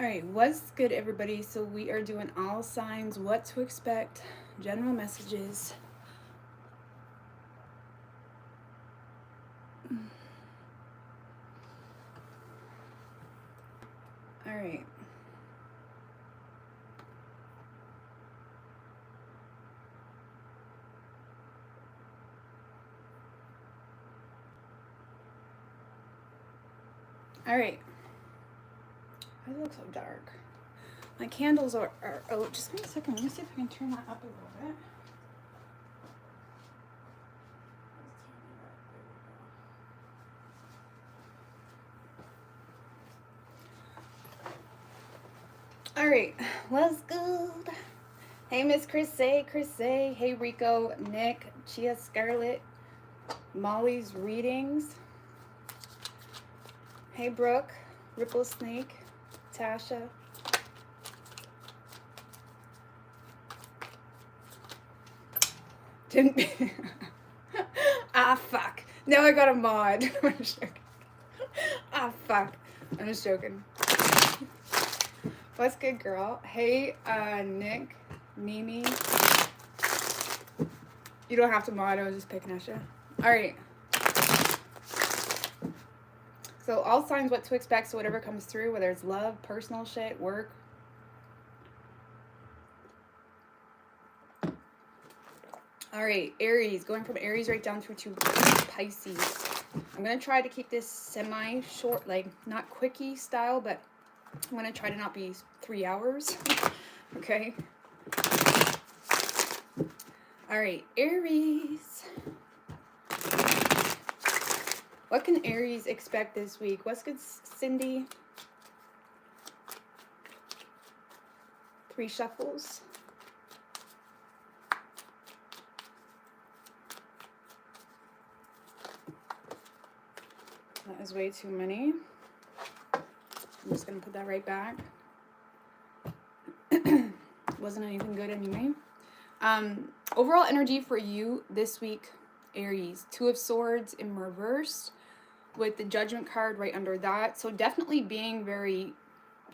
All right, what's good, everybody? So we are doing all signs, what to expect, general messages. All right. All right. Why does it look so dark? My candles are oh, just give me a second. Let me see if I can turn that up a little bit. All right, what's good? Hey, Miss Chrissy, Hey, Rico, Nick, Chia, Scarlett, Molly's readings. Hey, Brooke, Ripple Snake, Tasha. Didn't. Ah, fuck. Now I got a mod. I'm just joking. Ah, fuck. I'm just joking. What's good, girl? Hey, Nick, Mimi. You don't have to mod. I was just picking at you. All right. So all signs, what to expect. So whatever comes through, whether it's love, personal shit, work. All right, Aries, going from Aries right down through to Pisces. I'm going to try to keep this semi-short, like not quickie style, but I'm going to try to not be 3 hours. Okay. All right, Aries. What can Aries expect this week? What's good, Cindy? 3 shuffles. That is way too many. I'm just going to put that right back. Wasn't anything good anyway. Overall energy for you this week, Aries. 2 of Swords in reverse with the Judgment card right under that. So definitely being very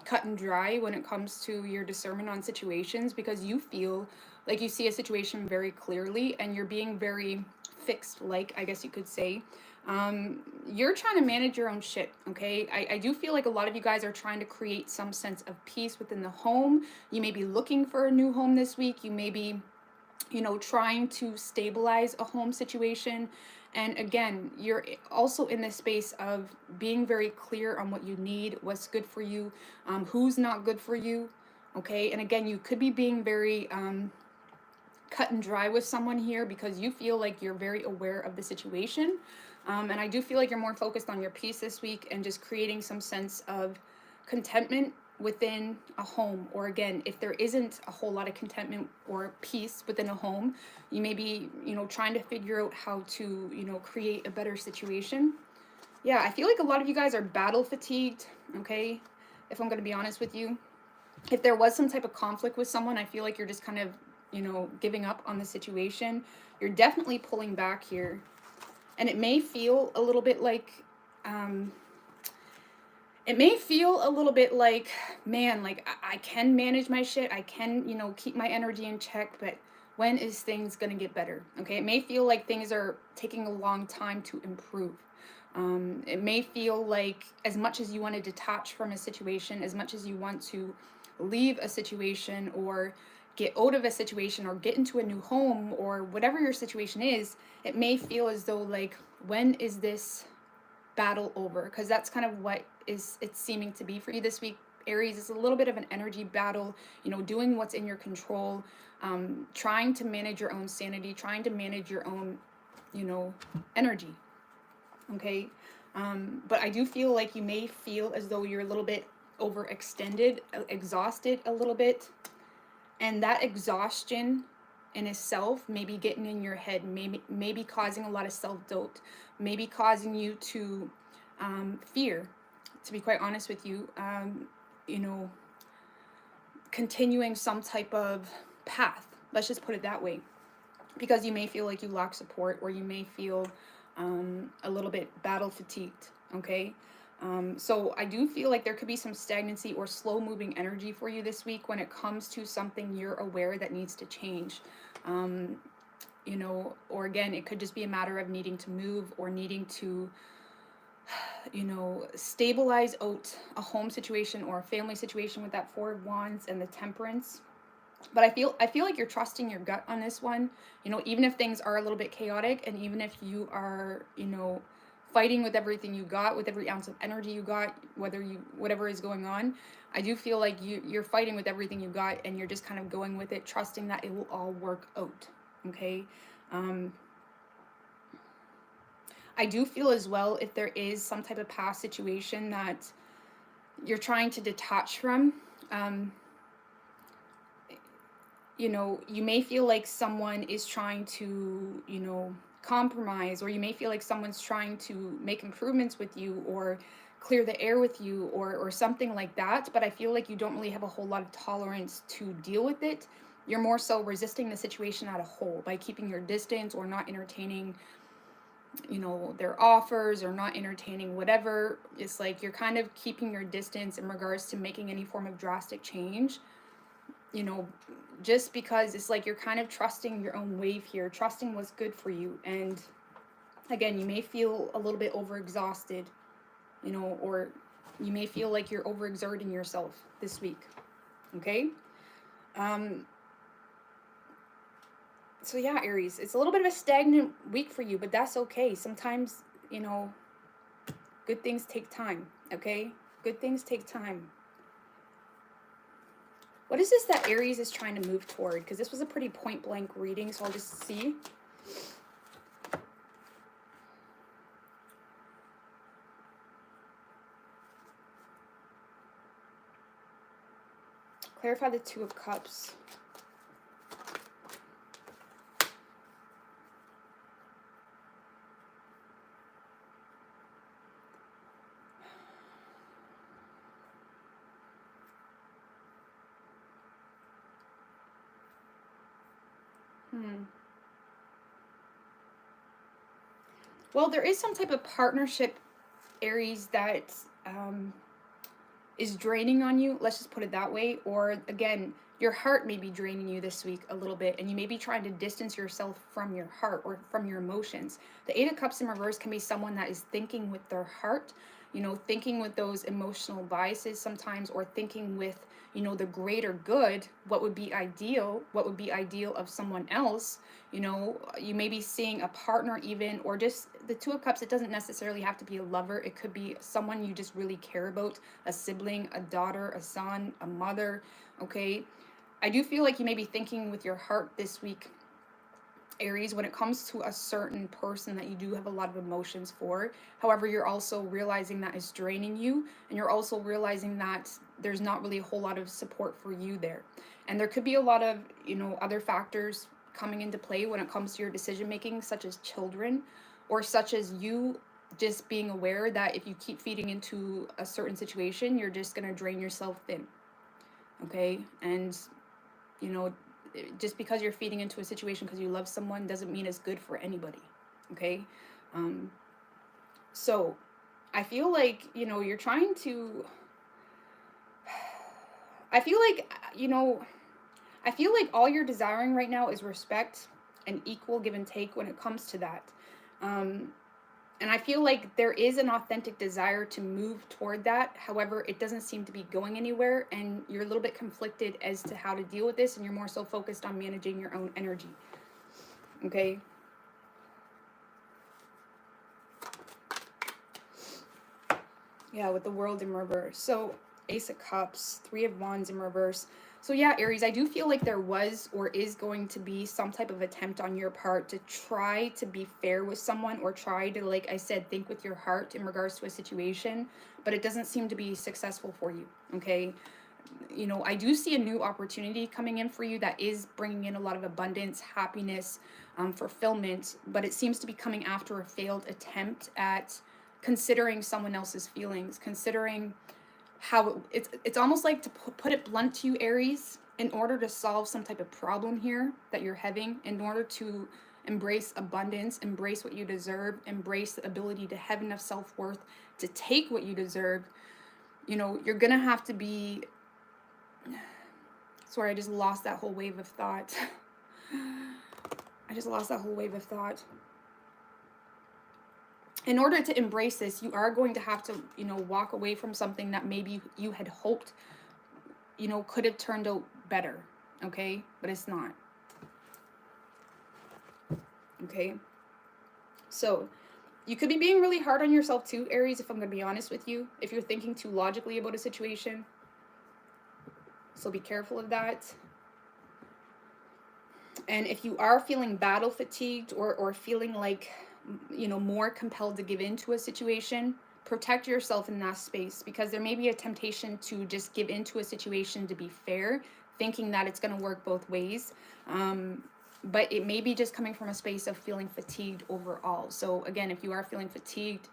cut and dry when it comes to your discernment on situations, because you feel like you see a situation very clearly and you're being very fixed, like I guess you could say. You're trying to manage your own shit, okay? I do feel like a lot of you guys are trying to create some sense of peace within the home. You may be looking for a new home this week. You may be, you know, trying to stabilize a home situation. And again, you're also in this space of being very clear on what you need, what's good for you, who's not good for you, okay? And again, you could be being very cut and dry with someone here because you feel like you're very aware of the situation. And I do feel like you're more focused on your peace this week and just creating some sense of contentment within a home. Or again, if there isn't a whole lot of contentment or peace within a home, you may be, you know, trying to figure out how to, you know, create a better situation. Yeah, I feel like a lot of you guys are battle fatigued, okay? If I'm going to be honest with you. If there was some type of conflict with someone, I feel like you're just kind of, you know, giving up on the situation. You're definitely pulling back here. And it may feel a little bit like, man, like I can manage my shit. I can, you know, keep my energy in check, but when is things going to get better? Okay. It may feel like things are taking a long time to improve. It may feel like as much as you want to detach from a situation, as much as you want to leave a situation or get out of a situation or get into a new home or whatever your situation is, it may feel as though like, when is this battle over? Because that's kind of what it's seeming to be for you this week, Aries. Is a little bit of an energy battle, you know, doing what's in your control, trying to manage your own sanity, trying to manage your own, you know, energy. Okay. But I do feel like you may feel as though you're a little bit overextended, exhausted a little bit. And that exhaustion in itself may be getting in your head, maybe causing a lot of self-doubt, maybe causing you to fear, to be quite honest with you, you know, continuing some type of path. Let's just put it that way. Because you may feel like you lack support, or you may feel a little bit battle fatigued, okay? So I do feel like there could be some stagnancy or slow moving energy for you this week when it comes to something you're aware that needs to change. You know, or again, it could just be a matter of needing to move or needing to, you know, stabilize out a home situation or a family situation with that Four of Wands and the Temperance. But I feel like you're trusting your gut on this one. You know, even if things are a little bit chaotic, and even if you are, you know, fighting with everything you got, with every ounce of energy you got, whatever is going on, I do feel like you're fighting with everything you got, and you're just kind of going with it, trusting that it will all work out. Okay. I do feel as well, if there is some type of past situation that you're trying to detach from, you know, you may feel like someone is trying to, you know, compromise, or you may feel like someone's trying to make improvements with you or clear the air with you, or something like that. But I feel like you don't really have a whole lot of tolerance to deal with it. You're more so resisting the situation at a whole by keeping your distance or not entertaining, you know, their offers, or not entertaining whatever. It's like you're kind of keeping your distance in regards to making any form of drastic change, you know, just because it's like you're kind of trusting your own wave here, trusting what's good for you. And again, you may feel a little bit overexhausted, you know, or you may feel like you're overexerting yourself this week. Okay. So yeah, Aries, it's a little bit of a stagnant week for you, but that's okay. Sometimes, you know, good things take time. Okay. Good things take time. What is this that Aries is trying to move toward? Because this was a pretty point blank reading, so I'll just see. Clarify the Two of Cups. Well, there is some type of partnership, Aries, that is draining on you. Let's just put it that way. Or again, your heart may be draining you this week a little bit, and you may be trying to distance yourself from your heart or from your emotions. The Eight of Cups in reverse can be someone that is thinking with their heart, you know, thinking with those emotional biases sometimes, or thinking with, you know, the greater good, what would be ideal of someone else. You know, you may be seeing a partner even, or just the Two of Cups. It doesn't necessarily have to be a lover. It could be someone you just really care about, a sibling, a daughter, a son, a mother. Okay. I do feel like you may be thinking with your heart this week, Aries, when it comes to a certain person that you do have a lot of emotions for. However, you're also realizing that it's draining you, and you're also realizing that there's not really a whole lot of support for you there. And there could be a lot of, you know, other factors coming into play when it comes to your decision making, such as children, or such as you just being aware that if you keep feeding into a certain situation, you're just going to drain yourself thin. Okay. And, you know, just because you're feeding into a situation because you love someone doesn't mean it's good for anybody. Okay. So I feel like, you know, you're trying to, I feel like, you know, I feel like all you're desiring right now is respect and equal give and take when it comes to that. And I feel like there is an authentic desire to move toward that. However, it doesn't seem to be going anywhere, and you're a little bit conflicted as to how to deal with this, and you're more so focused on managing your own energy. Okay? Yeah, with the World in reverse. So, Ace of Cups, Three of Wands in reverse. So yeah, Aries, I do feel like there was or is going to be some type of attempt on your part to try to be fair with someone, or try to, like I said, think with your heart in regards to a situation, but it doesn't seem to be successful for you, okay? You know, I do see a new opportunity coming in for you that is bringing in a lot of abundance, happiness, fulfillment, but it seems to be coming after a failed attempt at considering someone else's feelings, considering how it's almost like, to put it blunt to you, Aries, in order to solve some type of problem here that you're having, in order to embrace abundance, embrace what you deserve, embrace the ability to have enough self-worth, to take what you deserve, you know, you're gonna have to be, sorry, I just lost that whole wave of thought. I just lost that whole wave of thought. In order to embrace this, you are going to have to, you know, walk away from something that maybe you had hoped, you know, could have turned out better, okay? But it's not. Okay? So, you could be being really hard on yourself too, Aries, if I'm going to be honest with you. If you're thinking too logically about a situation. So be careful of that. And if you are feeling battle fatigued or feeling like, you know, more compelled to give in to a situation, protect yourself in that space, because there may be a temptation to just give into a situation to be fair, thinking that it's going to work both ways. But it may be just coming from a space of feeling fatigued overall. So again, if you are feeling fatigued,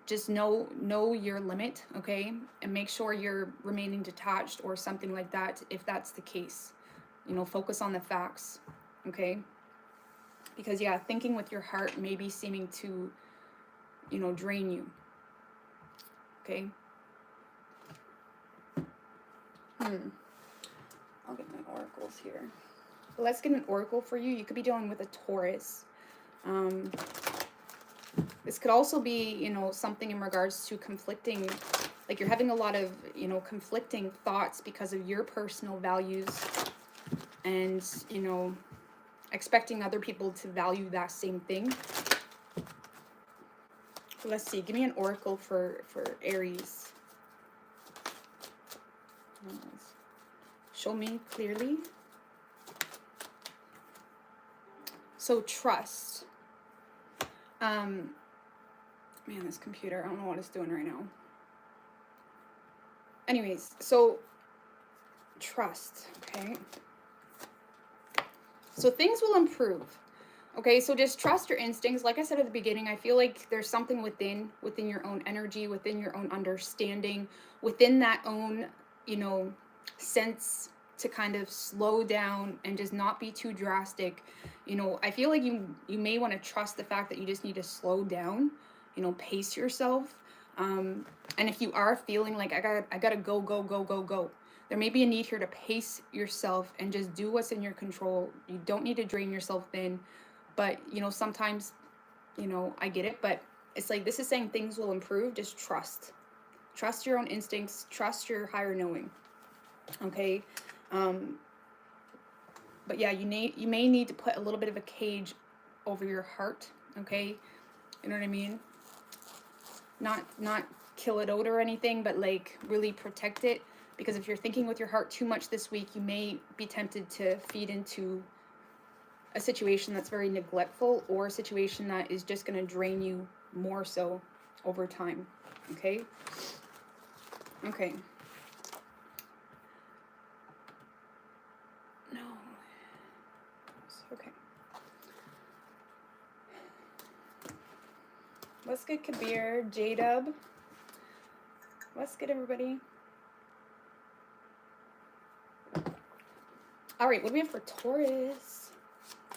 just know your limit, okay? And make sure you're remaining detached or something like that if that's the case. You know, focus on the facts, okay? Because, yeah, thinking with your heart may be seeming to, you know, drain you, okay? I'll get my oracles here. Let's get an oracle for you. You could be dealing with a Taurus. This could also be, you know, something in regards to conflicting, like you're having a lot of, you know, conflicting thoughts because of your personal values and, you know, expecting other people to value that same thing. So let's see. Give me an oracle for Aries. Show me clearly. So trust. Man, this computer, I don't know what it's doing right now. Anyways, so trust, okay? So things will improve. Okay, so just trust your instincts. Like I said at the beginning, I feel like there's something within your own energy, within your own understanding, within that own, you know, sense to kind of slow down and just not be too drastic. You know, I feel like you may want to trust the fact that you just need to slow down, you know, pace yourself. And if you are feeling like I gotta go, there may be a need here to pace yourself and just do what's in your control. You don't need to drain yourself thin. But, you know, sometimes, you know, I get it, but it's like, this is saying things will improve. Just trust. Trust your own instincts. Trust your higher knowing. Okay? But yeah, you may need to put a little bit of a cage over your heart. Okay? You know what I mean? Not kill it out or anything, but like really protect it. Because if you're thinking with your heart too much this week, you may be tempted to feed into a situation that's very neglectful or a situation that is just going to drain you more so over time. Okay? Okay. No. Okay. Let's get Kabir, J-Dub. Let's get everybody. All right, what do we have for Taurus?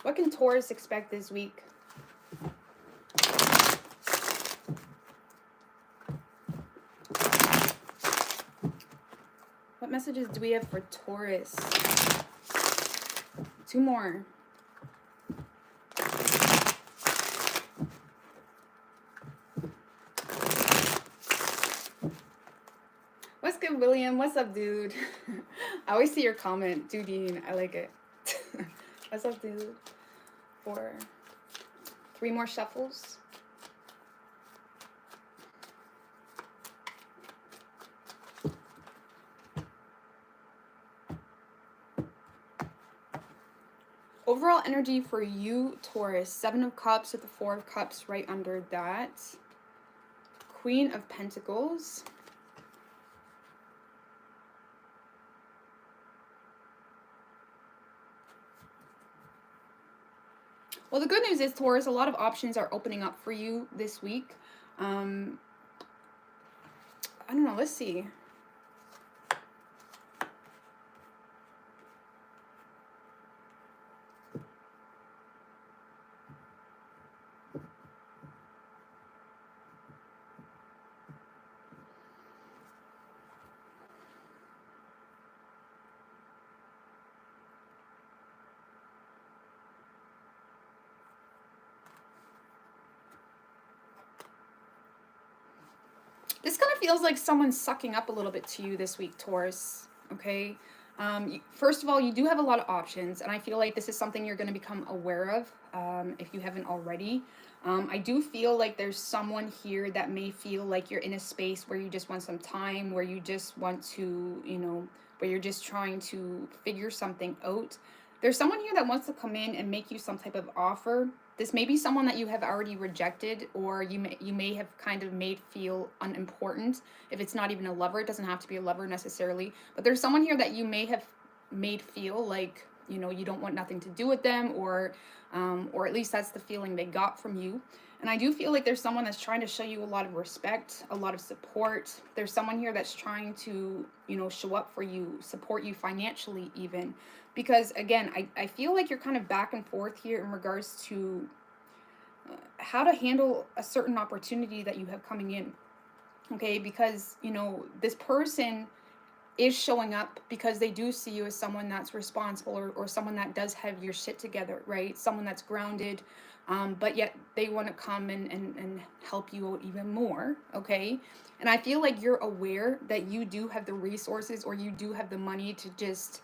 What can Taurus expect this week? What messages do we have for Taurus? 2 more. What's good, William? What's up, dude? I always see your comment, Dudine. I like it. What's up, dude? 4. 3 more shuffles. Overall energy for you, Taurus. 7 of Cups with the 4 of Cups right under that. Queen of Pentacles. Well, the good news is, Taurus, a lot of options are opening up for you this week. I don't know. Let's see. This kind of feels like someone's sucking up a little bit to you this week, Taurus. Okay. First of all, you do have a lot of options, and I feel like this is something you're going to become aware of if you haven't already. I do feel like there's someone here that may feel like you're in a space where you just want some time, where you just want to, where you're just trying to figure something out. There's someone here that wants to come in and make you some type of offer. This may be someone that you have already rejected, or you may have kind of made feel unimportant. If it's not even a lover, it doesn't have to be a lover necessarily. But there's someone here that you may have made feel like, you don't want nothing to do with them, or at least that's the feeling they got from you. And I do feel like there's someone that's trying to show you a lot of respect, a lot of support. There's someone here that's trying to, show up for you, support you financially even. Because again, I feel like you're kind of back and forth here in regards to how to handle a certain opportunity that you have coming in. Okay, because, this person is showing up because they do see you as someone that's responsible, or someone that does have your shit together, right? Someone that's grounded, but yet they want to come and help you out even more, okay? And I feel like you're aware that you do have the resources, or you do have the money to just,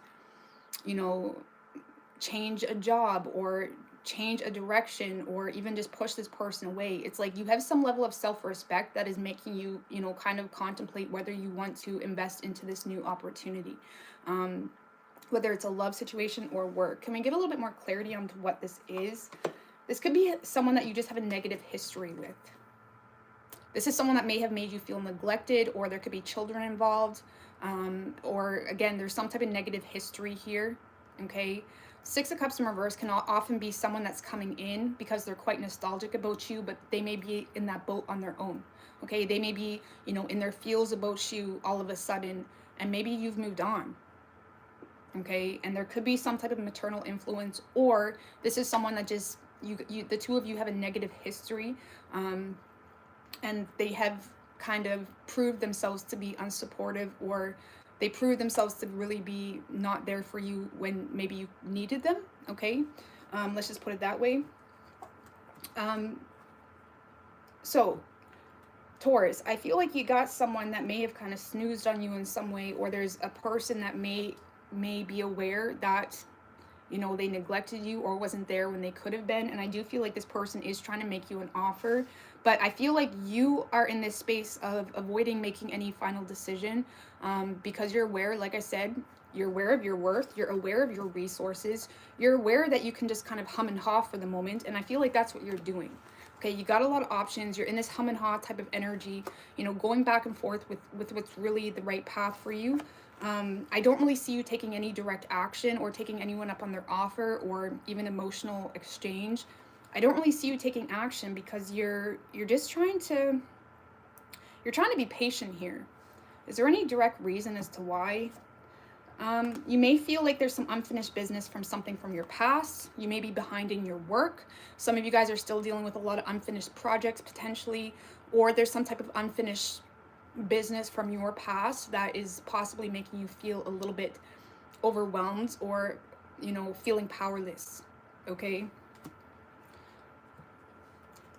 change a job, or change a direction, or even just push this person away. It's like you have some level of self-respect that is making you, kind of contemplate whether you want to invest into this new opportunity, whether it's a love situation or work. Can we get a little bit more clarity on what this is? This could be someone that you just have a negative history with. This is someone that may have made you feel neglected, or there could be children involved, or again, there's some type of negative history here, okay? Six of Cups in reverse can often be someone that's coming in because they're quite nostalgic about you, but they may be in that boat on their own, okay? They may be, in their feels about you all of a sudden, and maybe you've moved on, okay? And there could be some type of maternal influence, or this is someone that just, the two of you have a negative history, and they have kind of proved themselves to be unsupportive, or they proved themselves to really be not there for you when maybe you needed them, okay? Let's just put it that way. So, Taurus, I feel like you got someone that may have kind of snoozed on you in some way, or there's a person that may be aware that, they neglected you or wasn't there when they could have been. And I do feel like this person is trying to make you an offer, but I feel like you are in this space of avoiding making any final decision, because you're aware, like I said, you're aware of your worth, you're aware of your resources, you're aware that you can just kind of hum and haw for the moment. And I feel like that's what you're doing. Okay, you got a lot of options. You're in this hum and haw type of energy, going back and forth with what's really the right path for you. I don't really see you taking any direct action, or taking anyone up on their offer, or even emotional exchange. I don't really see you taking action because you're just trying to be patient here. Is there any direct reason as to why? You may feel like there's some unfinished business from something from your past. You may be behind in your work. Some of you guys are still dealing with a lot of unfinished projects potentially, or there's some type of unfinished business from your past that is possibly making you feel a little bit overwhelmed, or feeling powerless, okay?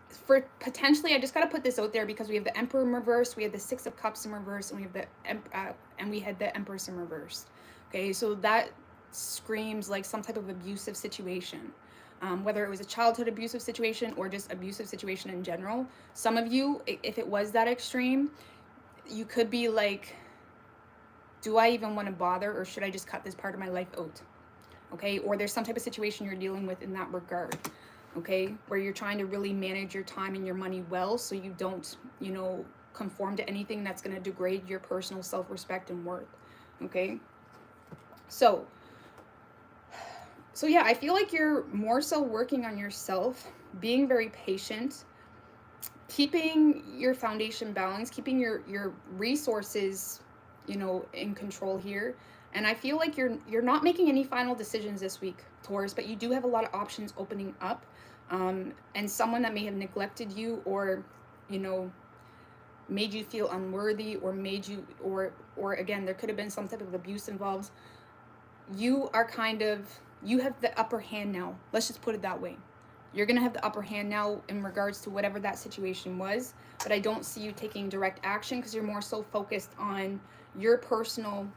For potentially, I just got to put this out there because we have the Emperor in reverse, we have the Six of Cups in reverse, and we had the Empress in reverse. Okay, so that screams like some type of abusive situation, whether it was a childhood abusive situation or just abusive situation in general. Some of you, if it was that extreme, you could be like, do I even want to bother, or should I just cut this part of my life out? Okay, or there's some type of situation you're dealing with in that regard, okay, where you're trying to really manage your time and your money well, so you don't, conform to anything that's going to degrade your personal self-respect and worth, okay? So yeah, I feel like you're more so working on yourself, being very patient, keeping your foundation balanced, keeping your resources, in control here. And I feel like you're not making any final decisions this week, Taurus, but you do have a lot of options opening up. And someone that may have neglected you, or, made you feel unworthy, or made you, or again, there could have been some type of abuse involved. You have the upper hand now. Let's just put it that way. You're going to have the upper hand now in regards to whatever that situation was. But I don't see you taking direct action because you're more so focused on your personal,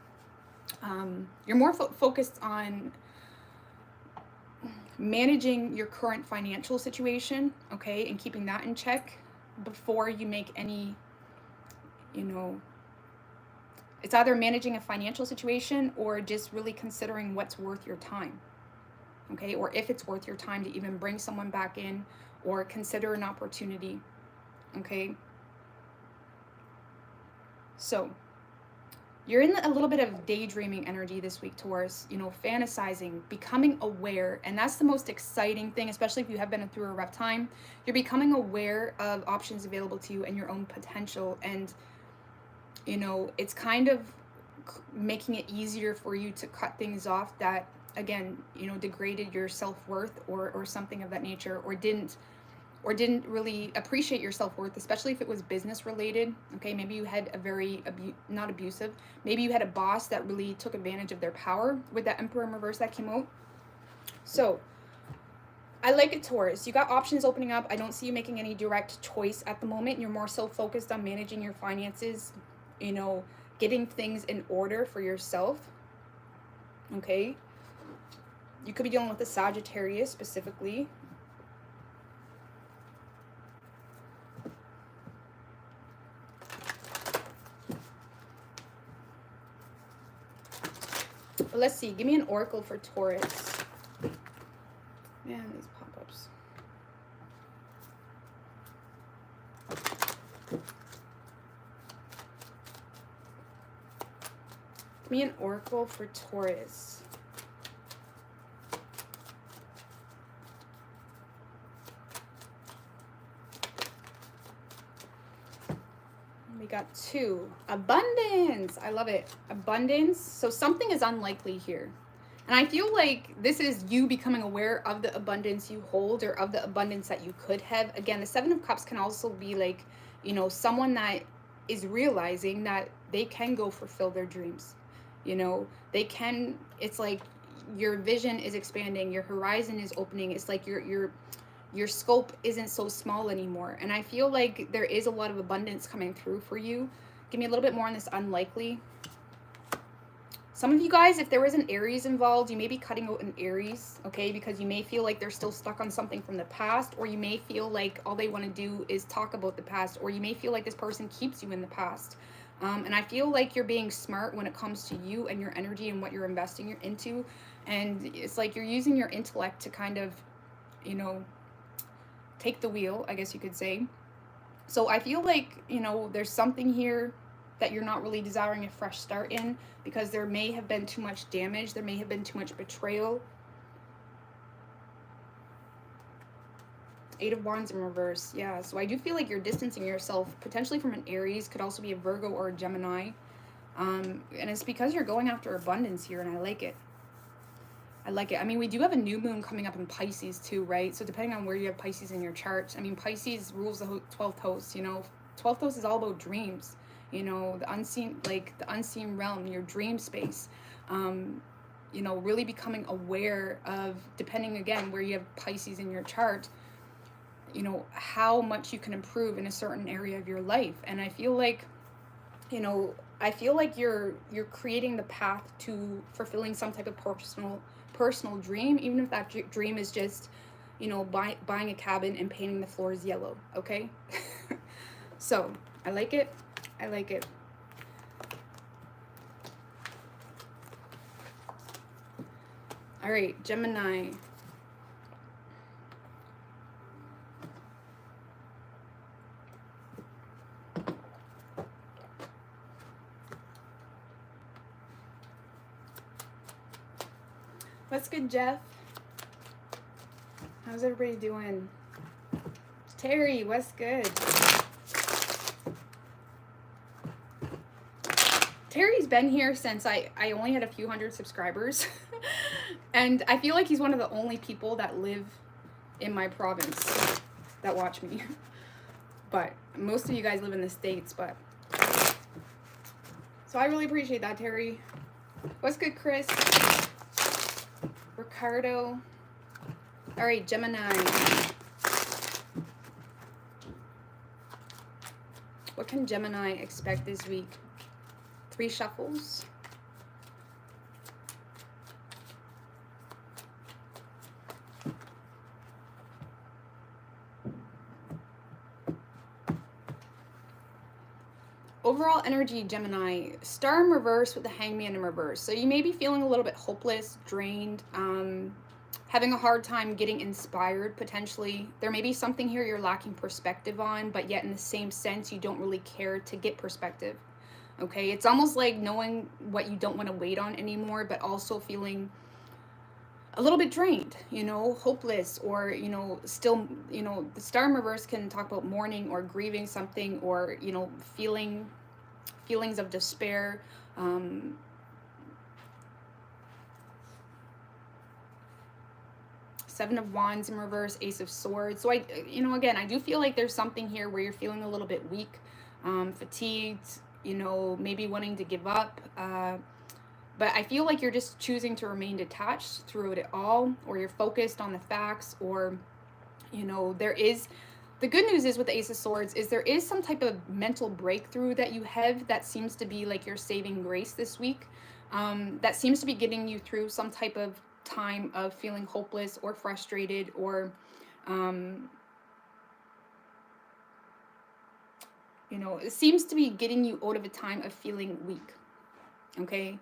you're more focused on managing your current financial situation, okay, and keeping that in check before you make any, you know, it's either managing a financial situation or just really considering what's worth your time, okay, or if it's worth your time to even bring someone back in or consider an opportunity, okay. So you're in a little bit of daydreaming energy this week, Taurus, you know, fantasizing, becoming aware. And that's the most exciting thing, especially if you have been through a rough time. You're becoming aware of options available to you and your own potential. And, you know, it's kind of making it easier for you to cut things off that, again, you know, degraded your self-worth or something of that nature, or didn't really appreciate your self-worth, especially if it was business related, okay? Maybe you had a very, not abusive, maybe you had a boss that really took advantage of their power with that Emperor in reverse that came out. So, I like it, Taurus. You got options opening up. I don't see you making any direct choice at the moment. You're more so focused on managing your finances, you know, getting things in order for yourself, okay? You could be dealing with a Sagittarius specifically. But let's see. Give me an oracle for Taurus. Man, these pop-ups. Give me an oracle for Taurus. We got 2. Abundance. I love it. Abundance. So something is unlikely here. And I feel like this is you becoming aware of the abundance you hold, or of the abundance that you could have. Again, the 7 of Cups can also be like, you know, someone that is realizing that they can go fulfill their dreams. You know, they can, it's like your vision is expanding, your horizon is opening. It's like your scope isn't so small anymore. And I feel like there is a lot of abundance coming through for you. Give me a little bit more on this unlikely. Some of you guys, if there was an Aries involved, you may be cutting out an Aries, okay? Because you may feel like they're still stuck on something from the past, or you may feel like all they want to do is talk about the past, or you may feel like this person keeps you in the past. And I feel like you're being smart when it comes to you and your energy and what you're investing into. And it's like you're using your intellect to kind of, you know, take the wheel, I guess you could say. So I feel like, you know, there's something here that you're not really desiring a fresh start in, because there may have been too much damage. There may have been too much betrayal. 8 of Wands in reverse. Yeah, so I do feel like you're distancing yourself potentially from an Aries. Could also be a Virgo or a Gemini. And it's because you're going after abundance here, and I like it. I like it. I mean, we do have a new moon coming up in Pisces too, right? So depending on where you have Pisces in your chart, I mean, Pisces rules the 12th house, you know. 12th house is all about dreams, you know, the unseen, like the unseen realm, your dream space. You know, really becoming aware of, depending again where you have Pisces in your chart, you know, how much you can improve in a certain area of your life. And I feel like, you know, I feel like you're creating the path to fulfilling some type of personal dream, even if that dream is just, you know, buying a cabin and painting the floors yellow, okay? So I like it. I like it. All right, Gemini. What's good, Jeff? How's everybody doing? Terry, what's good? Terry's been here since I only had a few hundred subscribers. And I feel like he's one of the only people that live in my province that watch me. But most of you guys live in the States, but. So I really appreciate that, Terry. What's good, Chris? Ricardo. All right, Gemini. What can Gemini expect this week? 3 shuffles. Overall energy, Gemini, Star in reverse with the Hangman in reverse. So you may be feeling a little bit hopeless, drained, having a hard time getting inspired potentially. There may be something here you're lacking perspective on, but yet in the same sense, you don't really care to get perspective. Okay, it's almost like knowing what you don't want to wait on anymore, but also feeling a little bit drained, you know, hopeless, or, you know, still, you know, the Star in reverse can talk about mourning or grieving something, or, you know, feelings of despair. Seven of Wands in reverse, Ace of Swords. So I, you know, again, I do feel like there's something here where you're feeling a little bit weak, fatigued, you know, maybe wanting to give up. But I feel like you're just choosing to remain detached through it all, or you're focused on the facts, or, you know, there is, the good news is with the Ace of Swords is there is some type of mental breakthrough that you have that seems to be like your saving grace this week. That seems to be getting you through some type of time of feeling hopeless or frustrated, or, you know, it seems to be getting you out of a time of feeling weak. Okay.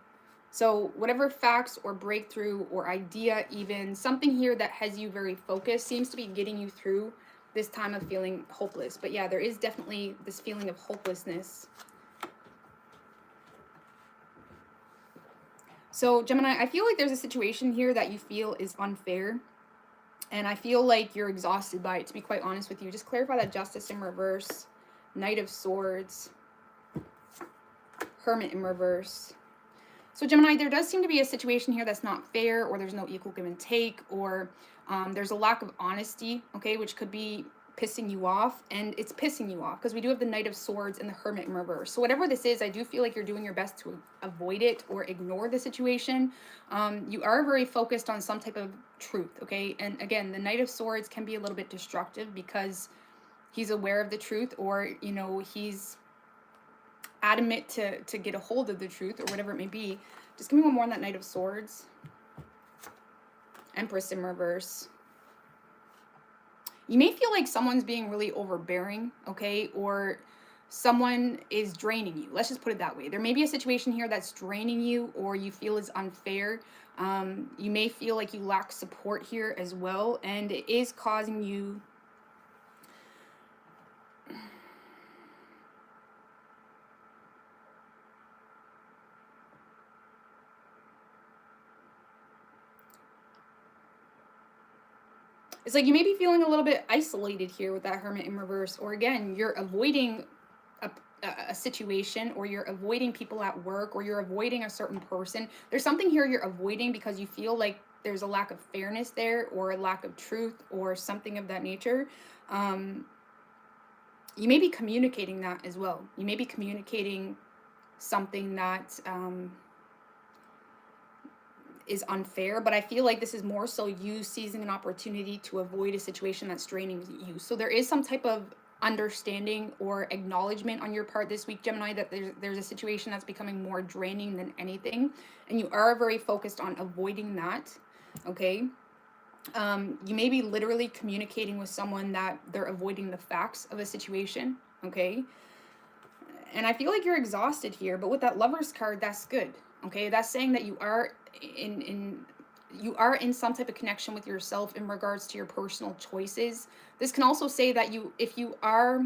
So whatever facts or breakthrough or idea, even something here that has you very focused, seems to be getting you through this time of feeling hopeless. But yeah, there is definitely this feeling of hopelessness. So Gemini, I feel like there's a situation here that you feel is unfair. And I feel like you're exhausted by it, to be quite honest with you. Just clarify that Justice in reverse, Knight of Swords, Hermit in reverse. So Gemini, there does seem to be a situation here that's not fair, or there's no equal give and take, or there's a lack of honesty, okay, which could be pissing you off, and it's pissing you off because we do have the Knight of Swords and the Hermit in reverse. So whatever this is, I do feel like you're doing your best to avoid it or ignore the situation. You are very focused on some type of truth, okay? And again, the Knight of Swords can be a little bit destructive because he's aware of the truth, or, you know, he's adamant to get a hold of the truth, or whatever it may be. Just give me one more on that Knight of Swords. Empress in reverse. You may feel like someone's being really overbearing, okay, or someone is draining you. Let's just put it that way. There may be a situation here that's draining you, or you feel is unfair. You may feel like you lack support here as well, and it is causing you it's like you may be feeling a little bit isolated here with that Hermit in reverse, or again, you're avoiding a situation, or you're avoiding people at work, or you're avoiding a certain person. There's something here you're avoiding because you feel like there's a lack of fairness there, or a lack of truth, or something of that nature. You may be communicating that as well. You may be communicating something that is unfair, but I feel like this is more so you seizing an opportunity to avoid a situation that's draining you. So there is some type of understanding or acknowledgement on your part this week, Gemini, that there's a situation that's becoming more draining than anything, and you are very focused on avoiding that, okay? You may be literally communicating with someone that they're avoiding the facts of a situation, okay? And I feel like you're exhausted here, but with that Lover's card, that's good, okay? That's saying that you are in some type of connection with yourself in regards to your personal choices. This can also say that if you are,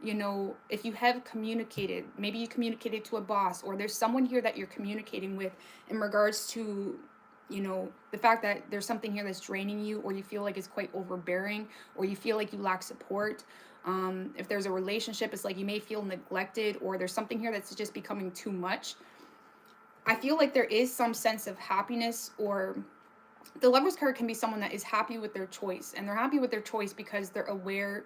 you know, if you have communicated, maybe you communicated to a boss, or there's someone here that you're communicating with in regards to, you know, the fact that there's something here that's draining you, or you feel like it's quite overbearing, or you feel like you lack support. If there's a relationship, it's like you may feel neglected, or there's something here that's just becoming too much. I feel like there is some sense of happiness, or the Lover's card can be someone that is happy with their choice, and they're happy with their choice because they're aware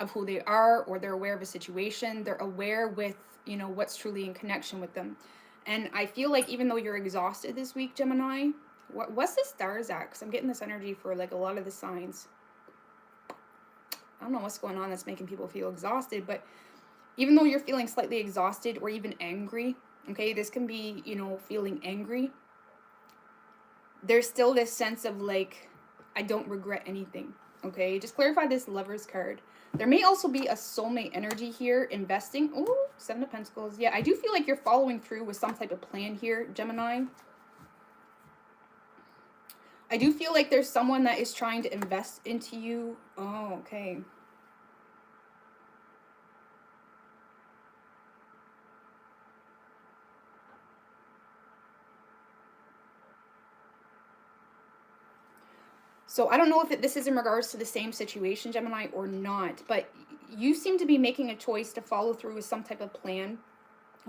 of who they are, or they're aware of a situation. They're aware with, you know, what's truly in connection with them. And I feel like even though you're exhausted this week, Gemini, What's the stars at? Because I'm getting this energy for like a lot of the signs. I don't know what's going on that's making people feel exhausted, but even though you're feeling slightly exhausted or even angry, okay, this can be, you know, feeling angry, there's still this sense of like, I don't regret anything, okay? Just clarify this Lover's card. There may also be a soulmate energy here, investing. Oh, Seven of Pentacles. Yeah, I do feel like you're following through with some type of plan here, Gemini. I do feel like there's someone that is trying to invest into you. Oh, okay. So I don't know if this is in regards to the same situation, Gemini, or not, but you seem to be making a choice to follow through with some type of plan.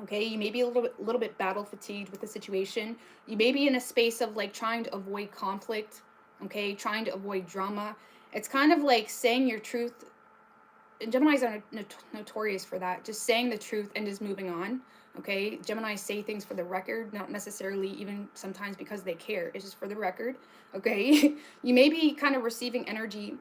Okay, you may be a little bit battle fatigued with the situation. You may be in a space of like trying to avoid conflict, okay, trying to avoid drama. It's kind of like saying your truth. And Geminis are notorious for that, just saying the truth and just moving on. Okay, Geminis say things for the record, not necessarily even sometimes because they care. It's just for the record. Okay, you may be kind of receiving energy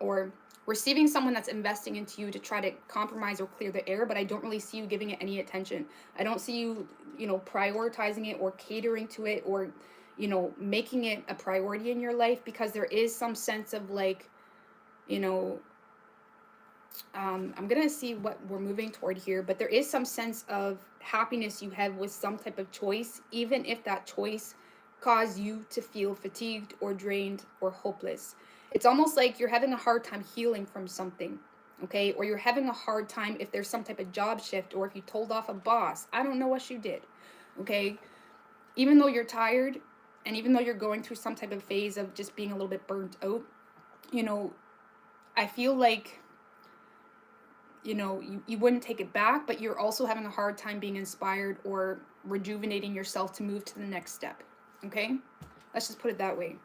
or receiving someone that's investing into you to try to compromise or clear the air, but I don't really see you giving it any attention. I don't see you, you know, prioritizing it or catering to it or, you know, making it a priority in your life, because there is some sense of like, you know, I'm gonna see what we're moving toward here, but there is some sense of happiness you have with some type of choice, even if that choice caused you to feel fatigued or drained or hopeless. It's almost like you're having a hard time healing from something, okay? Or you're having a hard time if there's some type of job shift, or if you told off a boss. I don't know what you did, okay? Even though you're tired, and even though you're going through some type of phase of just being a little bit burnt out, you know, I feel like, you know, you wouldn't take it back, but you're also having a hard time being inspired or rejuvenating yourself to move to the next step, okay? Let's just put it that way.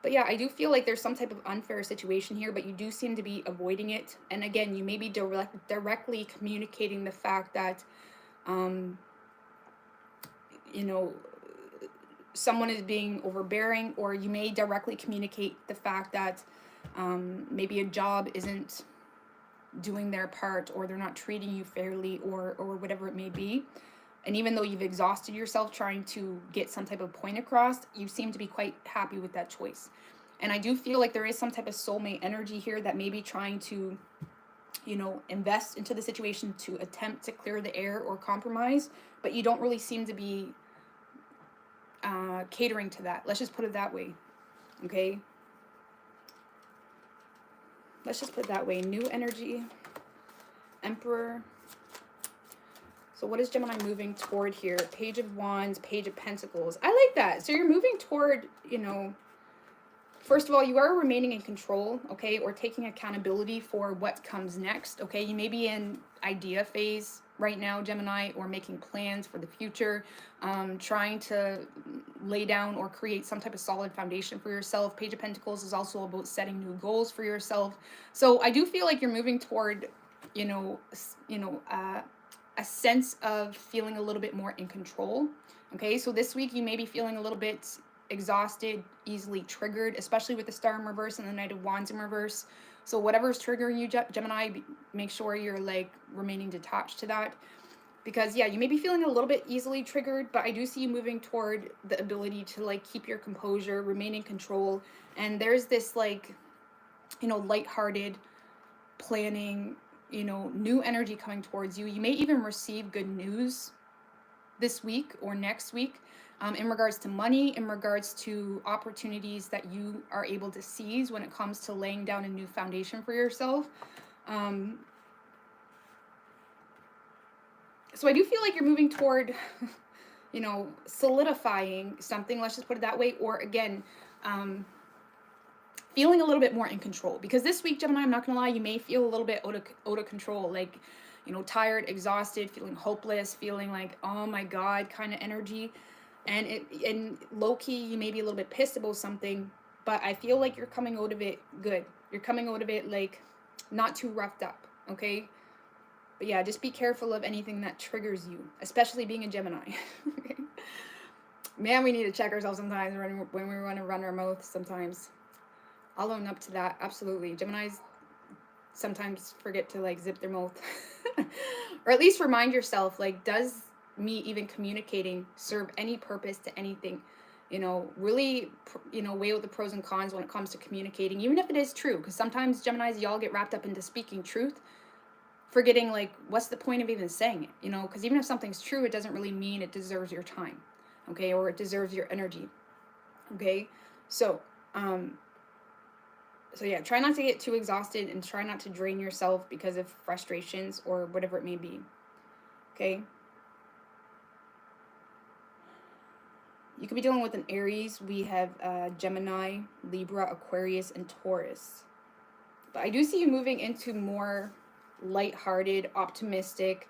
But yeah, I do feel like there's some type of unfair situation here, but you do seem to be avoiding it. And again, you may be directly communicating the fact that, you know, someone is being overbearing, or you may directly communicate the fact that maybe a job isn't doing their part, or they're not treating you fairly, or whatever it may be. And even though you've exhausted yourself trying to get some type of point across, you seem to be quite happy with that choice. And I do feel like there is some type of soulmate energy here that may be trying to, you know, invest into the situation to attempt to clear the air or compromise, but you don't really seem to be catering to that. Let's just put it that way, okay? Let's just put it that way. New energy, Emperor. So what is Gemini moving toward here? Page of Wands, Page of Pentacles. I like that. So you're moving toward, you know, first of all, you are remaining in control, okay, or taking accountability for what comes next, okay? You may be in idea phase right now, Gemini, or making plans for the future, trying to lay down or create some type of solid foundation for yourself. Page of Pentacles is also about setting new goals for yourself. So I do feel like you're moving toward, a sense of feeling a little bit more in control. Okay, so this week you may be feeling a little bit exhausted, easily triggered, especially with the Star in reverse and the Knight of Wands in reverse. So whatever's triggering you, Gemini, make sure you're like remaining detached to that. Because yeah, you may be feeling a little bit easily triggered, but I do see you moving toward the ability to like keep your composure, remain in control. And there's this like, you know, lighthearted planning, you know, new energy coming towards you. You may even receive good news this week or next week, in regards to money, in regards to opportunities that you are able to seize when it comes to laying down a new foundation for yourself. So I do feel like you're moving toward, you know, solidifying something, let's just put it that way, or again, feeling a little bit more in control. Because this week, Gemini, I'm not gonna lie, you may feel a little bit out of control, like, you know, tired, exhausted, feeling hopeless, feeling like, oh my God, kind of energy. And low-key, you may be a little bit pissed about something, but I feel like you're coming out of it good. You're coming out of it, like, not too roughed up, okay? But yeah, just be careful of anything that triggers you, especially being a Gemini, okay? Man, we need to check ourselves sometimes when we want to run our mouth sometimes. I'll own up to that. Absolutely. Geminis sometimes forget to like zip their mouth. Or at least remind yourself, like, does me even communicating serve any purpose to anything? You know, really, weigh out the pros and cons when it comes to communicating, even if it is true. Because sometimes Geminis, y'all get wrapped up into speaking truth, forgetting, like, what's the point of even saying it? You know, because even if something's true, it doesn't really mean it deserves your time, okay, or it deserves your energy, okay? So, so yeah, try not to get too exhausted and try not to drain yourself because of frustrations or whatever it may be, okay? You could be dealing with an Aries. We have Gemini, Libra, Aquarius, and Taurus. But I do see you moving into more lighthearted, optimistic,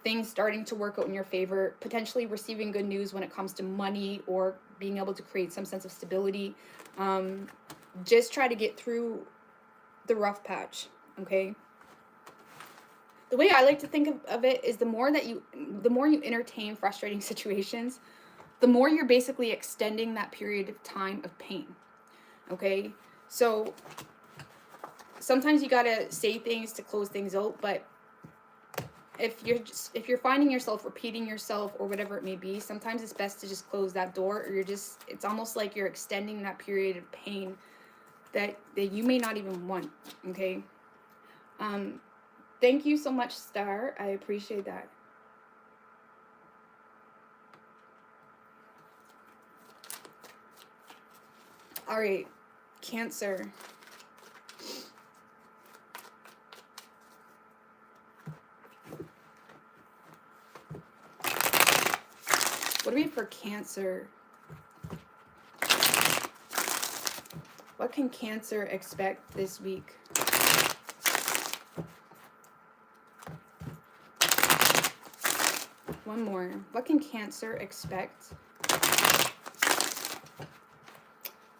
things starting to work out in your favor, potentially receiving good news when it comes to money or being able to create some sense of stability. Just try to get through the rough patch, okay? The way I like to think of it is the more you entertain frustrating situations, the more you're basically extending that period of time of pain, okay? So sometimes you gotta say things to close things out, but if you're finding yourself repeating yourself or whatever it may be, sometimes it's best to just close that door, or it's almost like you're extending that period of pain that you may not even want, okay? Thank you so much, Star. I appreciate that. All right, Cancer. What do we have for Cancer? What can Cancer expect this week? One more. What can Cancer expect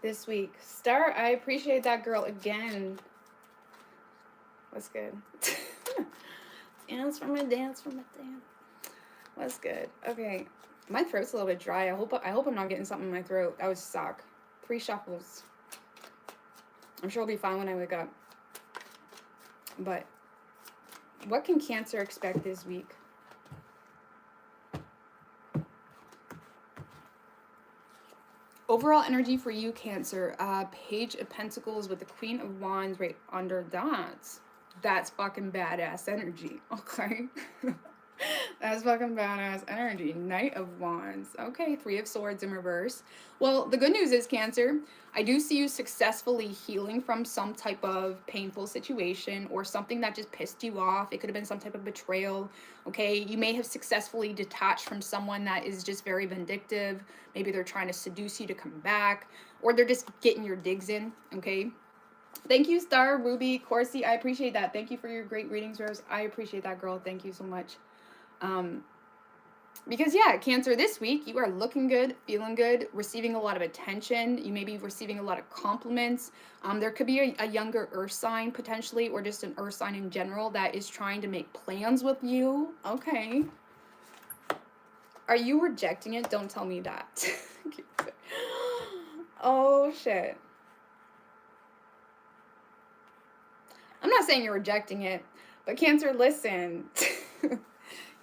this week? Star, I appreciate that, girl, again. What's good? Dance from a dance from a dance. What's good? Okay. My throat's a little bit dry. I hope I'm not getting something in my throat. That would suck. 3 shuffles. I'm sure I'll be fine when I wake up. But what can Cancer expect this week? Overall energy for you, Cancer. Page of Pentacles with the Queen of Wands right under that. That's fucking badass energy, okay? That's fucking badass energy. Knight of Wands. Okay, 3 of Swords in reverse. Well, the good news is, Cancer, I do see you successfully healing from some type of painful situation or something that just pissed you off. It could have been some type of betrayal, okay? You may have successfully detached from someone that is just very vindictive. Maybe they're trying to seduce you to come back, or they're just getting your digs in, okay? Thank you, Star, Ruby, Corsi. I appreciate that. Thank you for your great readings, Rose. I appreciate that, girl. Thank you so much. Because yeah, Cancer, this week you are looking good, feeling good, receiving a lot of attention. You may be receiving a lot of compliments. There could be a younger earth sign potentially, or just an earth sign in general that is trying to make plans with you. Okay. Are you rejecting it? Don't tell me that. Oh shit. I'm not saying you're rejecting it, but Cancer, listen.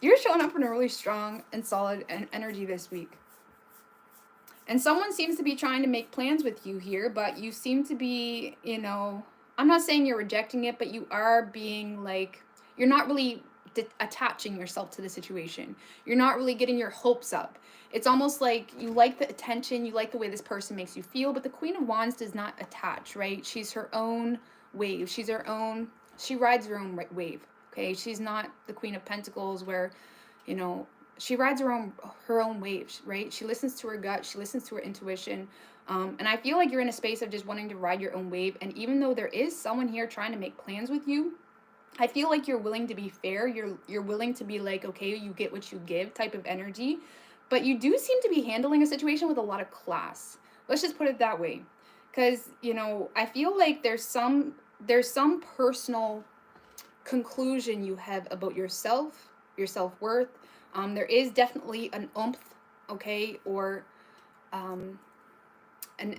You're showing up in a really strong and solid energy this week. And someone seems to be trying to make plans with you here, but you seem to be, I'm not saying you're rejecting it, but you are being like, you're not really attaching yourself to the situation. You're not really getting your hopes up. It's almost like you like the attention, you like the way this person makes you feel, but the Queen of Wands does not attach, right? She's her own wave. She rides her own wave. Okay, she's not the Queen of Pentacles where, she rides her own waves, right? She listens to her gut, she listens to her intuition. And I feel like you're in a space of just wanting to ride your own wave. And even though there is someone here trying to make plans with you, I feel like you're willing to be fair. You're willing to be like, okay, you get what you give type of energy. But you do seem to be handling a situation with a lot of class. Let's just put it that way. Because, I feel like there's some personal conclusion you have about yourself, your self-worth. There is definitely an oomph, okay, or an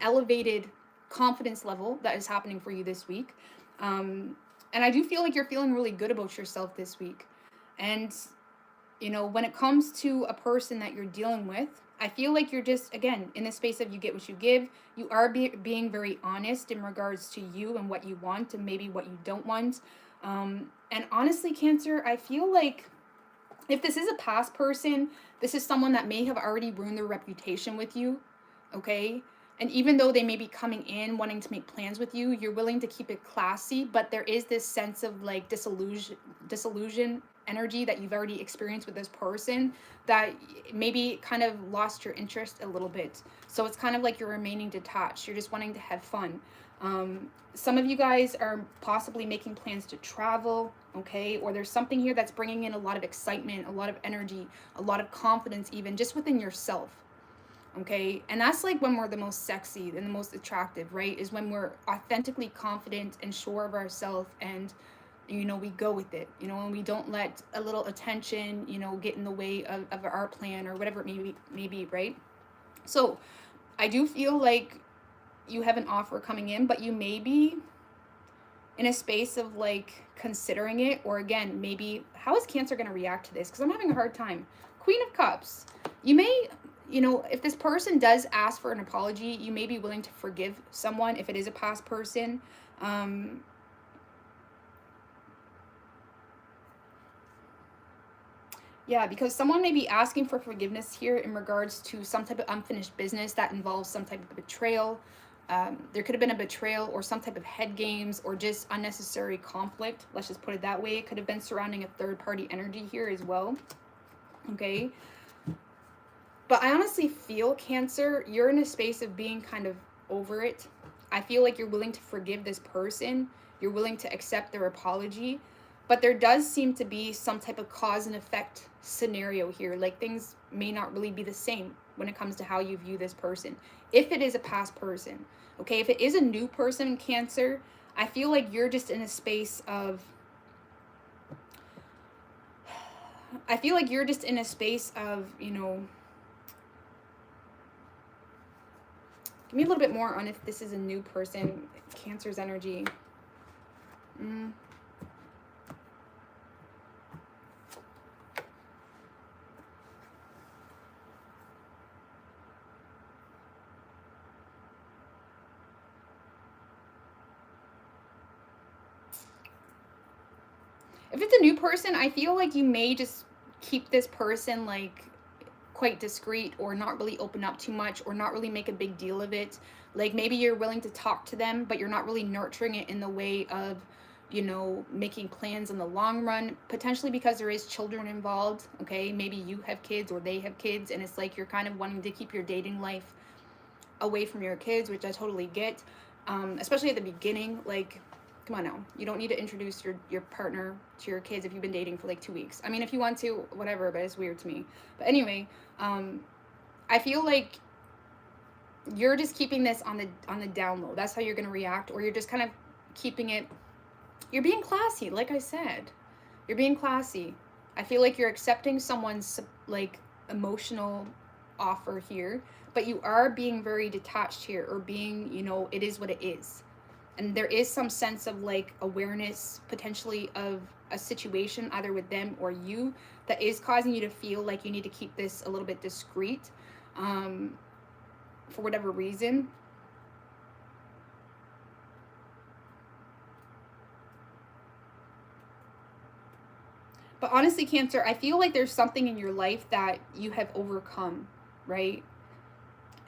elevated confidence level that is happening for you this week. And I do feel like you're feeling really good about yourself this week. And, you know, when it comes to a person that you're dealing with, I feel like you're just, again, in the space of you get what you give. You are being very honest in regards to you and what you want and maybe what you don't want. And honestly, Cancer, I feel like if this is a past person, this is someone that may have already ruined their reputation with you, okay? And even though they may be coming in wanting to make plans with you, you're willing to keep it classy, but there is this sense of like disillusion energy that you've already experienced with this person that maybe kind of lost your interest a little bit. So it's kind of like you're remaining detached. You're just wanting to have fun. Some of you guys are possibly making plans to travel, okay? Or there's something here that's bringing in a lot of excitement, a lot of energy, a lot of confidence even just within yourself, okay? And that's like when we're the most sexy and the most attractive, right? Is when we're authentically confident and sure of ourselves, and you know, we go with it, you know, and we don't let a little attention, you know, get in the way of our plan or whatever it may be, right? So I do feel like you have an offer coming in, but you may be in a space of like considering it, or again, maybe how is Cancer going to react to this? Because I'm having a hard time. Queen of Cups. You may, you know, if this person does ask for an apology, you may be willing to forgive someone if it is a past person. Yeah, because someone may be asking for forgiveness here in regards to some type of unfinished business that involves some type of betrayal. There could have been a betrayal or some type of head games or just unnecessary conflict. Let's just put it that way. It could have been surrounding a third party energy here as well. Okay. But I honestly feel, Cancer, you're in a space of being kind of over it. I feel like you're willing to forgive this person. You're willing to accept their apology. But there does seem to be some type of cause and effect scenario here. Like things may not really be the same when it comes to how you view this person. If it is a past person, okay? If it is a new person, Cancer, I feel like you're just in a space of... you know... Give me a little bit more on if this is a new person, Cancer's energy. If it's a new person, I feel like you may just keep this person like quite discreet, or not really open up too much, or not really make a big deal of it. Like maybe you're willing to talk to them, but you're not really nurturing it in the way of, you know, making plans in the long run, potentially because there is children involved, okay? Maybe you have kids or they have kids, and it's like you're kind of wanting to keep your dating life away from your kids, which I totally get, especially at the beginning. Like, come on now, you don't need to introduce your partner to your kids if you've been dating for like 2 weeks. I mean, if you want to, whatever, but it's weird to me. But anyway, I feel like you're just keeping this on the down low. That's how you're going to react, or you're just kind of keeping it. You're being classy, like I said. You're being classy. I feel like you're accepting someone's like emotional offer here, but you are being very detached here, or being, you know, it is what it is. And there is some sense of like awareness potentially of a situation either with them or you that is causing you to feel like you need to keep this a little bit discreet, for whatever reason. But honestly, Cancer, I feel like there's something in your life that you have overcome, right?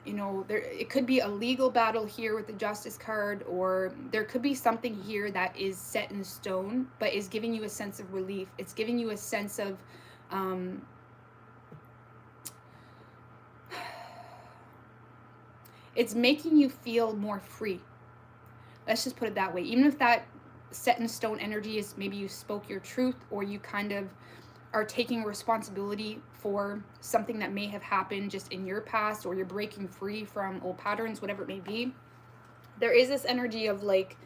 You know, it could be a legal battle here with the Justice card, or there could be something here that is set in stone, but is giving you a sense of relief. It's giving you a sense of, it's making you feel more free. Let's just put it that way. Even if that set in stone energy is maybe you spoke your truth, or you kind of are taking responsibility for something that may have happened just in your past, or you're breaking free from old patterns, whatever it may be. There is this energy of like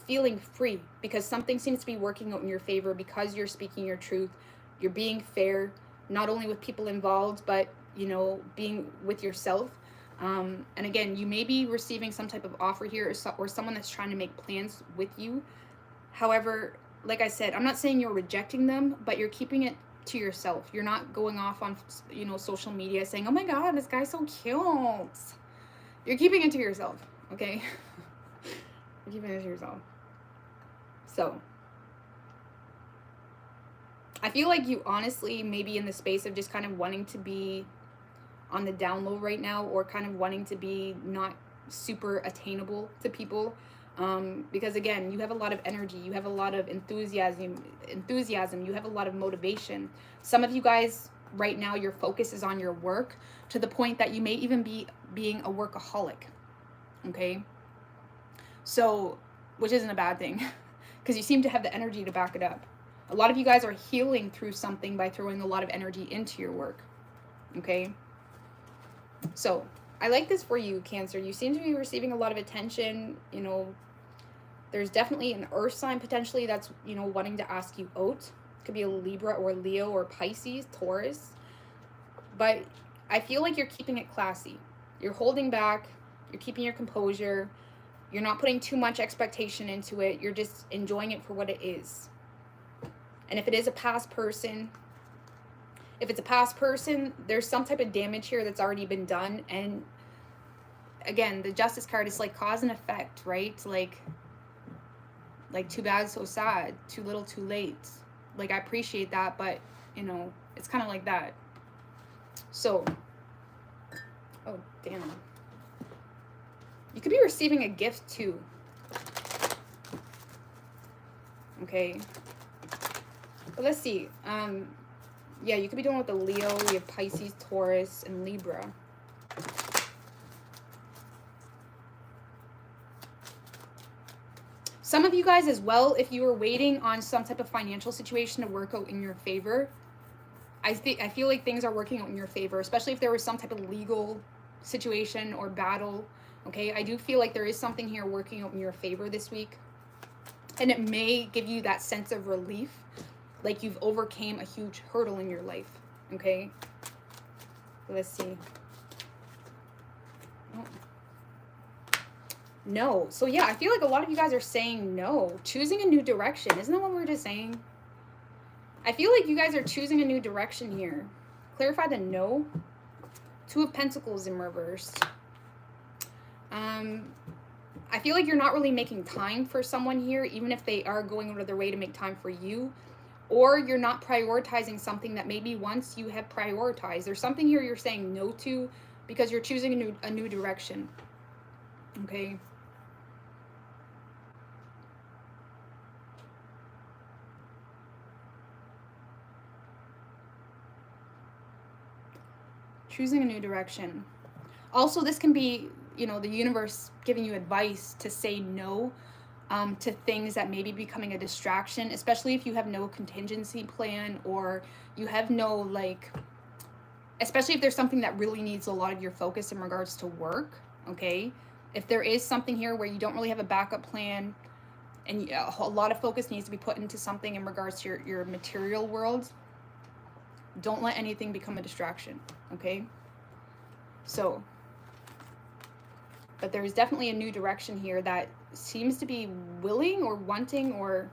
feeling free because something seems to be working out in your favor, because you're speaking your truth. You're being fair, not only with people involved, but, you know, being with yourself. And again, you may be receiving some type of offer here, or someone that's trying to make plans with you. However, like I said, I'm not saying you're rejecting them, but you're keeping it to yourself. You're not going off on, social media saying, oh my God, this guy's so cute. You're keeping it to yourself, okay? You're keeping it to yourself. So, I feel like you honestly may be in the space of just kind of wanting to be on the down low right now, or kind of wanting to be not super attainable to people. Because again, you have a lot of energy, you have a lot of enthusiasm, you have a lot of motivation. Some of you guys right now, your focus is on your work, to the point that you may even be being a workaholic. Okay? So, which isn't a bad thing, because you seem to have the energy to back it up. A lot of you guys are healing through something by throwing a lot of energy into your work. Okay? So, I like this for you, Cancer. You seem to be receiving a lot of attention. There's definitely an earth sign potentially that's, wanting to ask you out. Could be a Libra or Leo or Pisces, Taurus. But I feel like you're keeping it classy. You're holding back. You're keeping your composure. You're not putting too much expectation into it. You're just enjoying it for what it is. And if it is a past person, there's some type of damage here that's already been done. And again, the Justice card is like cause and effect, right? Like too bad, so sad, too little, too late. Like, I appreciate that, but it's kind of like that. So, oh damn, you could be receiving a gift too. Okay, but let's see. Yeah, you could be doing with the Leo. We have Pisces, Taurus, and Libra. Some of you guys as well, if you were waiting on some type of financial situation to work out in your favor, I feel like things are working out in your favor, especially if there was some type of legal situation or battle. Okay, I do feel like there is something here working out in your favor this week. And it may give you that sense of relief, like you've overcame a huge hurdle in your life. Okay, let's see. Oh. No. So yeah, I feel like a lot of you guys are saying no. Choosing a new direction. Isn't that what we were just saying? I feel like you guys are choosing a new direction here. Clarify the no. Two of Pentacles in reverse. I feel like you're not really making time for someone here, even if they are going out of their way to make time for you. Or you're not prioritizing something that maybe once you have prioritized. There's something here you're saying no to because you're choosing a new direction. Okay. Choosing a new direction. Also, this can be, the universe giving you advice to say no to things that may be becoming a distraction, especially if you have no contingency plan, or you have no, especially if there's something that really needs a lot of your focus in regards to work, okay? If there is something here where you don't really have a backup plan, and a lot of focus needs to be put into something in regards to your material world, don't let anything become a distraction, okay? So, but there's definitely a new direction here that seems to be willing or wanting, or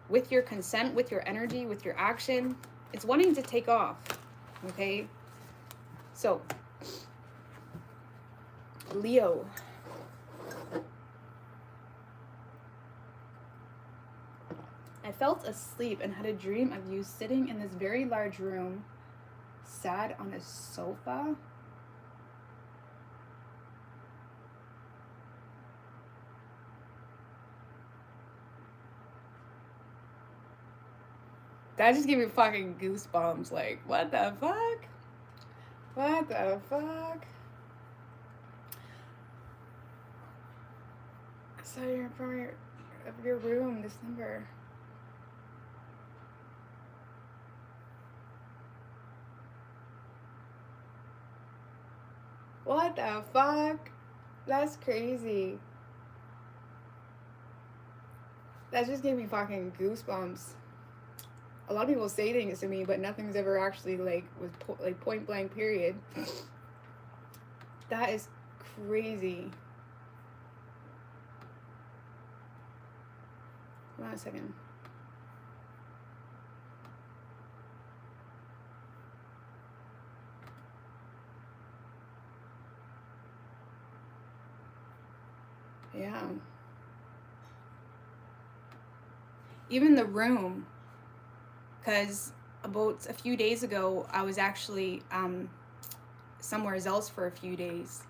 with your consent, with your energy, with your action, it's wanting to take off, okay? So, Leo. I felt asleep and had a dream of you sitting in this very large room, sad on a sofa. That just gave me fucking goosebumps. Like, what the fuck? What the fuck? I saw you in front of your room this number. What the fuck? That's crazy. That just gave me fucking goosebumps. A lot of people say things to me, but nothing's ever actually, was point blank, period. That is crazy. Hold on a second. Yeah. Even the room, because about a few days ago, I was actually somewhere else for a few days.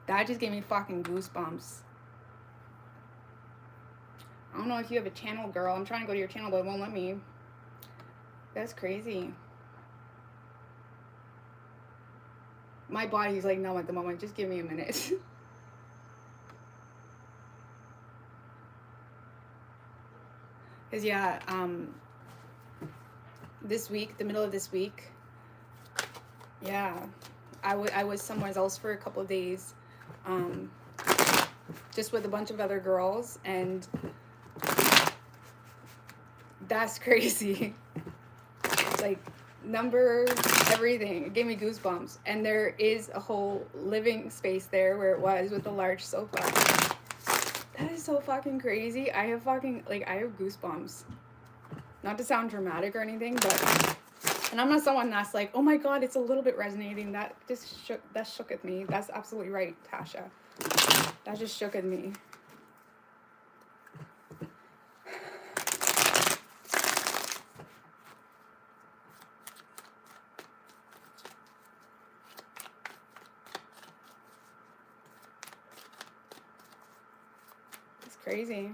That just gave me fucking goosebumps. I don't know if you have a channel, girl. I'm trying to go to your channel, but it won't let me. That's crazy. My body's like numb at the moment. Just give me a minute. Because, yeah, this week, the middle of this week, yeah, I was somewhere else for a couple of days, just with a bunch of other girls, and that's crazy. Like, numbers, everything. It gave me goosebumps. And there is a whole living space there where it was with a large sofa. That is so fucking crazy. I have goosebumps. Not to sound dramatic or anything, but, and I'm not someone that's like, oh my god, it's a little bit resonating. That just shook at me. That's absolutely right, Tasha. That just shook at me. It's crazy.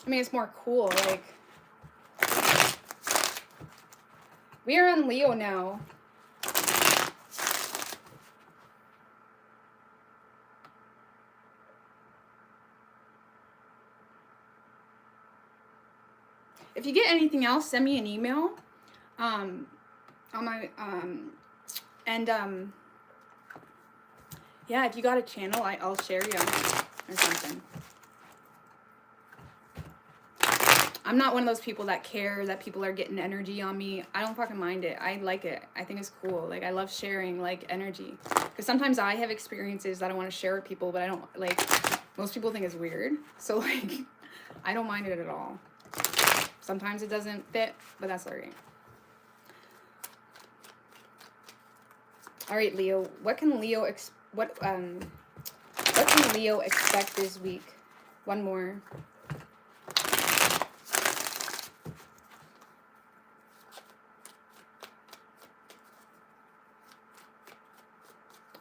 I mean, it's more cool, like, we are on Leo now. If you get anything else, send me an email, on my, yeah, if you got a channel, I'll share you or something. I'm not one of those people that care that people are getting energy on me. I don't fucking mind it. I like it. I think it's cool. Like, I love sharing, like, energy. Because sometimes I have experiences that I want to share with people, but I don't, like, most people think it's weird. So, like, I don't mind it at all. Sometimes it doesn't fit, but that's all right. All right, Leo. What can Leo expect this week? One more.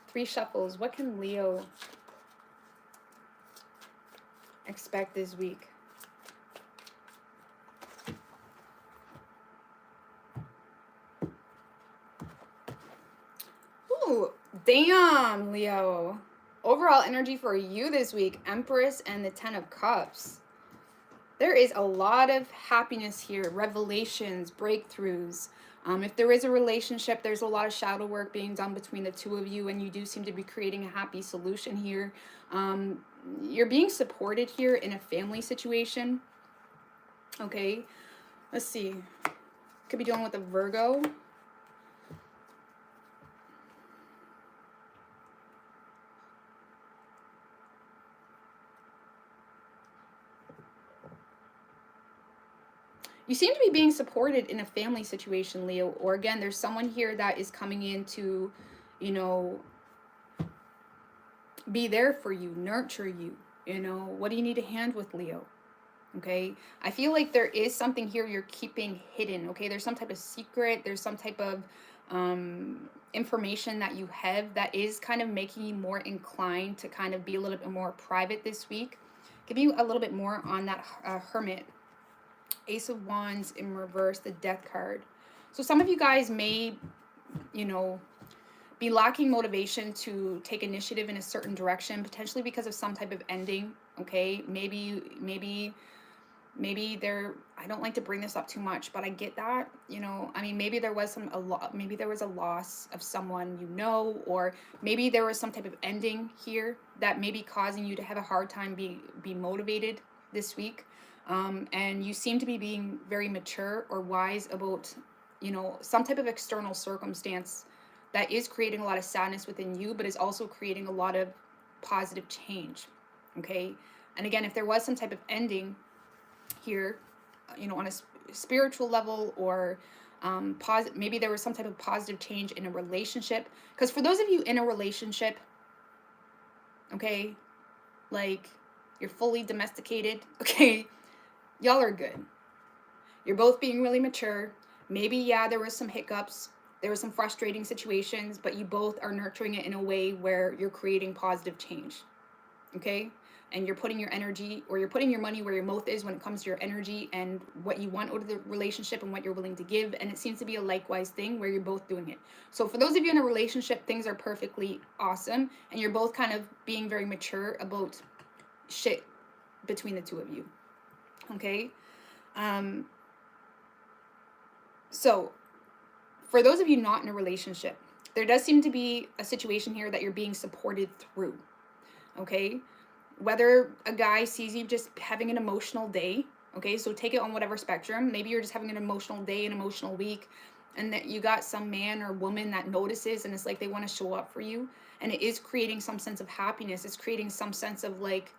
Three shuffles. What can Leo expect this week? Ooh, damn, Leo. Overall energy for you this week, Empress and the 10 of Cups. There is a lot of happiness here, revelations, breakthroughs. If there is a relationship, there's a lot of shadow work being done between the two of you, and you do seem to be creating a happy solution here. You're being supported here in a family situation. Okay, let's see. Could be dealing with a Virgo. You seem to be being supported in a family situation, Leo. Or again, there's someone here that is coming in to, you know, be there for you, nurture you. You know, what do you need a hand with, Leo? Okay, I feel like there is something here you're keeping hidden. Okay, there's some type of secret. There's some type of information that you have that is kind of making you more inclined to kind of be a little bit more private this week. Give you a little bit more on that Hermit. Ace of Wands in reverse, the Death card. So some of you guys may, you know, be lacking motivation to take initiative in a certain direction, potentially because of some type of ending. Okay, maybe there, I don't like to bring this up too much, but I get that, you know, I mean, maybe there was maybe there was a loss of someone, you know, or maybe there was some type of ending here that may be causing you to have a hard time be motivated this week. And you seem to be being very mature or wise about, you know, some type of external circumstance that is creating a lot of sadness within you, but is also creating a lot of positive change. Okay. And again, if there was some type of ending here, on a spiritual level, or maybe there was some type of positive change in a relationship. Because for those of you in a relationship, okay, like you're fully domesticated, okay, y'all are good. You're both being really mature. Maybe, yeah, there was some hiccups, there were some frustrating situations, but you both are nurturing it in a way where you're creating positive change, okay? And you're putting your energy, or you're putting your money where your mouth is when it comes to your energy and what you want out of the relationship and what you're willing to give. And it seems to be a likewise thing where you're both doing it. So for those of you in a relationship, things are perfectly awesome, and you're both kind of being very mature about shit between the two of you, okay? So for those of you not in a relationship, there does seem to be a situation here that you're being supported through, okay? Whether a guy sees you just having an emotional day, okay, so take it on whatever spectrum. Maybe you're just having an emotional day, an emotional week, and that you got some man or woman that notices, and it's like they want to show up for you, and it is creating some sense of happiness. It's creating some sense of like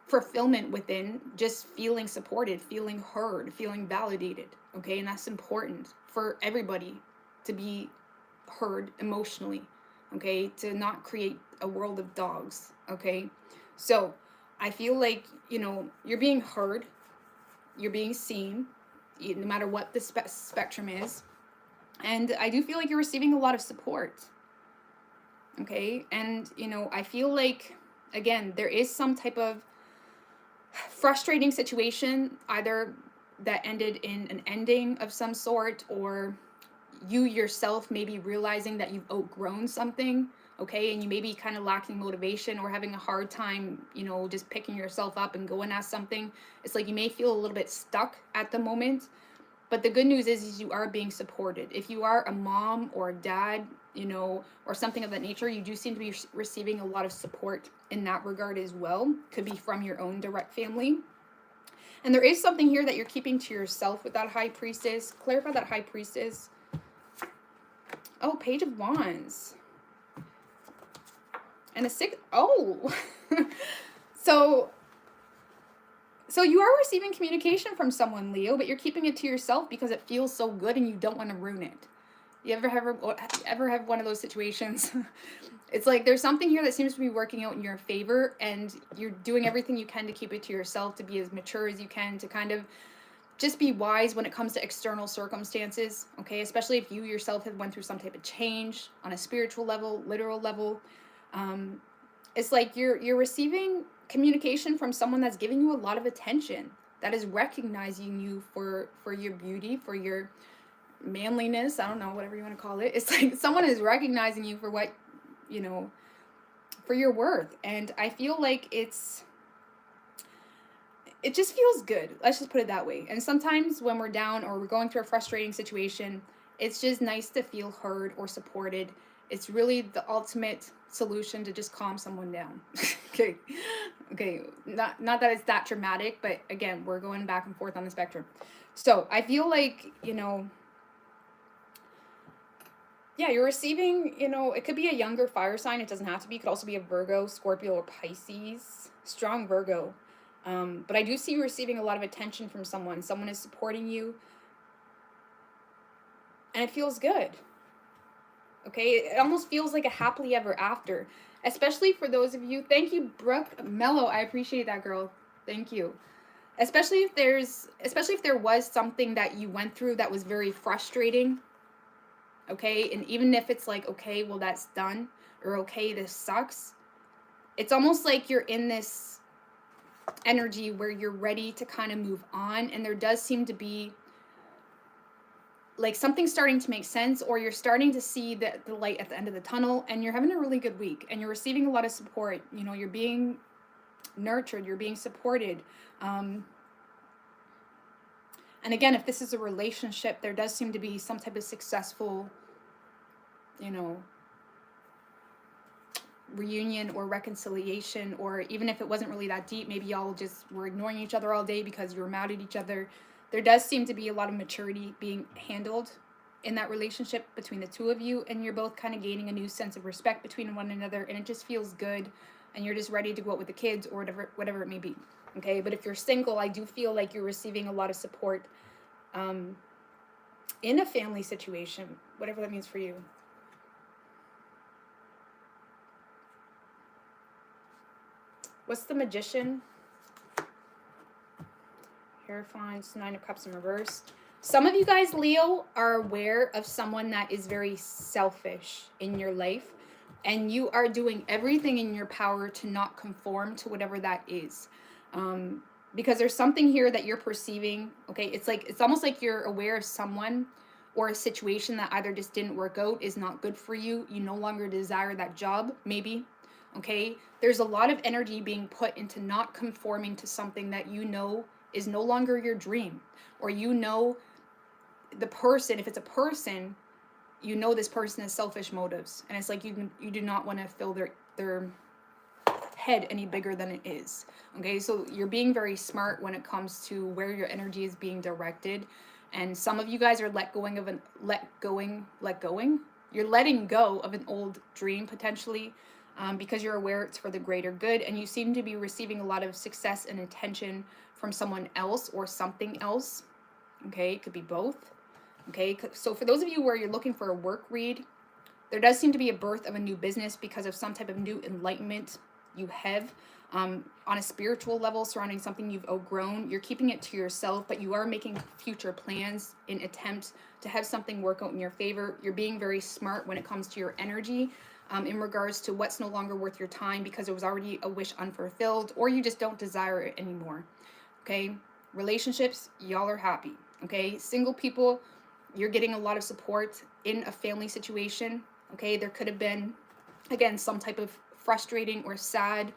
fulfillment within, just feeling supported, feeling heard, feeling validated, okay? And that's important for everybody, to be heard emotionally, okay? To not create a world of dogs, okay? So I feel like, you're being heard, you're being seen, no matter what the spectrum is. And I do feel like you're receiving a lot of support, okay? And, I feel like, again, there is some type of frustrating situation, either that ended in an ending of some sort, or you yourself maybe realizing that you've outgrown something, okay, and you may be kind of lacking motivation or having a hard time, just picking yourself up and going at something. It's like you may feel a little bit stuck at the moment, but the good news is you are being supported. If you are a mom or a dad, or something of that nature, you do seem to be receiving a lot of support in that regard as well. Could be from your own direct family. And there is something here that you're keeping to yourself with that High Priestess. Clarify that High Priestess. Oh, Page of Wands. And a six. Oh. So you are receiving communication from someone, Leo, but you're keeping it to yourself because it feels so good and you don't want to ruin it. You ever have one of those situations? It's like there's something here that seems to be working out in your favor, and you're doing everything you can to keep it to yourself, to be as mature as you can, to kind of just be wise when it comes to external circumstances, okay? Especially if you yourself have went through some type of change on a spiritual level, literal level. It's like you're receiving communication from someone that's giving you a lot of attention, that is recognizing you for your beauty, for your manliness, I don't know, whatever you want to call it. It's like someone is recognizing you for what, for your worth. And I feel like it just feels good. Let's just put it that way. And sometimes when we're down or we're going through a frustrating situation, it's just nice to feel heard or supported. It's really the ultimate solution to just calm someone down. Okay. Not that it's that dramatic, but again, we're going back and forth on the spectrum. So I feel like, yeah, you're receiving, it could be a younger fire sign. It doesn't have to be. It could also be a Virgo, Scorpio, or Pisces. Strong Virgo. But I do see you receiving a lot of attention from someone. Someone is supporting you. And it feels good. Okay? It almost feels like a happily ever after. Especially for those of you. Thank you, Brooke Mello. I appreciate that, girl. Thank you. Especially if there was something that you went through that was very frustrating. Okay, and even if it's like, okay, well, that's done, or okay, this sucks, it's almost like you're in this energy where you're ready to kind of move on, and there does seem to be like something starting to make sense, or you're starting to see the light at the end of the tunnel, and you're having a really good week, and you're receiving a lot of support. You're being nurtured, you're being supported. And again, if this is a relationship, there does seem to be some type of successful, reunion or reconciliation, or even if it wasn't really that deep, maybe y'all just were ignoring each other all day because you were mad at each other. There does seem to be a lot of maturity being handled, in that relationship between the two of you, and you're both kind of gaining a new sense of respect between one another, and it just feels good, and you're just ready to go out with the kids or whatever it may be. Okay, but if you're single, I do feel like you're receiving a lot of support in a family situation, whatever that means for you. What's the Magician? Hierophant, 9 of Cups in reverse. Some of you guys, Leo, are aware of someone that is very selfish in your life, and you are doing everything in your power to not conform to whatever that is. Because there's something here that you're perceiving. Okay, it's almost like you're aware of someone or a situation that either just didn't work out, is not good for you. You no longer desire that job, maybe. Okay, there's a lot of energy being put into not conforming to something that you know is no longer your dream, or you know the person, if it's a person, you know this person has selfish motives, and it's like you do not want to fill their head any bigger than it is. Okay, so you're being very smart when it comes to where your energy is being directed, and some of you guys are letting go of an old dream potentially, because you're aware it's for the greater good, and you seem to be receiving a lot of success and attention from someone else or something else. Okay, it could be both. Okay, so for those of you where you're looking for a work read, there does seem to be a birth of a new business because of some type of new enlightenment you have on a spiritual level surrounding something you've outgrown. You're keeping it to yourself, but you are making future plans in attempts to have something work out in your favor. You're being very smart when it comes to your energy in regards to what's no longer worth your time because it was already a wish unfulfilled, or you just don't desire it anymore. Okay, relationships, y'all are happy. Okay, single people, you're getting a lot of support in a family situation. Okay, there could have been, again, some type of frustrating or sad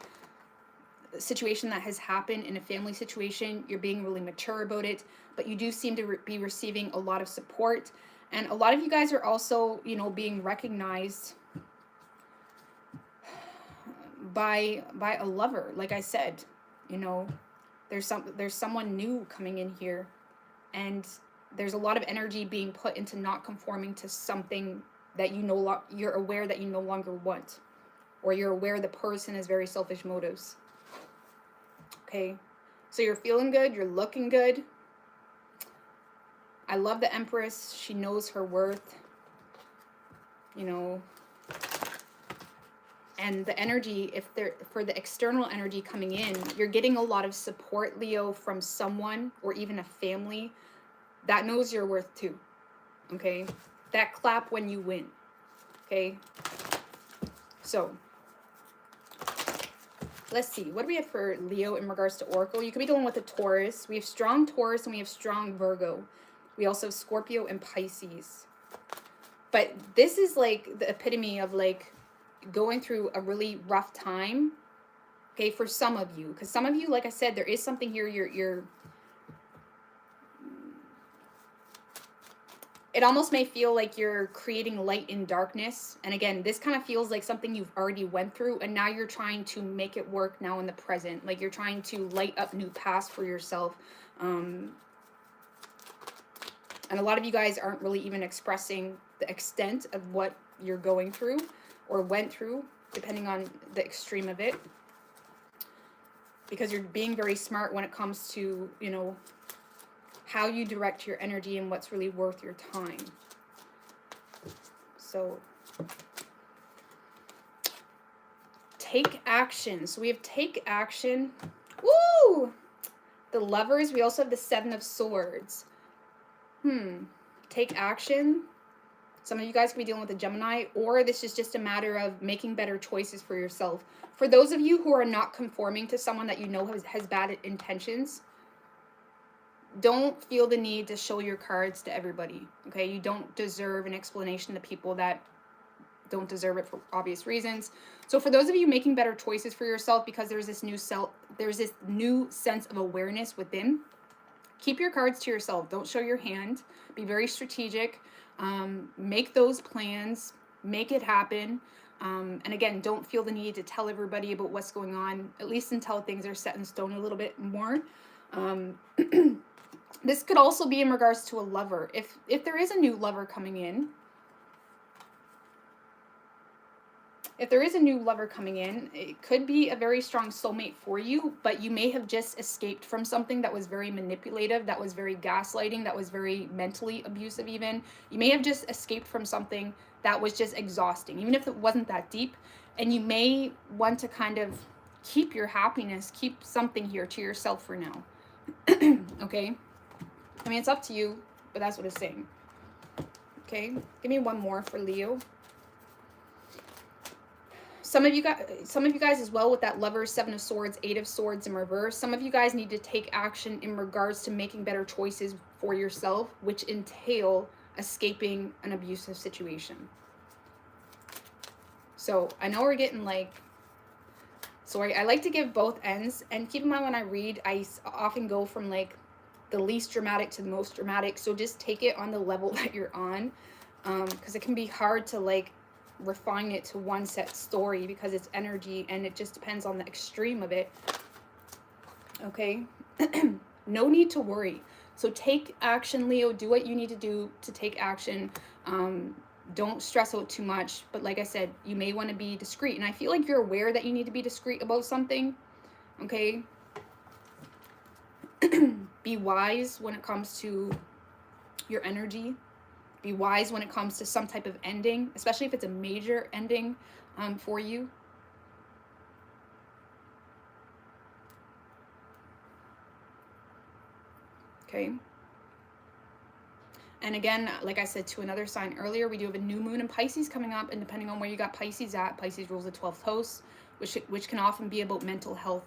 situation that has happened in a family situation. You're being really mature about it, but you do seem to be receiving a lot of support, and a lot of you guys are also, you know, being recognized by a lover. Like I said, you know, there's someone new coming in here, and there's a lot of energy being put into not conforming to something that you're aware that you no longer want, or you're aware the person has very selfish motives. Okay, so you're feeling good, you're looking good. I love the Empress. She knows her worth, you know. And the energy, for the external energy coming in, you're getting a lot of support, Leo, from someone or even a family that knows your worth too. Okay, that clap when you win. Okay, so let's see, what do we have for Leo in regards to Oracle? You could be dealing with a Taurus. We have strong Taurus and we have strong Virgo. We also have Scorpio and Pisces. But this is like the epitome of like going through a really rough time. Okay, for some of you, because some of you, like I said, there is something here you're it almost may feel like you're creating light in darkness. And again, this kind of feels like something you've already went through, and now you're trying to make it work now in the present. Like you're trying to light up new paths for yourself. And a lot of you guys aren't really even expressing the extent of what you're going through or went through, depending on the extreme of it. Because you're being very smart when it comes to, you know, how you direct your energy and what's really worth your time. So take action. So we have take action. Woo! The Lovers. We also have the Seven of Swords. Take action. Some of you guys could be dealing with a Gemini, or this is just a matter of making better choices for yourself. For those of you who are not conforming to someone that you know has bad intentions, don't feel the need to show your cards to everybody. Okay, you don't deserve an explanation to people that don't deserve it for obvious reasons. So for those of you making better choices for yourself, because there's this new sense of awareness within, keep your cards to yourself. Don't show your hand. Be very strategic. Make those plans. Make it happen. And again, don't feel the need to tell everybody about what's going on, at least until things are set in stone a little bit more. This could also be in regards to a lover. If there is a new lover coming in, it could be a very strong soulmate for you, but you may have just escaped from something that was very manipulative, that was very gaslighting, that was very mentally abusive even. You may have just escaped from something that was just exhausting, even if it wasn't that deep. And you may want to kind of keep your happiness, keep something here to yourself for now. Okay? I mean, it's up to you, but that's what it's saying. Okay? Give me one more for Leo. Some of you guys as well with that Lover, Seven of Swords, Eight of Swords in reverse. Some of you guys need to take action in regards to making better choices for yourself, which entail escaping an abusive situation. So I know we're getting like, so I like to give both ends, and keep in mind when I read, I often go from like the least dramatic to the most dramatic. So just take it on the level that you're on, because it can be hard to like refine it to one set story because it's energy and it just depends on the extreme of it. Okay. No need to worry. So take action, Leo. Do what you need to do to take action. Don't stress out too much, but like I said, you may want to be discreet, and I feel like you're aware that you need to be discreet about something. Okay. Be wise when it comes to your energy. Be wise when it comes to some type of ending, especially if it's a major ending for you. Okay. And again, like I said to another sign earlier, we do have a new moon in Pisces coming up, and depending on where you got Pisces at, Pisces rules the 12th house, which can often be about mental health,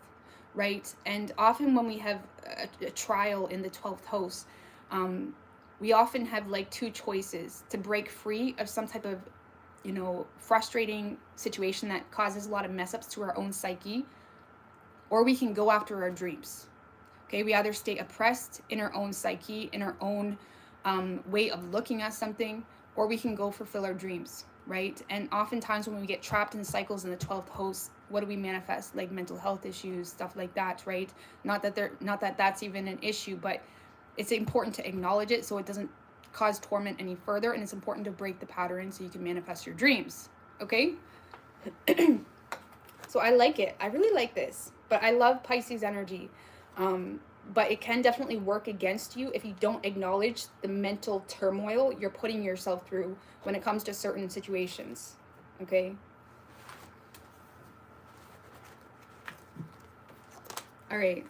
right? And often when we have a trial in the 12th house, we often have like two choices: to break free of some type of, you know, frustrating situation that causes a lot of mess ups to our own psyche, or we can go after our dreams. Okay, we either stay oppressed in our own psyche, in our own way of looking at something, or we can go fulfill our dreams, right? And oftentimes when we get trapped in cycles in the 12th house, what do we manifest? Like mental health issues, stuff like that, right? Not that that's even an issue, but it's important to acknowledge it so it doesn't cause torment any further, and it's important to break the pattern so you can manifest your dreams. Okay. So I like it. I really like this, but I love Pisces energy. But it can definitely work against you if you don't acknowledge the mental turmoil you're putting yourself through when it comes to certain situations. Okay. All right.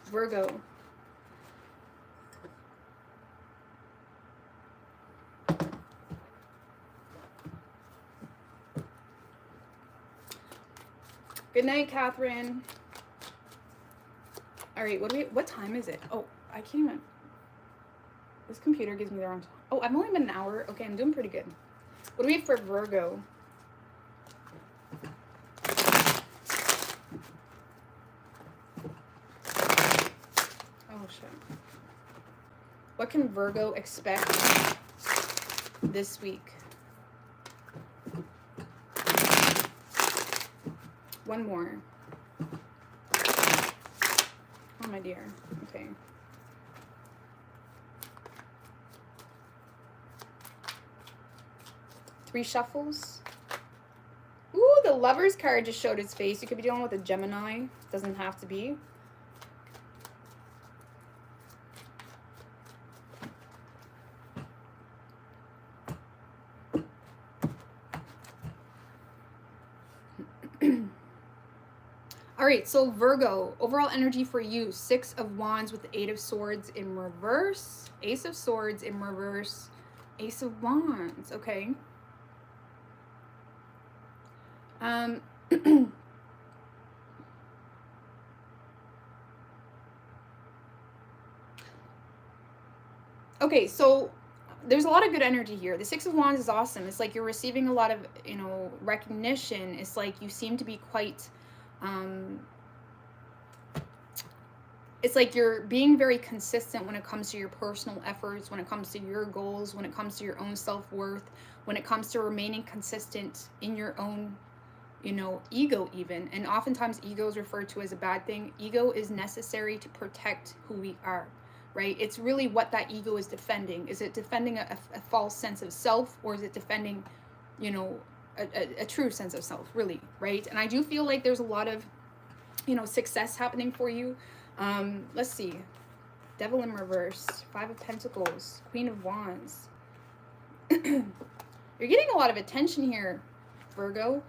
Virgo. Good night, Catherine. All right, what time is it? Oh, I can't even. This computer gives me the wrong time. Oh, I've only been an hour. Okay, I'm doing pretty good. What do we have for Virgo? Oh, shit. What can Virgo expect this week? One more. Oh, my dear. Okay. Three shuffles. Ooh, the Lover's card just showed its face. You could be dealing with a Gemini. Doesn't have to be. All right, so Virgo, overall energy for you, 6 of Wands with the 8 of Swords in reverse, Ace of Swords in reverse, Ace of Wands, okay. Okay, so there's a lot of good energy here. The 6 of Wands is awesome. It's like you're receiving a lot of, you know, recognition. It's like you seem to be quite... it's like you're being very consistent when it comes to your personal efforts, when it comes to your goals, when it comes to your own self-worth, when it comes to remaining consistent in your own you know, ego even. And oftentimes ego is referred to as a bad thing. Ego is necessary to protect who we are, right? It's really what that ego is defending. Is it defending a false sense of self, or is it defending, you know, a true sense of self, really, right? And I do feel like there's a lot of, you know, success happening for you. Let's see. Devil in reverse, 5 of Pentacles, Queen of Wands. You're getting a lot of attention here, Virgo.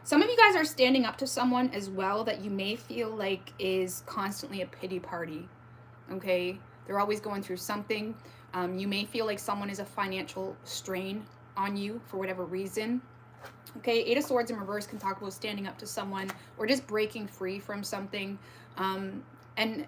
Some of you guys are standing up to someone as well that you may feel like is constantly a pity party, okay? They're always going through something. You may feel like someone is a financial strain on you for whatever reason. Okay, 8 of Swords in reverse can talk about standing up to someone or just breaking free from something. And,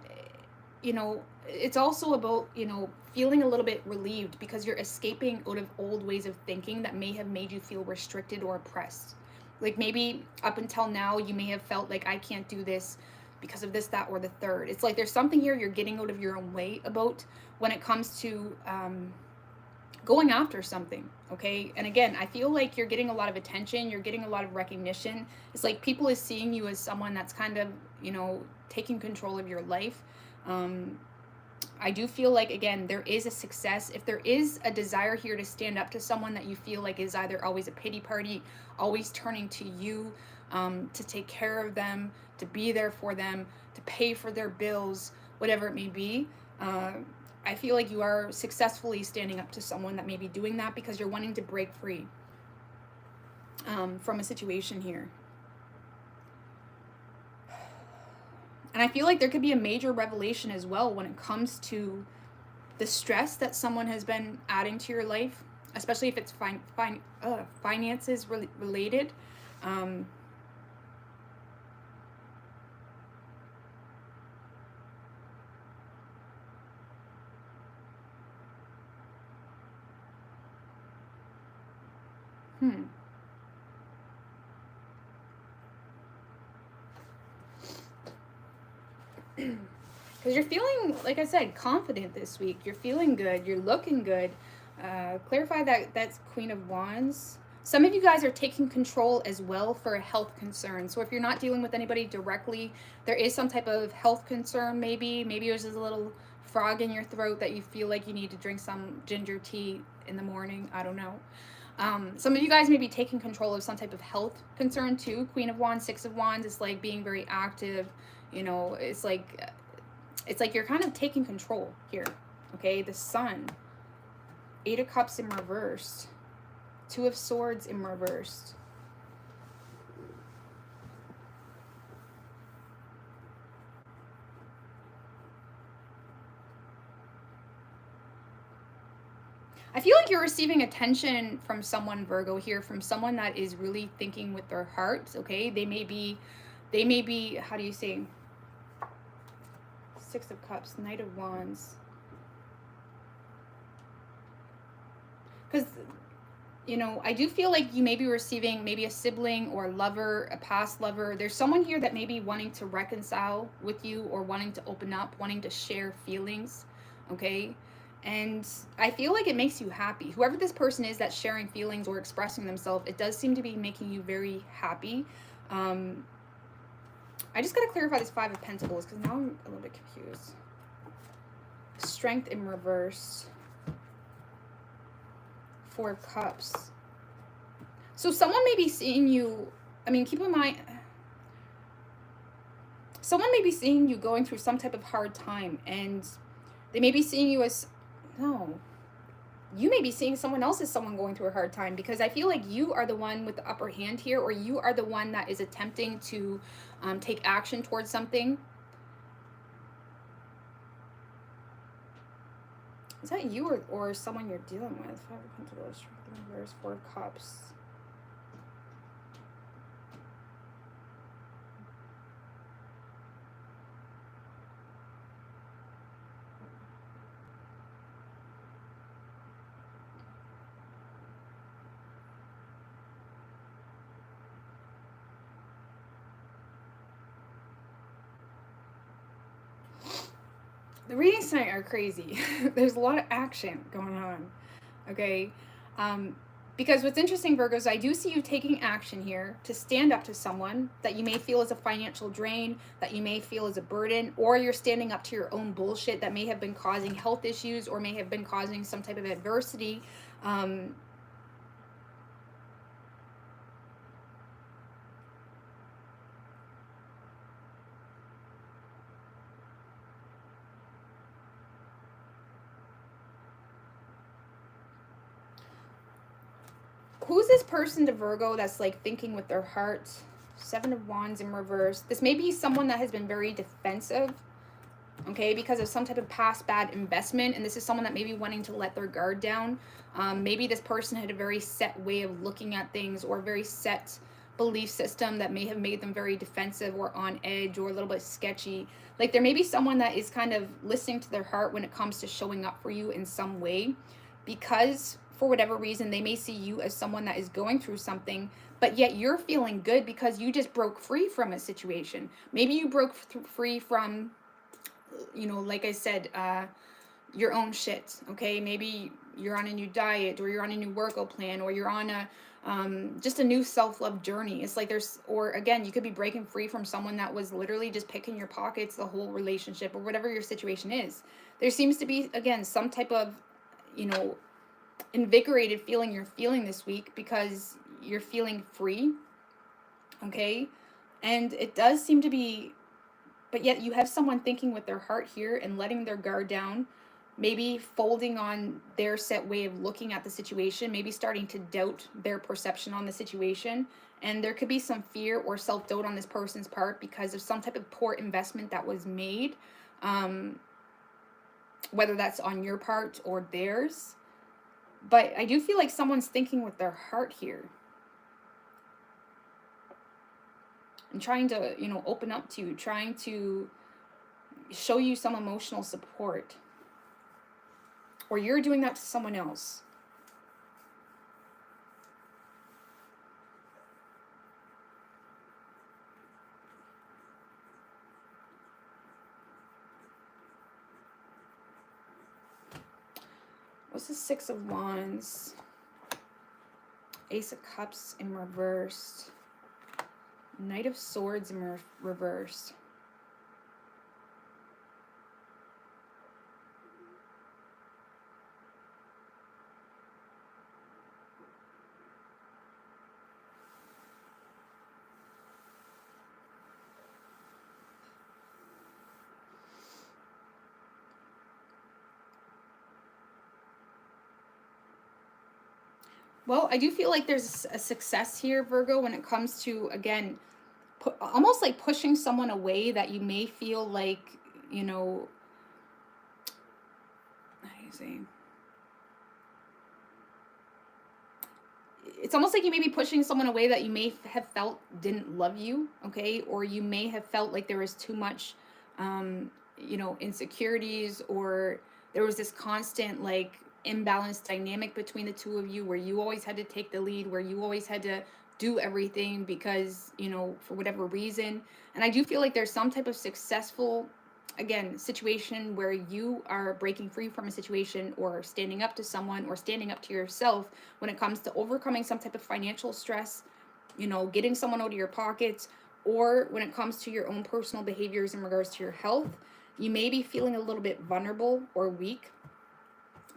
you know, it's also about, you know, feeling a little bit relieved because you're escaping out of old ways of thinking that may have made you feel restricted or oppressed. Like maybe up until now, you may have felt like I can't do this because of this, that, or the third. It's like there's something here you're getting out of your own way about when it comes to going after something, okay? And again, I feel like you're getting a lot of attention, you're getting a lot of recognition. It's like people is seeing you as someone that's kind of, you know, taking control of your life. I do feel like, again, there is a success. If there is a desire here to stand up to someone that you feel like is either always a pity party, always turning to you to take care of them, to be there for them, to pay for their bills, whatever it may be, I feel like you are successfully standing up to someone that may be doing that because you're wanting to break free from a situation here. And I feel like there could be a major revelation as well when it comes to the stress that someone has been adding to your life, especially if it's finances related. Because you're feeling, like I said, confident this week. You're feeling good. You're looking good. Clarify that that's Queen of Wands. Some of you guys are taking control as well for a health concern. So if you're not dealing with anybody directly, there is some type of health concern maybe. Maybe there's just a little frog in your throat that you feel like you need to drink some ginger tea in the morning. I don't know. Some of you guys may be taking control of some type of health concern too. Queen of Wands, 6 of Wands is like being very active. You know, it's like you're kind of taking control here. Okay, the Sun, 8 of Cups in reverse, 2 of Swords in reverse. I feel like you're receiving attention from someone, Virgo, here, from someone that is really thinking with their heart, okay? They may be, how do you say, 6 of Cups, Knight of Wands. Because, you know, I do feel like you may be receiving maybe a sibling or a lover, a past lover. There's someone here that may be wanting to reconcile with you or wanting to open up, wanting to share feelings, okay? And I feel like it makes you happy. Whoever this person is that's sharing feelings or expressing themselves, it does seem to be making you very happy. I just got to clarify this 5 of Pentacles because now I'm a little bit confused. Strength in reverse. 4 of Cups. So someone may be seeing you, I mean, keep in mind, someone may be seeing you going through some type of hard time, and they may be seeing you as, no, you may be seeing someone else as someone going through a hard time, because I feel like you are the one with the upper hand here, or you are the one that is attempting to take action towards something. Is that you or someone you're dealing with? 5 of Pentacles, Strength in reverse, 4 of Cups. The readings tonight are crazy. There's a lot of action going on. Okay. Because what's interesting, Virgos, I do see you taking action here to stand up to someone that you may feel is a financial drain, that you may feel is a burden, or you're standing up to your own bullshit that may have been causing health issues or may have been causing some type of adversity. Who's this person to Virgo that's like thinking with their heart? Seven of Wands in reverse. This may be someone that has been very defensive, okay, because of some type of past bad investment. And this is someone that may be wanting to let their guard down. Maybe this person had a very set way of looking at things, or a very set belief system that may have made them very defensive or on edge or a little bit sketchy. Like there may be someone that is kind of listening to their heart when it comes to showing up for you in some way, because for whatever reason they may see you as someone that is going through something, but yet you're feeling good because you just broke free from a situation. Maybe you broke free from, you know, like I said, your own shit. Okay, maybe you're on a new diet, or you're on a new workout plan, or you're on a just a new self-love journey. It's like there's, or again, you could be breaking free from someone that was literally just picking your pockets the whole relationship, or whatever your situation is. There seems to be, again, some type of, you know, invigorated feeling you're feeling this week because you're feeling free. Okay, and it does seem to be, but yet you have someone thinking with their heart here and letting their guard down, maybe folding on their set way of looking at the situation, maybe starting to doubt their perception on the situation. And there could be some fear or self-doubt on this person's part because of some type of poor investment that was made, whether that's on your part or theirs. But I do feel like someone's thinking with their heart here and trying to, you know, open up to you, trying to show you some emotional support. Or you're doing that to someone else. What's the Six of Wands? Ace of Cups in reverse. Knight of Swords in reverse. Well, I do feel like there's a success here, Virgo, when it comes to, again, almost like pushing someone away that you may feel like, you know, how do you say? It's almost like you may be pushing someone away that you may have felt didn't love you, okay? Or you may have felt like there was too much, you know, insecurities, or there was this constant, like, imbalanced dynamic between the two of you where you always had to take the lead, where you always had to do everything because, you know, for whatever reason. And I do feel like there's some type of successful, again, situation where you are breaking free from a situation, or standing up to someone, or standing up to yourself when it comes to overcoming some type of financial stress, you know, getting someone out of your pockets, or when it comes to your own personal behaviors in regards to your health. You may be feeling a little bit vulnerable or weak,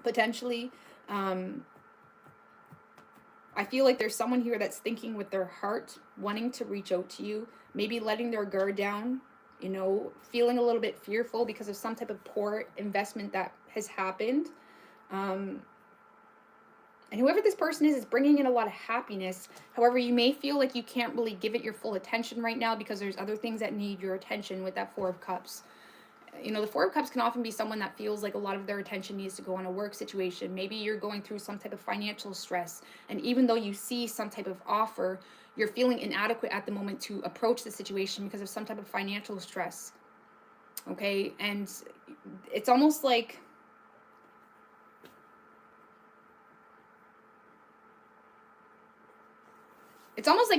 potentially. I feel like there's someone here that's thinking with their heart, wanting to reach out to you, maybe letting their guard down, you know, feeling a little bit fearful because of some type of poor investment that has happened. And whoever this person is bringing in a lot of happiness. However, you may feel like you can't really give it your full attention right now because there's other things that need your attention with that Four of Cups. You know, the Four of Cups can often be someone that feels like a lot of their attention needs to go on a work situation. Maybe you're going through some type of financial stress, and even though you see some type of offer, you're feeling inadequate at the moment to approach the situation because of some type of financial stress. Okay, and it's almost like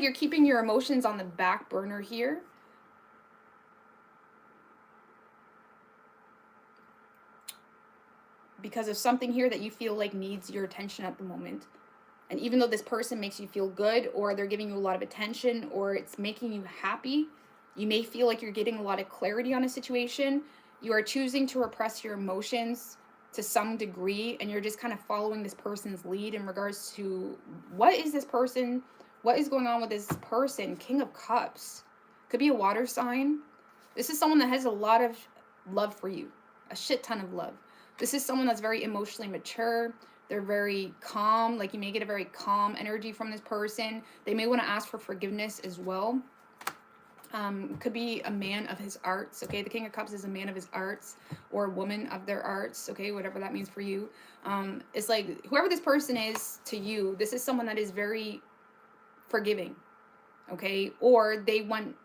you're keeping your emotions on the back burner here. because of something here that you feel like needs your attention at the moment. And even though this person makes you feel good, or they're giving you a lot of attention, or it's making you happy, you may feel like you're getting a lot of clarity on a situation. You are choosing to repress your emotions to some degree, and you're just kind of following this person's lead in regards to what is this person, what is going on with this person. King of Cups. Could be a water sign. This is someone that has a lot of love for you. A shit ton of love. This is someone that's very emotionally mature. They're very calm. Like, you may get a very calm energy from this person. They may want to ask for forgiveness as well. Could be a man of his arts. Okay, the King of Cups is a man of his arts, or a woman of their arts. Okay, whatever that means for you. It's like, whoever this person is to you, this is someone that is very forgiving. Okay, or they want,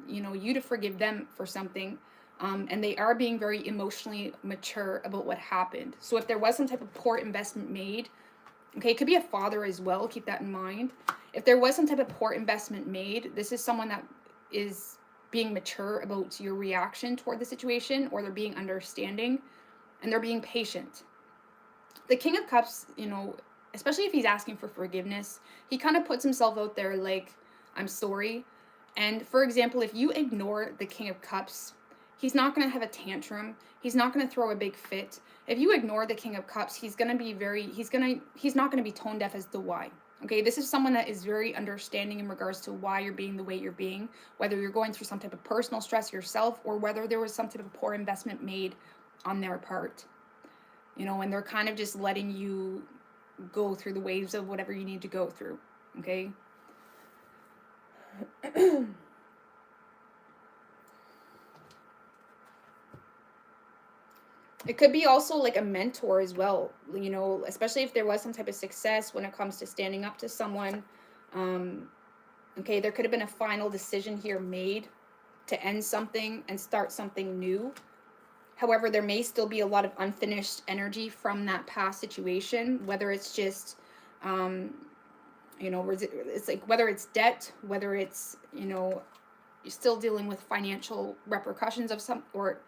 you know, you to forgive them for something. And they are being very emotionally mature about what happened. So if there was some type of poor investment made, okay, it could be a father as well, keep that in mind. If there was some type of poor investment made, this is someone that is being mature about your reaction toward the situation, or they're being understanding, and they're being patient. The King of Cups, you know, especially if he's asking for forgiveness, he kind of puts himself out there like, I'm sorry. And for example, if you ignore the King of Cups, he's not going to have a tantrum. He's not going to throw a big fit. If you ignore the King of Cups, he's not going to be tone deaf as to why. Okay, this is someone that is very understanding in regards to why you're being the way you're being, whether you're going through some type of personal stress yourself, or whether there was some type of poor investment made on their part. You know, and they're kind of just letting you go through the waves of whatever you need to go through. Okay. It could be also like a mentor as well, you know, especially if there was some type of success when it comes to standing up to someone. Okay, there could have been a final decision here made to end something and start something new. However, there may still be a lot of unfinished energy from that past situation, whether it's just, you know, it's like whether it's debt, whether it's, you know, you're still dealing with financial repercussions of some, or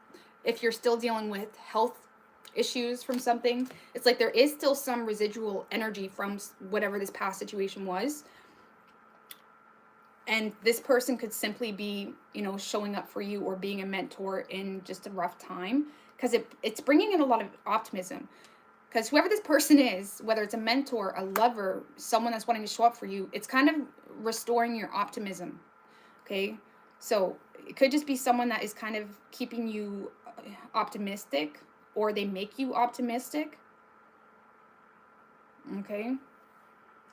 if you're still dealing with health issues from something, it's like there is still some residual energy from whatever this past situation was. And this person could simply be, you know, showing up for you or being a mentor in just a rough time, because it's bringing in a lot of optimism. Because whoever this person is, whether it's a mentor, a lover, someone that's wanting to show up for you, it's kind of restoring your optimism. Okay, so it could just be someone that is kind of keeping you optimistic, or they make you optimistic. Okay,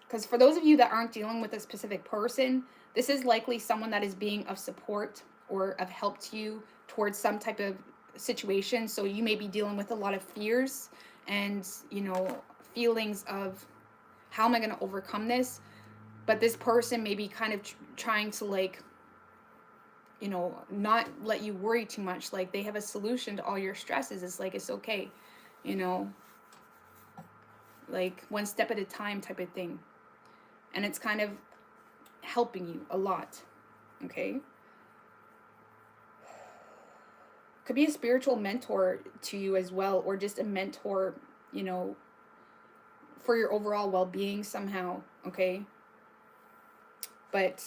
because for those of you that aren't dealing with a specific person, this is likely someone that is being of support or of help to you towards some type of situation. So you may be dealing with a lot of fears and, you know, feelings of, how am I going to overcome this? But this person may be kind of trying to, like, you know, not let you worry too much. Like, they have a solution to all your stresses. It's like, it's okay, you know, like one step at a time type of thing. And it's kind of helping you a lot. Okay. Could be a spiritual mentor to you as well, or just a mentor, you know, for your overall well-being somehow. Okay. But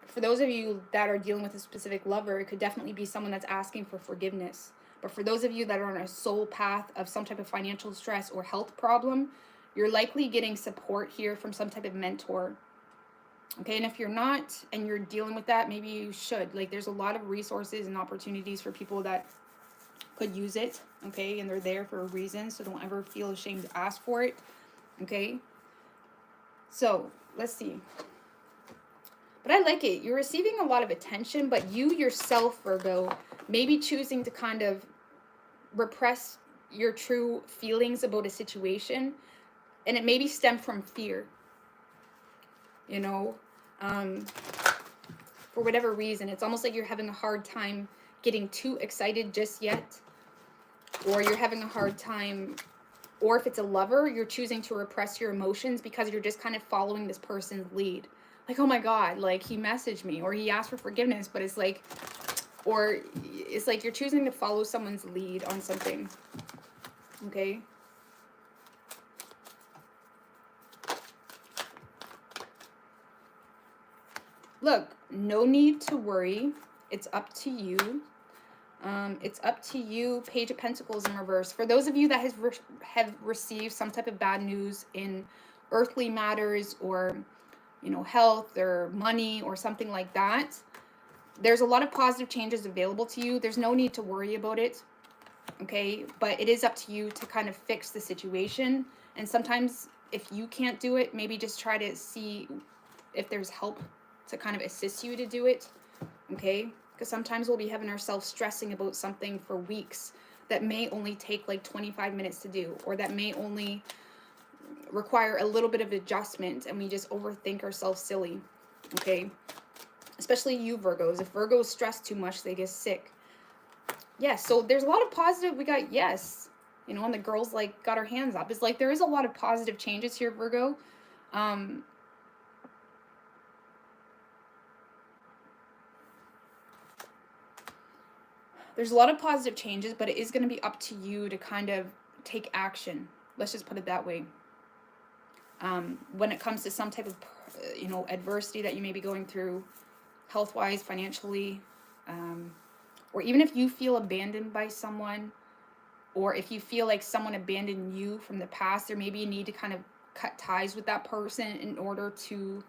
for those of you that are dealing with a specific lover, it could definitely be someone that's asking for forgiveness. But for those of you that are on a soul path of some type of financial stress or health problem, you're likely getting support here from some type of mentor. Okay, and if you're not, and you're dealing with that, maybe you should. Like, there's a lot of resources and opportunities for people that could use it. Okay, and they're there for a reason, so don't ever feel ashamed to ask for it. Okay, so let's see. But I like it. You're receiving a lot of attention, but you yourself, Virgo, may be choosing to kind of repress your true feelings about a situation. And it maybe stem from fear. You know, for whatever reason. It's almost like you're having a hard time getting too excited just yet. Or you're having a hard time, or if it's a lover, you're choosing to repress your emotions because you're just kind of following this person's lead. Like, oh my God, like, he messaged me, or he asked for forgiveness, but it's like, or it's like you're choosing to follow someone's lead on something. Okay. Look, no need to worry. It's up to you. It's up to you. Page of Pentacles in reverse. For those of you that have received some type of bad news in earthly matters, or, you know, health or money or something like that, there's a lot of positive changes available to you. There's no need to worry about it. Okay, but it is up to you to kind of fix the situation. And sometimes if you can't do it, maybe just try to see if there's help to kind of assist you to do it. Okay, because sometimes we'll be having ourselves stressing about something for weeks that may only take like 25 minutes to do, or that may only require a little bit of adjustment, and we just overthink ourselves silly. Okay, especially you Virgos. If Virgos stress too much, they get sick. Yes, so there's a lot of positive. We got yes, you know, and the girls like got her hands up. It's like there is a lot of positive changes here, Virgo. There's a lot of positive changes, but it is going to be up to you to kind of take action. Let's just put it that way. When it comes to some type of, you know, adversity that you may be going through, health-wise, financially, or even if you feel abandoned by someone, or if you feel like someone abandoned you from the past, or maybe you need to kind of cut ties with that person in order to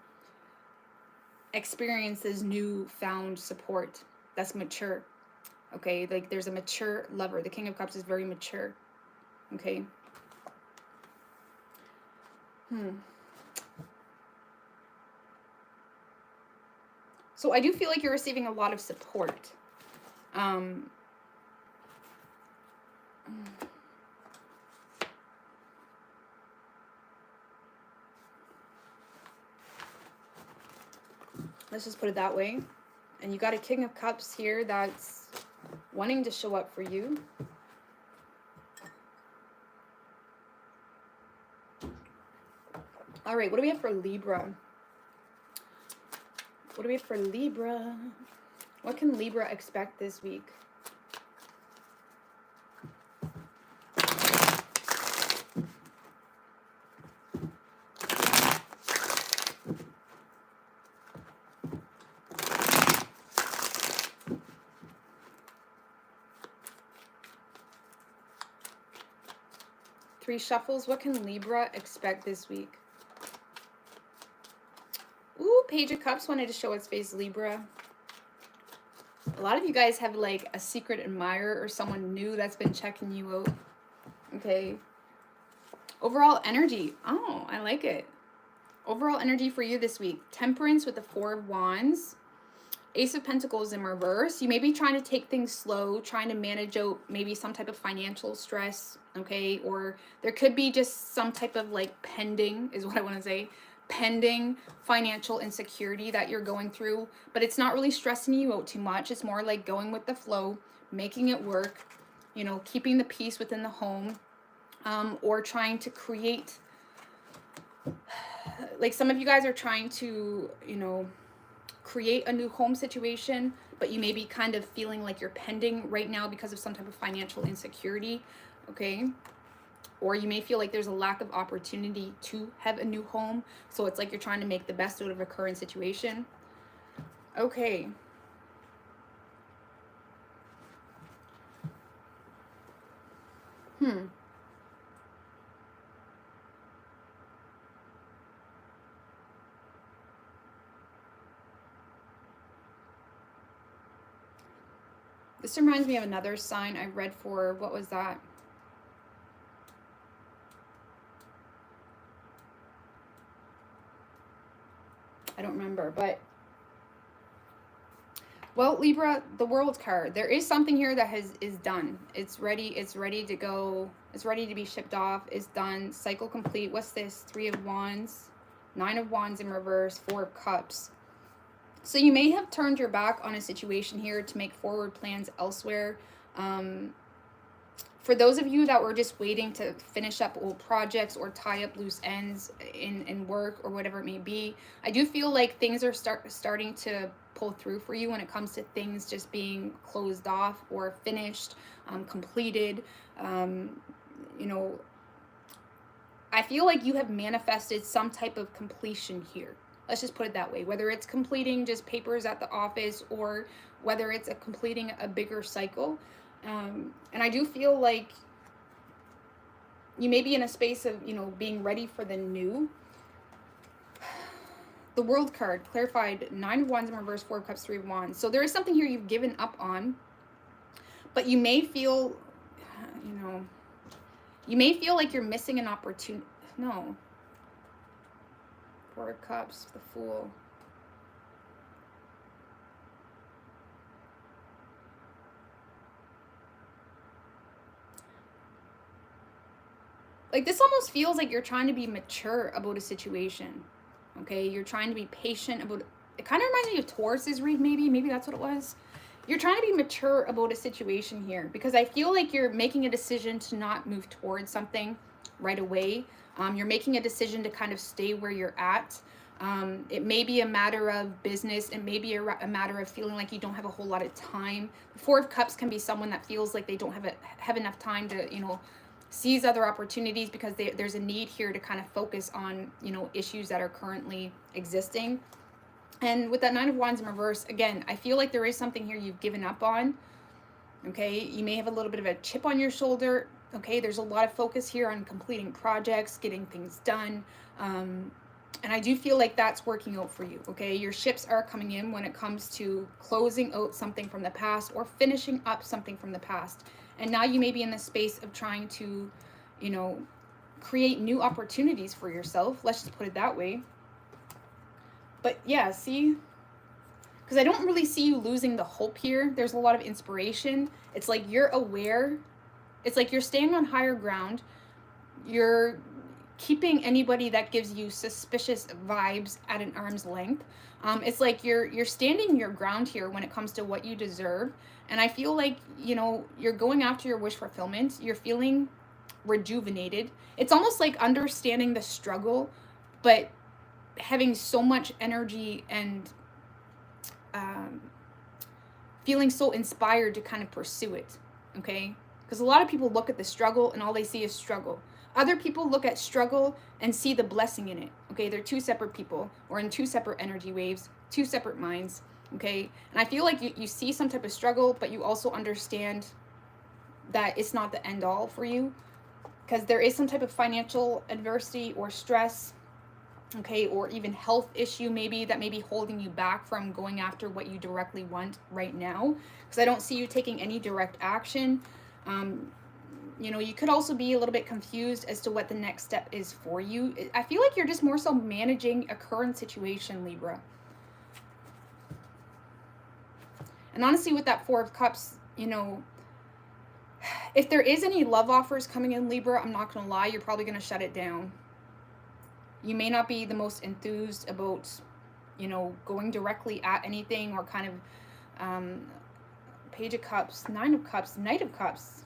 experience this newfound support that's mature. Okay, like there's a mature lover. The King of Cups is very mature. Okay. So I do feel like you're receiving a lot of support. Let's just put it that way. And you got a King of Cups here that's wanting to show up for you. All right, what do we have for Libra? What do we have for Libra? What can Libra expect this week? Three shuffles. What can Libra expect this week? Ooh, Page of Cups wanted to show its face, Libra. A lot of you guys have like a secret admirer or someone new that's been checking you out. Okay. Overall energy. Oh, I like it. Overall energy for you this week. Temperance with the Four of Wands. Ace of Pentacles in reverse. You may be trying to take things slow, trying to manage out maybe some type of financial stress, okay? Or there could be just some type of like pending, is what I want to say, pending financial insecurity that you're going through, but it's not really stressing you out too much. It's more like going with the flow, making it work, you know, keeping the peace within the home, or trying to create, like some of you guys are trying to, you know, create a new home situation, but you may be kind of feeling like you're pending right now because of some type of financial insecurity, okay? Or you may feel like there's a lack of opportunity to have a new home, so it's like you're trying to make the best out of a current situation. Okay. This reminds me of another sign I read for. What was that? I don't remember, but well, Libra, the World card. There is something here that is done. It's ready. It's ready to go. It's ready to be shipped off. It's done. Cycle complete. What's this? Three of Wands, Nine of Wands in reverse, Four of Cups. So you may have turned your back on a situation here to make forward plans elsewhere. For those of you that were just waiting to finish up old projects or tie up loose ends in work or whatever it may be, I do feel like things are starting to pull through for you when it comes to things just being closed off or finished, completed. you know, I feel like you have manifested some type of completion here. Let's just put it that way. Whether it's completing just papers at the office or whether it's completing a bigger cycle. And I do feel like you may be in a space of, you know, being ready for the new. The World card clarified 9 of Wands in reverse, 4 of Cups, 3 of Wands. So there is something here you've given up on, but you may feel, you know, you may feel like you're missing an opportunity. No. 4 of Cups, the Fool. Like, this almost feels like you're trying to be mature about a situation. Okay, you're trying to be patient about it. It kind of reminds me of Taurus's read, maybe that's what it was. You're trying to be mature about a situation here, because I feel like you're making a decision to not move towards something right away. You're making a decision to kind of stay where you're at. It may be a matter of business. It may be a matter of feeling like you don't have a whole lot of time. The 4 of Cups can be someone that feels like they don't have enough time to, you know, seize other opportunities, because there's a need here to kind of focus on, you know, issues that are currently existing. And with that 9 of Wands in reverse, again, I feel like there is something here you've given up on. Okay, you may have a little bit of a chip on your shoulder. Okay, there's a lot of focus here on completing projects, getting things done. And I do feel like that's working out for you. Okay, your ships are coming in when it comes to closing out something from the past or finishing up something from the past. And now you may be in the space of trying to, you know, create new opportunities for yourself. Let's just put it that way. But yeah, see, because I don't really see you losing the hope here. There's a lot of inspiration. It's like you're aware. It's like you're staying on higher ground. You're keeping anybody that gives you suspicious vibes at an arm's length. It's like you're standing your ground here when it comes to what you deserve. And I feel like, you know, you're going after your wish fulfillment. You're feeling rejuvenated. It's almost like understanding the struggle, but having so much energy and feeling so inspired to kind of pursue it. Okay, because a lot of people look at the struggle and all they see is struggle. Other people look at struggle and see the blessing in it. Okay, they're two separate people, or in two separate energy waves, two separate minds. Okay, and I feel like you see some type of struggle, but you also understand that it's not the end all for you, because there is some type of financial adversity or stress, okay, or even health issue maybe that may be holding you back from going after what you directly want right now, because I don't see you taking any direct action. You know, you could also be a little bit confused as to what the next step is for you. I feel like you're just more so managing a current situation, Libra. And honestly, with that 4 of Cups, you know, if there is any love offers coming in, Libra, I'm not going to lie, you're probably going to shut it down. You may not be the most enthused about, you know, going directly at anything, or kind of Page of Cups, 9 of Cups, Knight of Cups.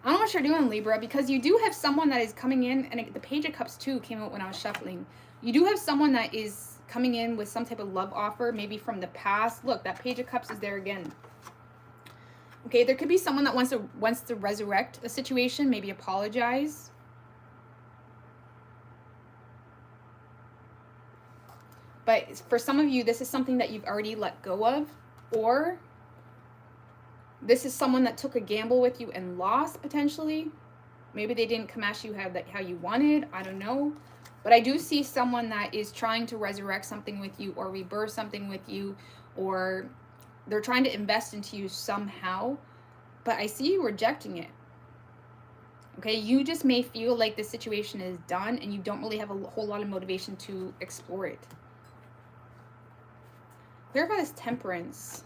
I don't know what you're doing, Libra, because you do have someone that is coming in, and the Page of Cups too came out when I was shuffling. You do have someone that is coming in with some type of love offer, maybe from the past. Look, that Page of Cups is there again. Okay, there could be someone that wants to resurrect a situation, maybe apologize. But for some of you, this is something that you've already let go of, or this is someone that took a gamble with you and lost, potentially. Maybe they didn't come at you how you wanted. I don't know. But I do see someone that is trying to resurrect something with you, or rebirth something with you, or they're trying to invest into you somehow. But I see you rejecting it. Okay, you just may feel like the situation is done and you don't really have a whole lot of motivation to explore it. Clarify this Temperance.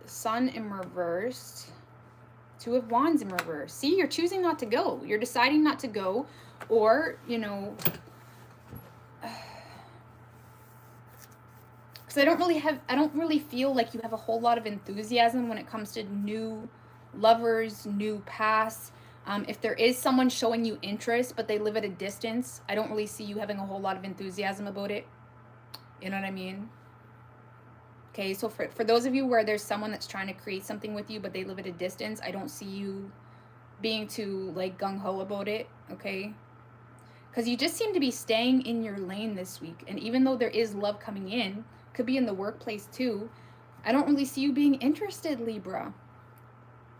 Sun in reverse. 2 of Wands in reverse. See, you're choosing not to go. You're deciding not to go, or, you know, because I don't really feel like you have a whole lot of enthusiasm when it comes to new lovers, new paths. If there is someone showing you interest, but they live at a distance, I don't really see you having a whole lot of enthusiasm about it. You know what I mean? Okay, so for those of you where there's someone that's trying to create something with you, but they live at a distance, I don't see you being too, like, gung-ho about it, okay? Because you just seem to be staying in your lane this week. And even though there is love coming in, could be in the workplace too, I don't really see you being interested, Libra.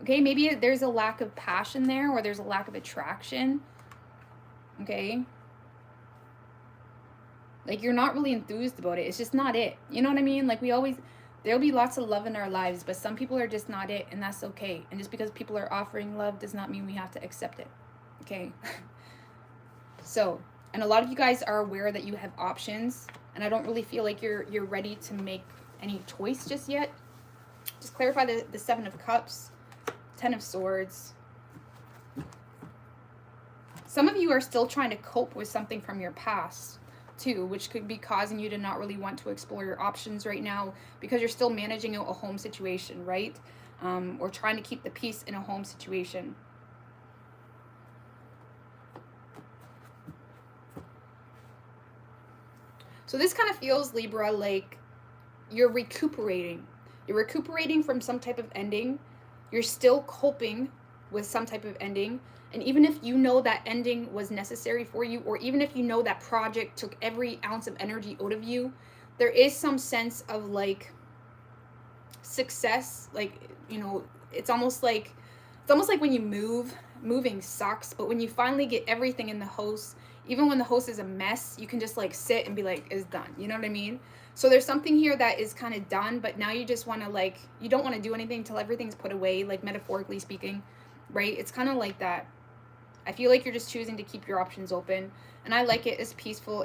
Okay, maybe there's a lack of passion there, or there's a lack of attraction. Okay? Like, you're not really enthused about it. It's just not it. You know what I mean? Like, there'll be lots of love in our lives, but some people are just not it, and that's okay. And just because people are offering love does not mean we have to accept it. Okay? So, and a lot of you guys are aware that you have options, and I don't really feel like you're ready to make any choice just yet. Just clarify the Seven of Cups, Ten of Swords. Some of you are still trying to cope with something from your past too, which could be causing you to not really want to explore your options right now because you're still managing a home situation, right? Or trying to keep the peace in a home situation. So this kind of feels, Libra, like you're recuperating. You're recuperating from some type of ending. You're still coping with some type of ending. And even if you know that ending was necessary for you, or even if you know that project took every ounce of energy out of you, there is some sense of, like, success. Like, you know, it's almost like when you moving sucks, but when you finally get everything in the house, even when the house is a mess, you can just, like, sit and be like, it's done. You know what I mean? So there's something here that is kind of done, but now you just want to, like, you don't want to do anything until everything's put away, like, metaphorically speaking, right? It's kind of like that. I feel like you're just choosing to keep your options open, and I like it. As peaceful,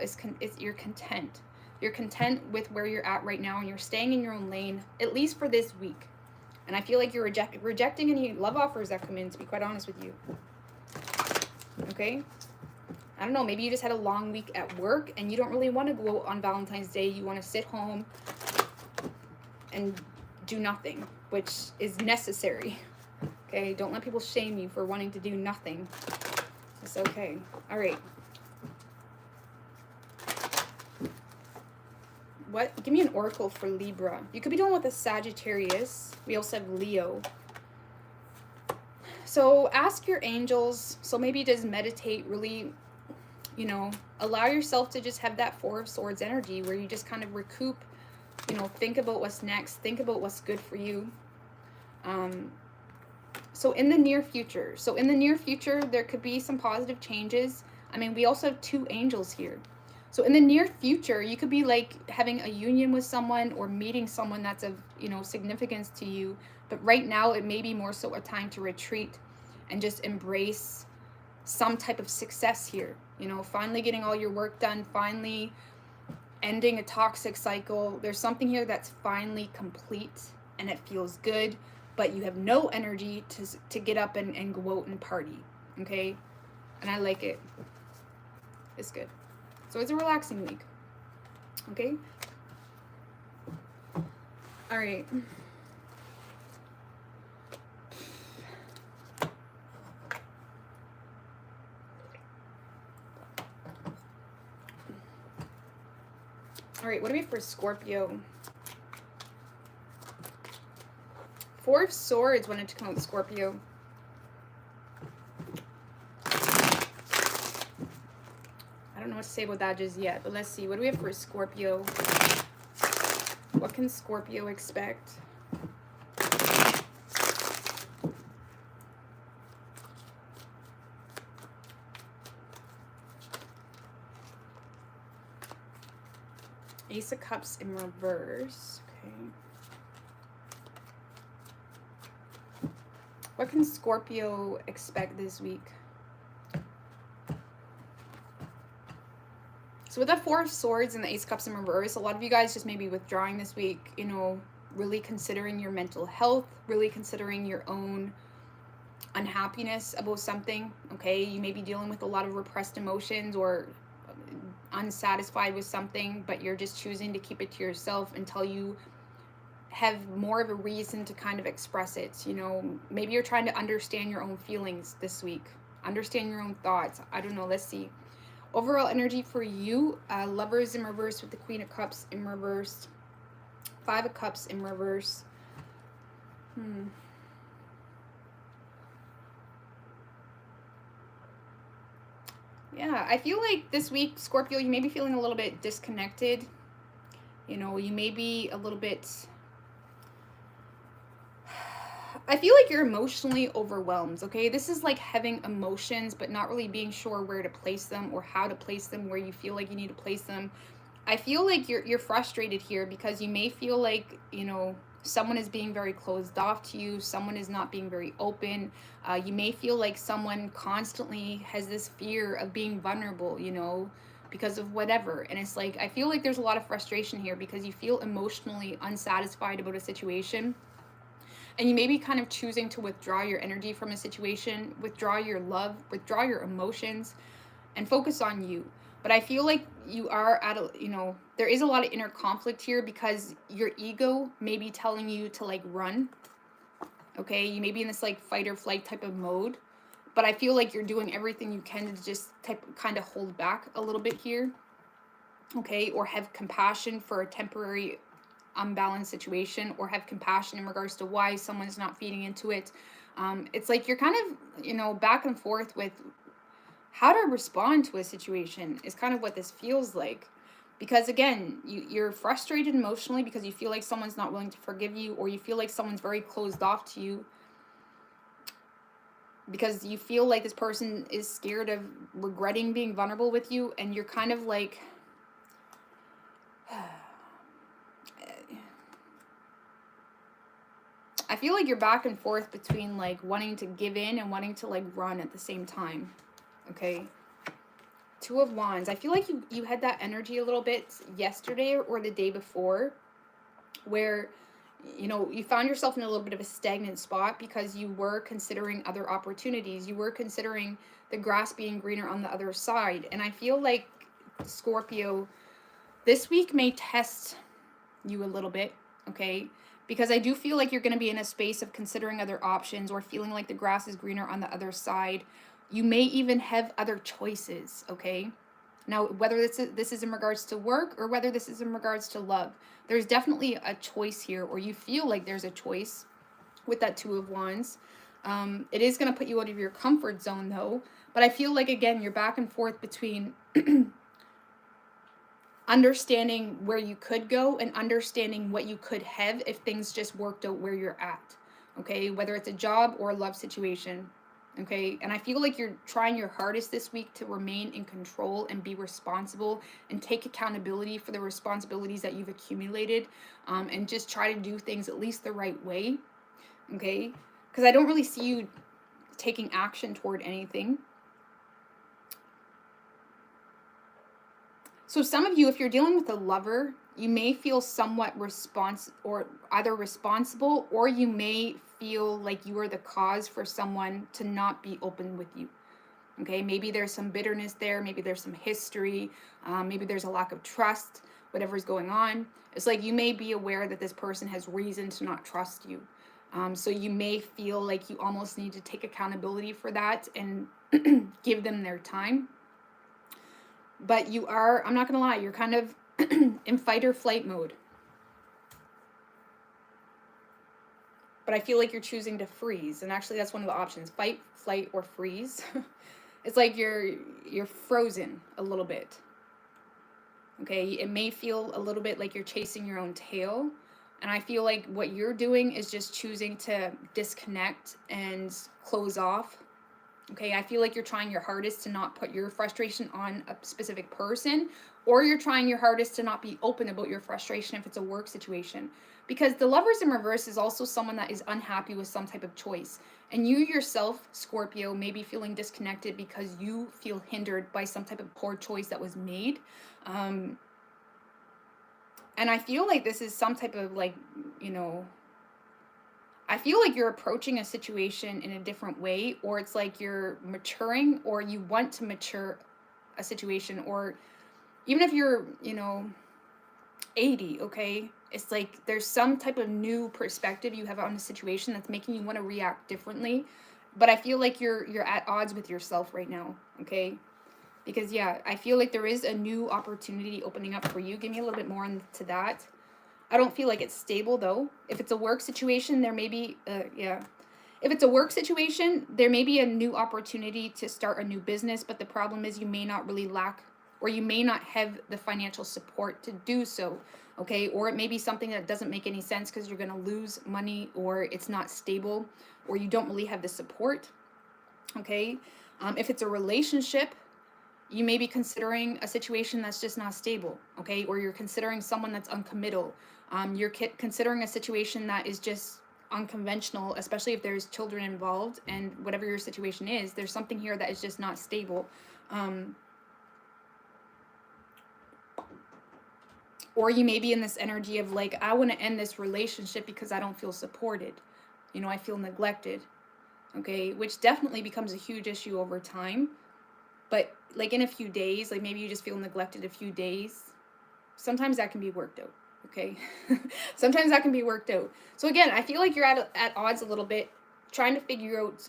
you're content. You're content with where you're at right now, and you're staying in your own lane, at least for this week. And I feel like you're rejecting any love offers that come in, to be quite honest with you. Okay? I don't know, maybe you just had a long week at work and you don't really want to go out on Valentine's Day. You want to sit home and do nothing, which is necessary. Okay? Don't let people shame you for wanting to do nothing. It's okay. All right. What? Give me an oracle for Libra. You could be dealing with a Sagittarius. We also have Leo. So ask your angels. So maybe just meditate, really, you know, allow yourself to just have that Four of Swords energy where you just kind of recoup, you know, think about what's next, think about what's good for you. So in the near future, there could be some positive changes. I mean, we also have two angels here. So in the near future, you could be, like, having a union with someone or meeting someone that's of, you know, significance to you. But right now, it may be more so a time to retreat and just embrace some type of success here. You know, finally getting all your work done, finally ending a toxic cycle. There's something here that's finally complete and it feels good, but you have no energy to get up and go out and party. Okay? And I like it. It's good. So it's a relaxing week. Okay? All right. All right, what do we have for Scorpio? Four of Swords wanted to come out with Scorpio. I don't know what to say about that just yet, but let's see. What do we have for Scorpio? What can Scorpio expect? Ace of Cups in reverse. Okay. What can Scorpio expect this week? So with the Four of Swords and the Ace of Cups in reverse, a lot of you guys just may be withdrawing this week, you know, really considering your mental health, really considering your own unhappiness about something, okay? You may be dealing with a lot of repressed emotions or unsatisfied with something, but you're just choosing to keep it to yourself until you have more of a reason to kind of express it. You know, maybe you're trying to understand your own feelings this week, understand your own thoughts. I don't know. Let's see. Overall energy for you, Lovers in reverse with the Queen of Cups in reverse. Five of Cups in reverse. Yeah, I feel like this week, Scorpio, you may be feeling a little bit disconnected. You know, you may be a little bit... I feel like you're emotionally overwhelmed, okay? This is like having emotions, but not really being sure where to place them or how to place them, where you feel like you need to place them. I feel like you're frustrated here because you may feel like, you know, someone is being very closed off to you. Someone is not being very open. You may feel like someone constantly has this fear of being vulnerable, you know, because of whatever. And it's like, I feel like there's a lot of frustration here because you feel emotionally unsatisfied about a situation. And you may be kind of choosing to withdraw your energy from a situation, withdraw your love, withdraw your emotions, and focus on you. But I feel like you are at a, you know, there is a lot of inner conflict here because your ego may be telling you to like run. Okay, you may be in this like fight or flight type of mode. But I feel like you're doing everything you can to just kind of hold back a little bit here. Okay, or have compassion for a temporary unbalanced situation, or have compassion in regards to why someone's not feeding into it. It's like you're kind of, you know, back and forth with how to respond to a situation is kind of what this feels like. Because again, you're frustrated emotionally because you feel like someone's not willing to forgive you, or you feel like someone's very closed off to you because you feel like this person is scared of regretting being vulnerable with you, and you're kind of like I feel like you're back and forth between like wanting to give in and wanting to like run at the same time. Okay. Two of Wands. I feel like you had that energy a little bit yesterday or the day before where, you know, you found yourself in a little bit of a stagnant spot because you were considering other opportunities. You were considering the grass being greener on the other side. And I feel like, Scorpio, this week may test you a little bit, okay? Because I do feel like you're going to be in a space of considering other options or feeling like the grass is greener on the other side. You may even have other choices, okay? Now, whether this is in regards to work or whether this is in regards to love, there's definitely a choice here, or you feel like there's a choice with that Two of Wands. It is going to put you out of your comfort zone, though. But I feel like, again, you're back and forth between understanding where you could go and understanding what you could have if things just worked out where you're at, okay? Whether it's a job or a love situation, okay? And I feel like you're trying your hardest this week to remain in control and be responsible and take accountability for the responsibilities that you've accumulated, and just try to do things at least the right way, okay? Because I don't really see you taking action toward anything. So some of you, if you're dealing with a lover, you may feel somewhat either responsible, or you may feel like you are the cause for someone to not be open with you. Okay, maybe there's some bitterness there, maybe there's some history, maybe there's a lack of trust, whatever's going on. It's like you may be aware that this person has reason to not trust you. So you may feel like you almost need to take accountability for that and give them their time. But you are, I'm not going to lie, you're kind of in fight or flight mode. But I feel like you're choosing to freeze. And actually, that's one of the options. Fight, flight, or freeze. It's like you're frozen a little bit. Okay, it may feel a little bit like you're chasing your own tail. And I feel like what you're doing is just choosing to disconnect and close off. Okay, I feel like you're trying your hardest to not put your frustration on a specific person, or you're trying your hardest to not be open about your frustration if it's a work situation. Because the Lovers in reverse is also someone that is unhappy with some type of choice. And you yourself, Scorpio, may be feeling disconnected because you feel hindered by some type of poor choice that was made. And I feel like this is some type of like, you know, I feel like you're approaching a situation in a different way, or it's like you're maturing, or you want to mature a situation, or even if you're, you know, 80, okay? It's like there's some type of new perspective you have on a situation that's making you want to react differently. But I feel like you're at odds with yourself right now, okay? Because, yeah, I feel like there is a new opportunity opening up for you. Give me a little bit more into that. I don't feel like it's stable though. If it's a work situation, there may be, If it's a work situation, there may be a new opportunity to start a new business, but the problem is you may not really lack, or you may not have the financial support to do so, okay? Or it may be something that doesn't make any sense because you're going to lose money, or it's not stable, or you don't really have the support, okay? If it's a relationship, you may be considering a situation that's just not stable, okay? Or you're considering someone that's uncommittal. You're considering a situation that is just unconventional, especially if there's children involved, and whatever your situation is, there's something here that is just not stable. Or you may be in this energy of like, I want to end this relationship because I don't feel supported. You know, I feel neglected, okay? Which definitely becomes a huge issue over time. But like in a few days, like maybe you just feel neglected a few days. Sometimes that can be worked out, okay? Sometimes that can be worked out. So again, I feel like you're at odds a little bit, trying to figure out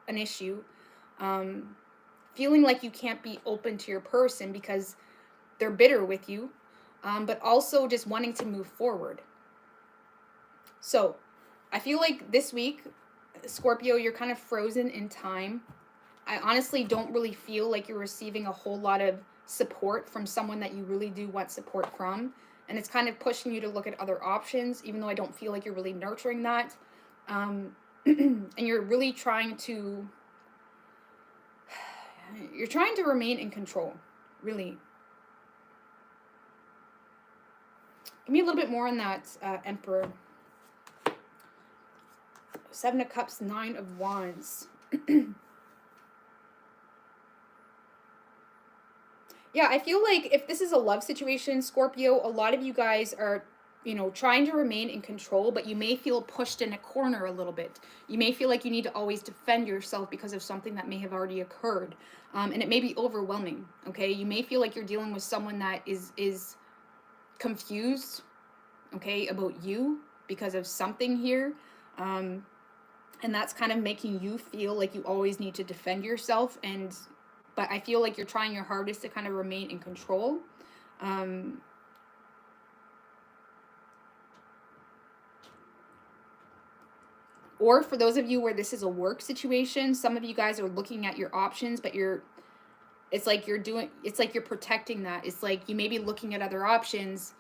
an issue. Feeling like you can't be open to your person because they're bitter with you. But also just wanting to move forward. So I feel like this week, Scorpio, you're kind of frozen in time. I honestly don't really feel like you're receiving a whole lot of support from someone that you really do want support from. And it's kind of pushing you to look at other options, even though I don't feel like you're really nurturing that. And you're really trying to remain in control, really. Give me a little bit more on that, Emperor. 7 of Cups, 9 of Wands. Yeah, I feel like if this is a love situation, Scorpio, a lot of you guys are, you know, trying to remain in control, but you may feel pushed in a corner a little bit. You may feel like you need to always defend yourself because of something that may have already occurred. And it may be overwhelming, okay? You may feel like you're dealing with someone that is confused, okay, about you because of something here. And that's kind of making you feel like you always need to defend yourself. But I feel like you're trying your hardest to kind of remain in control. Or for those of you where this is a work situation, some of you guys are looking at your options, but it's like you're protecting that. It's like you may be looking at other options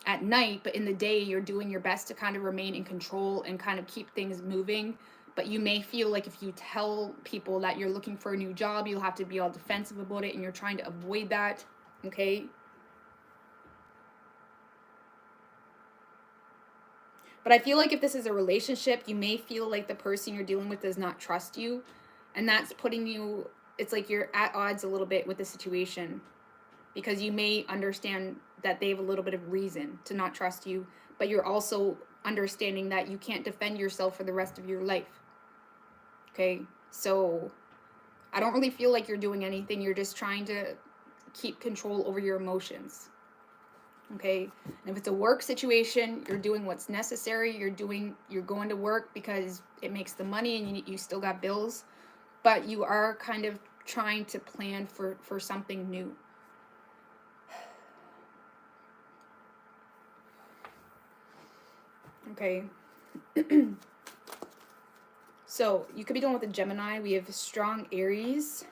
at night, but in the day you're doing your best to kind of remain in control and kind of keep things moving. But you may feel like if you tell people that you're looking for a new job, you'll have to be all defensive about it, and you're trying to avoid that, okay? But I feel like if this is a relationship, you may feel like the person you're dealing with does not trust you, and that's putting you, it's like you're at odds a little bit with the situation, because you may understand that they have a little bit of reason to not trust you, but you're also understanding that you can't defend yourself for the rest of your life. Okay, so I don't really feel like you're doing anything. You're just trying to keep control over your emotions. Okay, and if it's a work situation, you're doing what's necessary. You're going to work because it makes the money, and you still got bills, but you are kind of trying to plan for something new. Okay. So you could be dealing with a Gemini. We have strong Aries.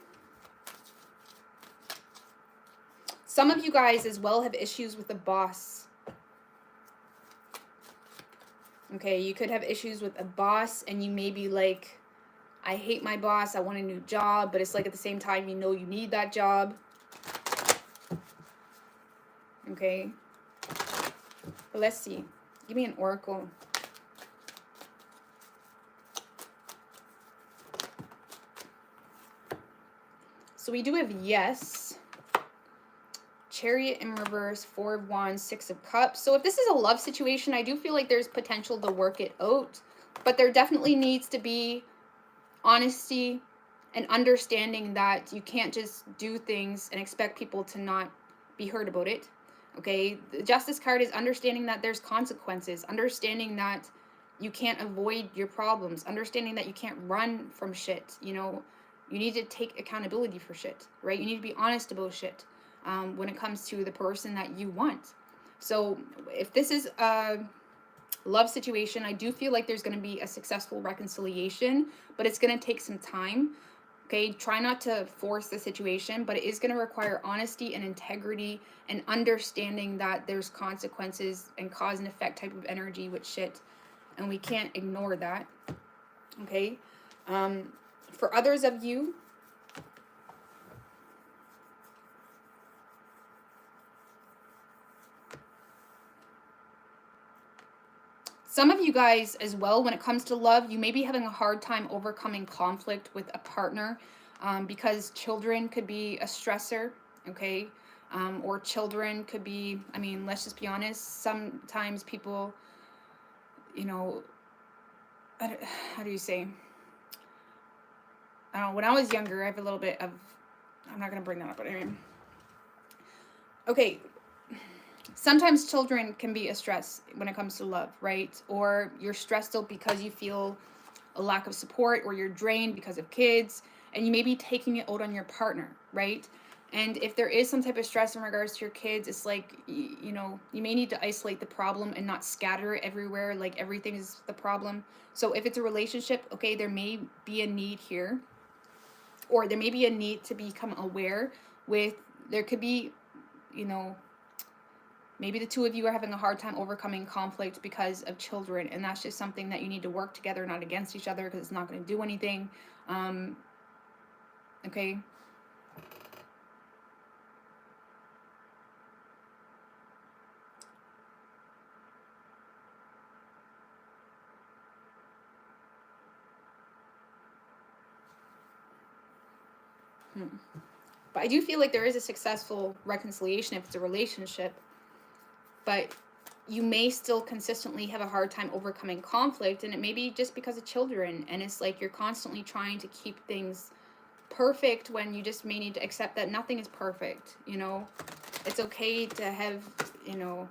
Some of you guys as well have issues with the boss. Okay, you could have issues with a boss, and you may be like, I hate my boss, I want a new job, but it's like at the same time you know you need that job. Okay. But let's see. Give me an oracle. So we do have yes. Chariot in reverse, 4 of Wands, 6 of Cups. So if this is a love situation, I do feel like there's potential to work it out. But there definitely needs to be honesty and understanding that you can't just do things and expect people to not be hurt about it. Okay, the Justice card is understanding that there's consequences, understanding that you can't avoid your problems, understanding that you can't run from shit. You know, you need to take accountability for shit, right? You need to be honest about shit when it comes to the person that you want. So if this is a love situation, I do feel like there's going to be a successful reconciliation, but it's going to take some time. Okay, try not to force the situation, but it is going to require honesty and integrity and understanding that there's consequences and cause and effect type of energy with shit, and we can't ignore that. Okay, for others of you, some of you guys as well, when it comes to love, you may be having a hard time overcoming conflict with a partner, because children could be a stressor, okay? Or children could be, I mean, let's just be honest, sometimes people, you know, how do you say? I don't know, when I was younger, I have a little bit of, I'm not going to bring that up, but anyway. Okay, sometimes children can be a stress when it comes to love, right? Or you're stressed out because you feel a lack of support, or you're drained because of kids, and you may be taking it out on your partner, right? And if there is some type of stress in regards to your kids, it's like, you know, you may need to isolate the problem and not scatter it everywhere, like everything is the problem. So if it's a relationship, okay, there may be a need here, or there may be a need to become aware with, there could be, you know, maybe the two of you are having a hard time overcoming conflict because of children, and that's just something that you need to work together, not against each other, because it's not going to do anything. Okay. But I do feel like there is a successful reconciliation if it's a relationship, but you may still consistently have a hard time overcoming conflict, and it may be just because of children, and it's like you're constantly trying to keep things perfect when you just may need to accept that nothing is perfect, you know? It's okay to have, you know,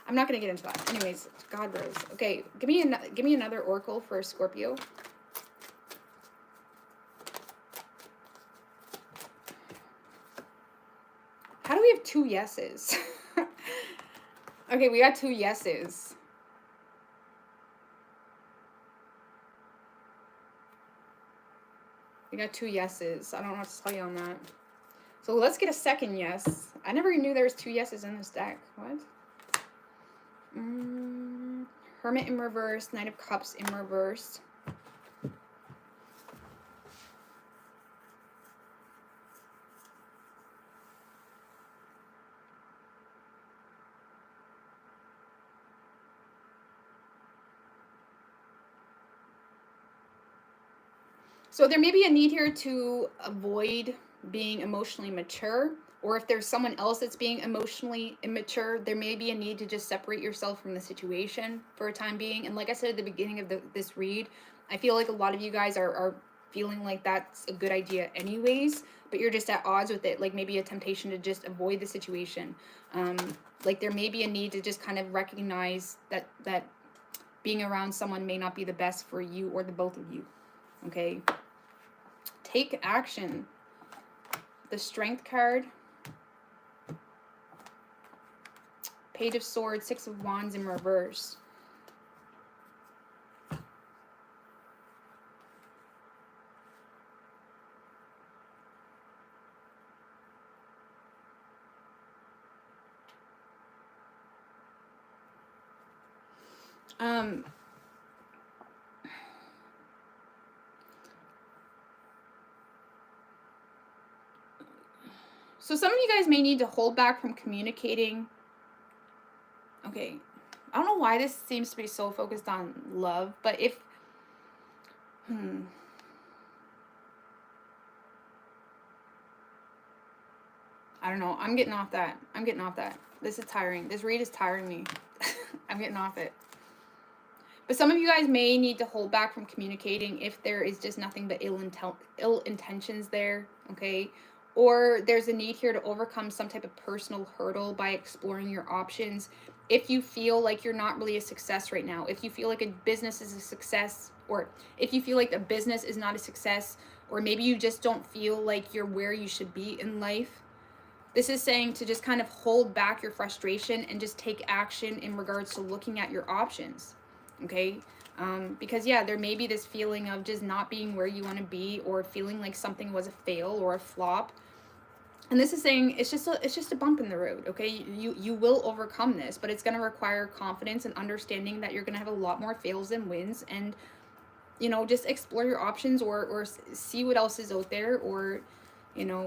I'm not going to get into that. Anyways, God Rose. Okay, give me another oracle for Scorpio. How do we have 2 yeses? Okay, we got 2 yeses. We got 2 yeses. I don't know what to tell you on that. So let's get a second yes. I never knew there was 2 yeses in this deck. What? Hermit in reverse, Knight of Cups in reverse. So there may be a need here to avoid being emotionally mature, or if there's someone else that's being emotionally immature, there may be a need to just separate yourself from the situation for a time being. And like I said at the beginning of this read, I feel like a lot of you guys are feeling like that's a good idea anyways, but you're just at odds with it. Like maybe a temptation to just avoid the situation. Like there may be a need to just kind of recognize that being around someone may not be the best for you or the both of you. Okay. Take action. The Strength card. Page of Swords, 6 of Wands in reverse. So some of you guys may need to hold back from communicating. Okay, I don't know why this seems to be so focused on love, but if, I don't know, I'm getting off that. This is tiring. This read is tiring me. I'm getting off it. But some of you guys may need to hold back from communicating if there is just nothing but ill intentions there, okay? Or there's a need here to overcome some type of personal hurdle by exploring your options. If you feel like you're not really a success right now, if you feel like a business is a success, or if you feel like a business is not a success, or maybe you just don't feel like you're where you should be in life, This is saying to just kind of hold back your frustration and just take action in regards to looking at your options, okay? Because yeah, there may be this feeling of just not being where you want to be, or feeling like something was a fail or a flop. And this is saying it's just a bump in the road, okay? You will overcome this, but it's going to require confidence and understanding that you're going to have a lot more fails than wins. And you know, just explore your options, or see what else is out there, or you know,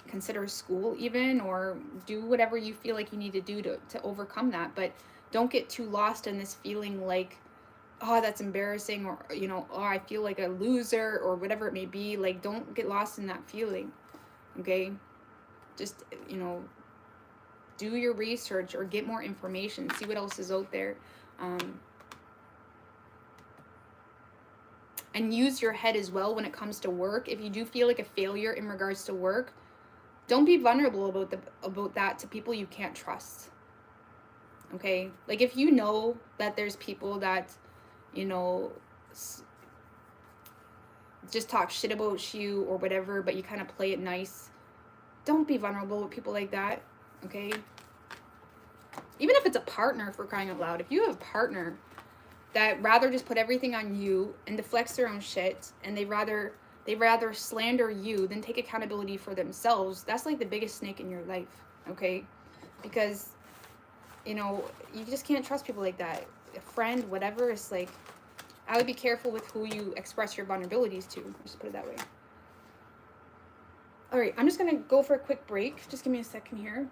consider school even, or do whatever you feel like you need to do to overcome that. But don't get too lost in this feeling like, oh, that's embarrassing, or you know, oh, I feel like a loser, or whatever it may be. Like, don't get lost in that feeling, okay? Just, you know, do your research or get more information, see what else is out there, and use your head as well when it comes to work. If you do feel like a failure in regards to work, don't be vulnerable about that to people you can't trust, okay? Like, if you know that there's people that, you know, just talk shit about you or whatever, but you kind of play it nice, don't be vulnerable with people like that, okay? Even if it's a partner, for crying out loud. If you have a partner that rather just put everything on you and deflects their own shit, and they rather slander you than take accountability for themselves, that's like the biggest snake in your life, okay? Because, you know, you just can't trust people like that. A friend, whatever, it's like, I would be careful with who you express your vulnerabilities to. Just put it that way. All right, I'm just gonna go for a quick break. Just give me a second here.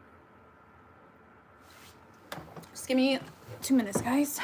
Just give me 2 minutes, guys.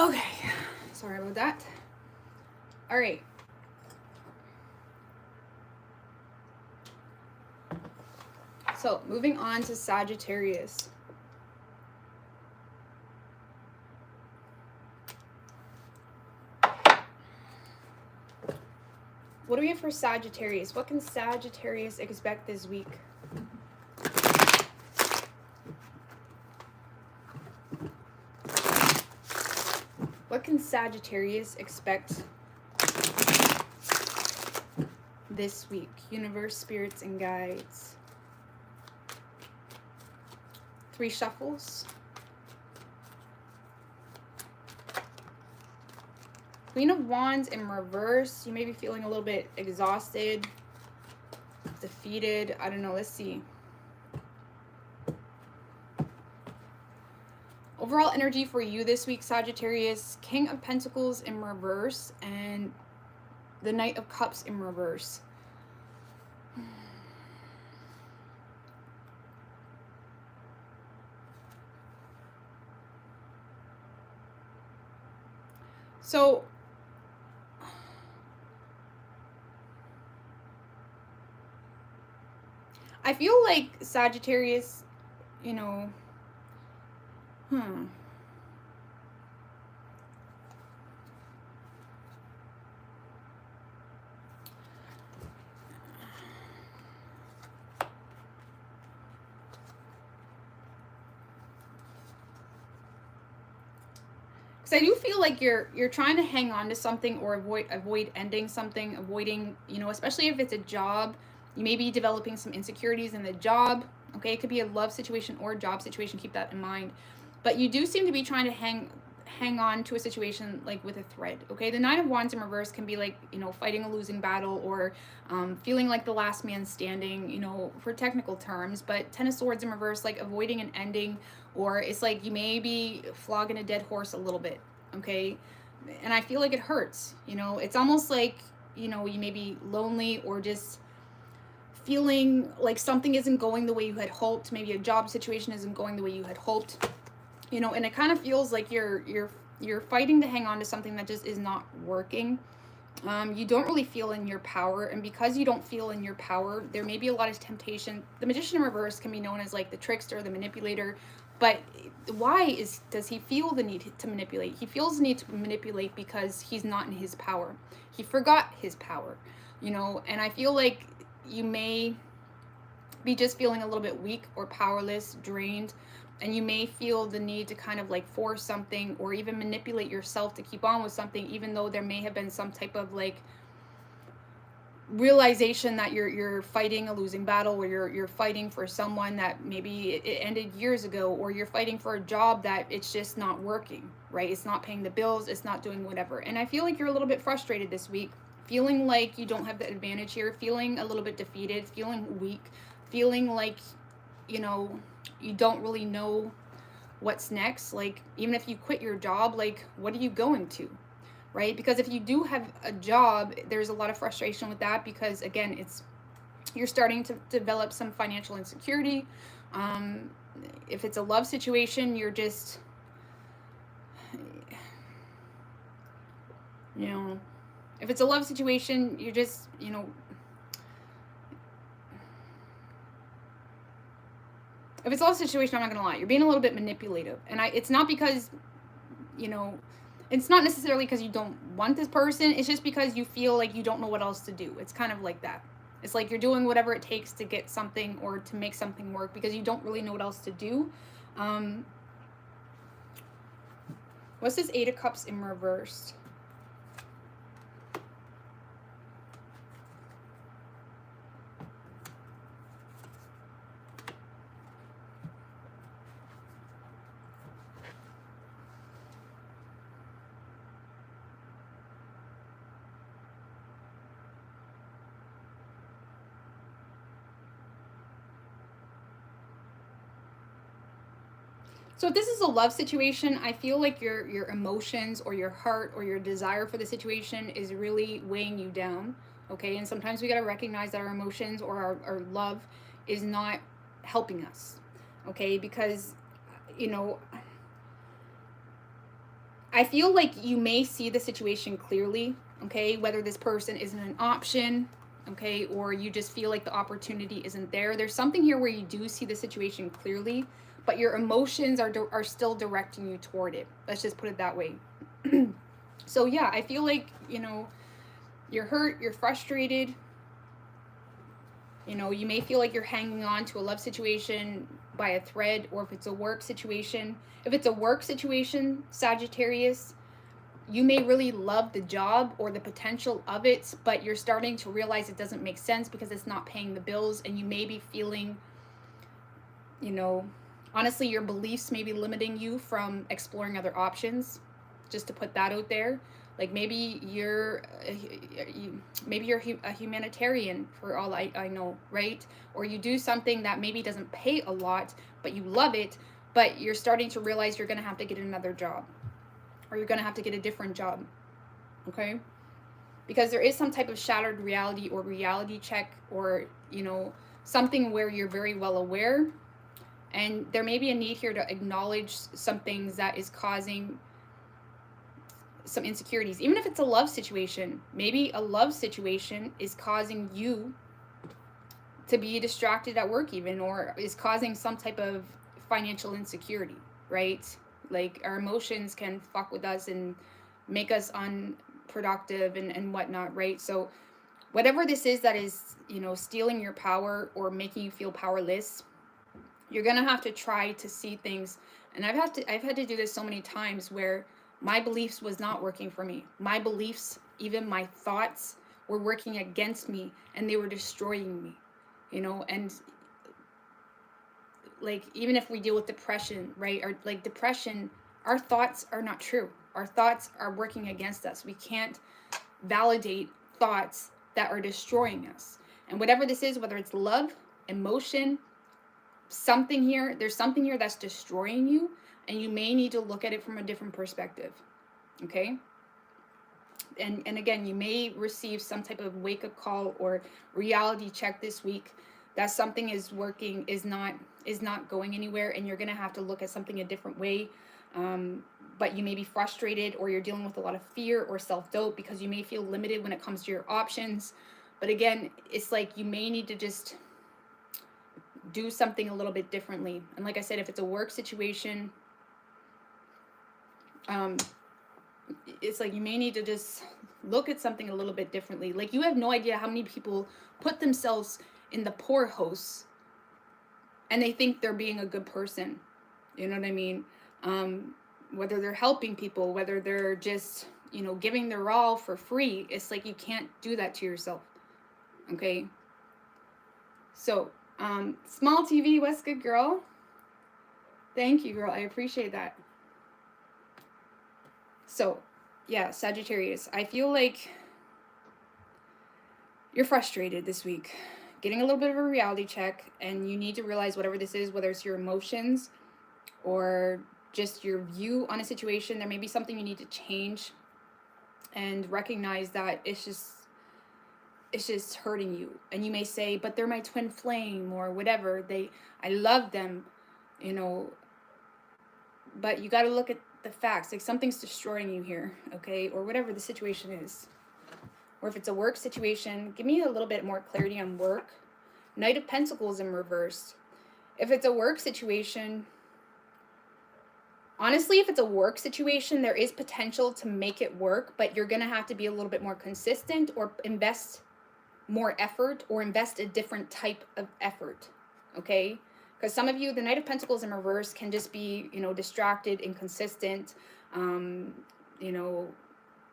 Okay, sorry about that. All right. So, moving on to Sagittarius. What do we have for Sagittarius? What can Sagittarius expect this week? What can Sagittarius expect this week? Universe, spirits, and guides. 3 shuffles. Queen of Wands in reverse. You may be feeling a little bit exhausted, defeated. I don't know. Let's see. Overall energy for you this week, Sagittarius. King of Pentacles in reverse and the Knight of Cups in reverse. So I feel like Sagittarius, you know, because I do feel like you're trying to hang on to something or avoid ending something, avoiding, you know, especially if it's a job. You may be developing some insecurities in the job. Okay, it could be a love situation or a job situation. Keep that in mind. But you do seem to be trying to hang on to a situation like with a thread. Okay, the Nine of Wands in reverse can be like, you know, fighting a losing battle or feeling like the last man standing, you know, for technical terms. But Ten of Swords in reverse, like avoiding an ending, or it's like you may be flogging a dead horse a little bit. Okay, and I feel like it hurts. You know, it's almost like, you know, you may be lonely or just feeling like something isn't going the way you had hoped. Maybe a job situation isn't going the way you had hoped. You know, and it kind of feels like you're fighting to hang on to something that just is not working. You don't really feel in your power, and because you don't feel in your power, there may be a lot of temptation. The Magician in reverse can be known as like the trickster, the manipulator. But why does he feel the need to manipulate? He feels the need to manipulate because he's not in his power. He forgot his power, you know, and I feel like you may be just feeling a little bit weak or powerless, drained, and you may feel the need to kind of like force something or even manipulate yourself to keep on with something, even though there may have been some type of like realization that you're fighting a losing battle, or you're fighting for someone that maybe it ended years ago, or you're fighting for a job that it's just not working, right? It's not paying the bills, it's not doing whatever. And I feel like you're a little bit frustrated this week, feeling like you don't have the advantage here, feeling a little bit defeated, feeling weak, feeling like, you know, you don't really know what's next. Like, even if you quit your job, like, what are you going to, right? Because if you do have a job, there's a lot of frustration with that, because again, you're starting to develop some financial insecurity. If it's a love situation, you're just, you know, if it's a love situation, you're just, you know, if it's a love situation, I'm not gonna lie, you're being a little bit manipulative. And it's not because, you know, it's not necessarily because you don't want this person. It's just because you feel like you don't know what else to do. It's kind of like that. It's like you're doing whatever it takes to get something or to make something work because you don't really know what else to do. What's this Eight of Cups in reverse? So if this is a love situation, I feel like your emotions or your heart or your desire for the situation is really weighing you down, okay? And sometimes we got to recognize that our emotions or our love is not helping us, okay? Because, you know, I feel like you may see the situation clearly, okay? Whether this person isn't an option, okay? Or you just feel like the opportunity isn't there. There's something here where you do see the situation clearly, but your emotions are still directing you toward it. Let's just put it that way. So yeah, I feel like, you know, You're hurt, you're frustrated. You know, you may feel like you're hanging on to a love situation by a thread, or if it's a work situation. If it's a work situation, Sagittarius, you may really love the job or the potential of it, but you're starting to realize it doesn't make sense because it's not paying the bills, and you may be feeling, you know, honestly, your beliefs may be limiting you from exploring other options. Just to put that out there. Like maybe you're a humanitarian for all I know, right? Or you do something that maybe doesn't pay a lot, but you love it, but you're starting to realize you're going to have to get another job, or you're going to have to get a different job, okay? Because there is some type of shattered reality or reality check, or, you know, something where you're very well aware, and there may be a need here to acknowledge some things that is causing some insecurities. Even if it's a love situation, maybe a love situation is causing you to be distracted at work, even, or is causing some type of financial insecurity, right? Like our emotions can fuck with us and make us unproductive and whatnot, right? So whatever this is that is, you know, stealing your power or making you feel powerless, you're gonna have to try to see things. And I've had to do this so many times where my beliefs was not working for me. My beliefs, even my thoughts, were working against me, and they were destroying me, you know. And like, even if we deal with depression, right? Or like depression, our thoughts are not true. Our thoughts are working against us. We can't validate thoughts that are destroying us. And whatever this is, whether it's love, emotion, something here, there's something here that's destroying you, and you may need to look at it from a different perspective, okay? And again, you may receive some type of wake-up call or reality check this week that something is working, is not going anywhere, and you're gonna have to look at something a different way. But you may be frustrated, or you're dealing with a lot of fear or self-doubt because you may feel limited when it comes to your options. But again, it's like you may need to just do something a little bit differently. And like I said, if it's a work situation, it's like you may need to just look at something a little bit differently. Like, you have no idea how many people put themselves in the poorhouse and they think they're being a good person. You know what I mean? Whether they're helping people, whether they're just, you know, giving their all for free. It's like you can't do that to yourself. Okay? So, Small TV, what's good, girl? Thank you, girl. I appreciate that. So, yeah, Sagittarius, I feel like you're frustrated this week, getting a little bit of a reality check, and you need to realize whatever this is, whether it's your emotions or just your view on a situation, there may be something you need to change, and recognize that it's just hurting you. And you may say, but they're my twin flame, or whatever, I love them, you know, but you got to look at the facts. Like, something's destroying you here, okay? Or whatever the situation is. Or if it's a work situation, give me a little bit more clarity on work. Knight of Pentacles in reverse. If it's a work situation, honestly, if it's a work situation, there is potential to make it work, but you're going to have to be a little bit more consistent, or invest more effort, or invest a different type of effort, okay? Because some of you, the Knight of Pentacles in reverse can just be, you know, distracted, inconsistent, you know,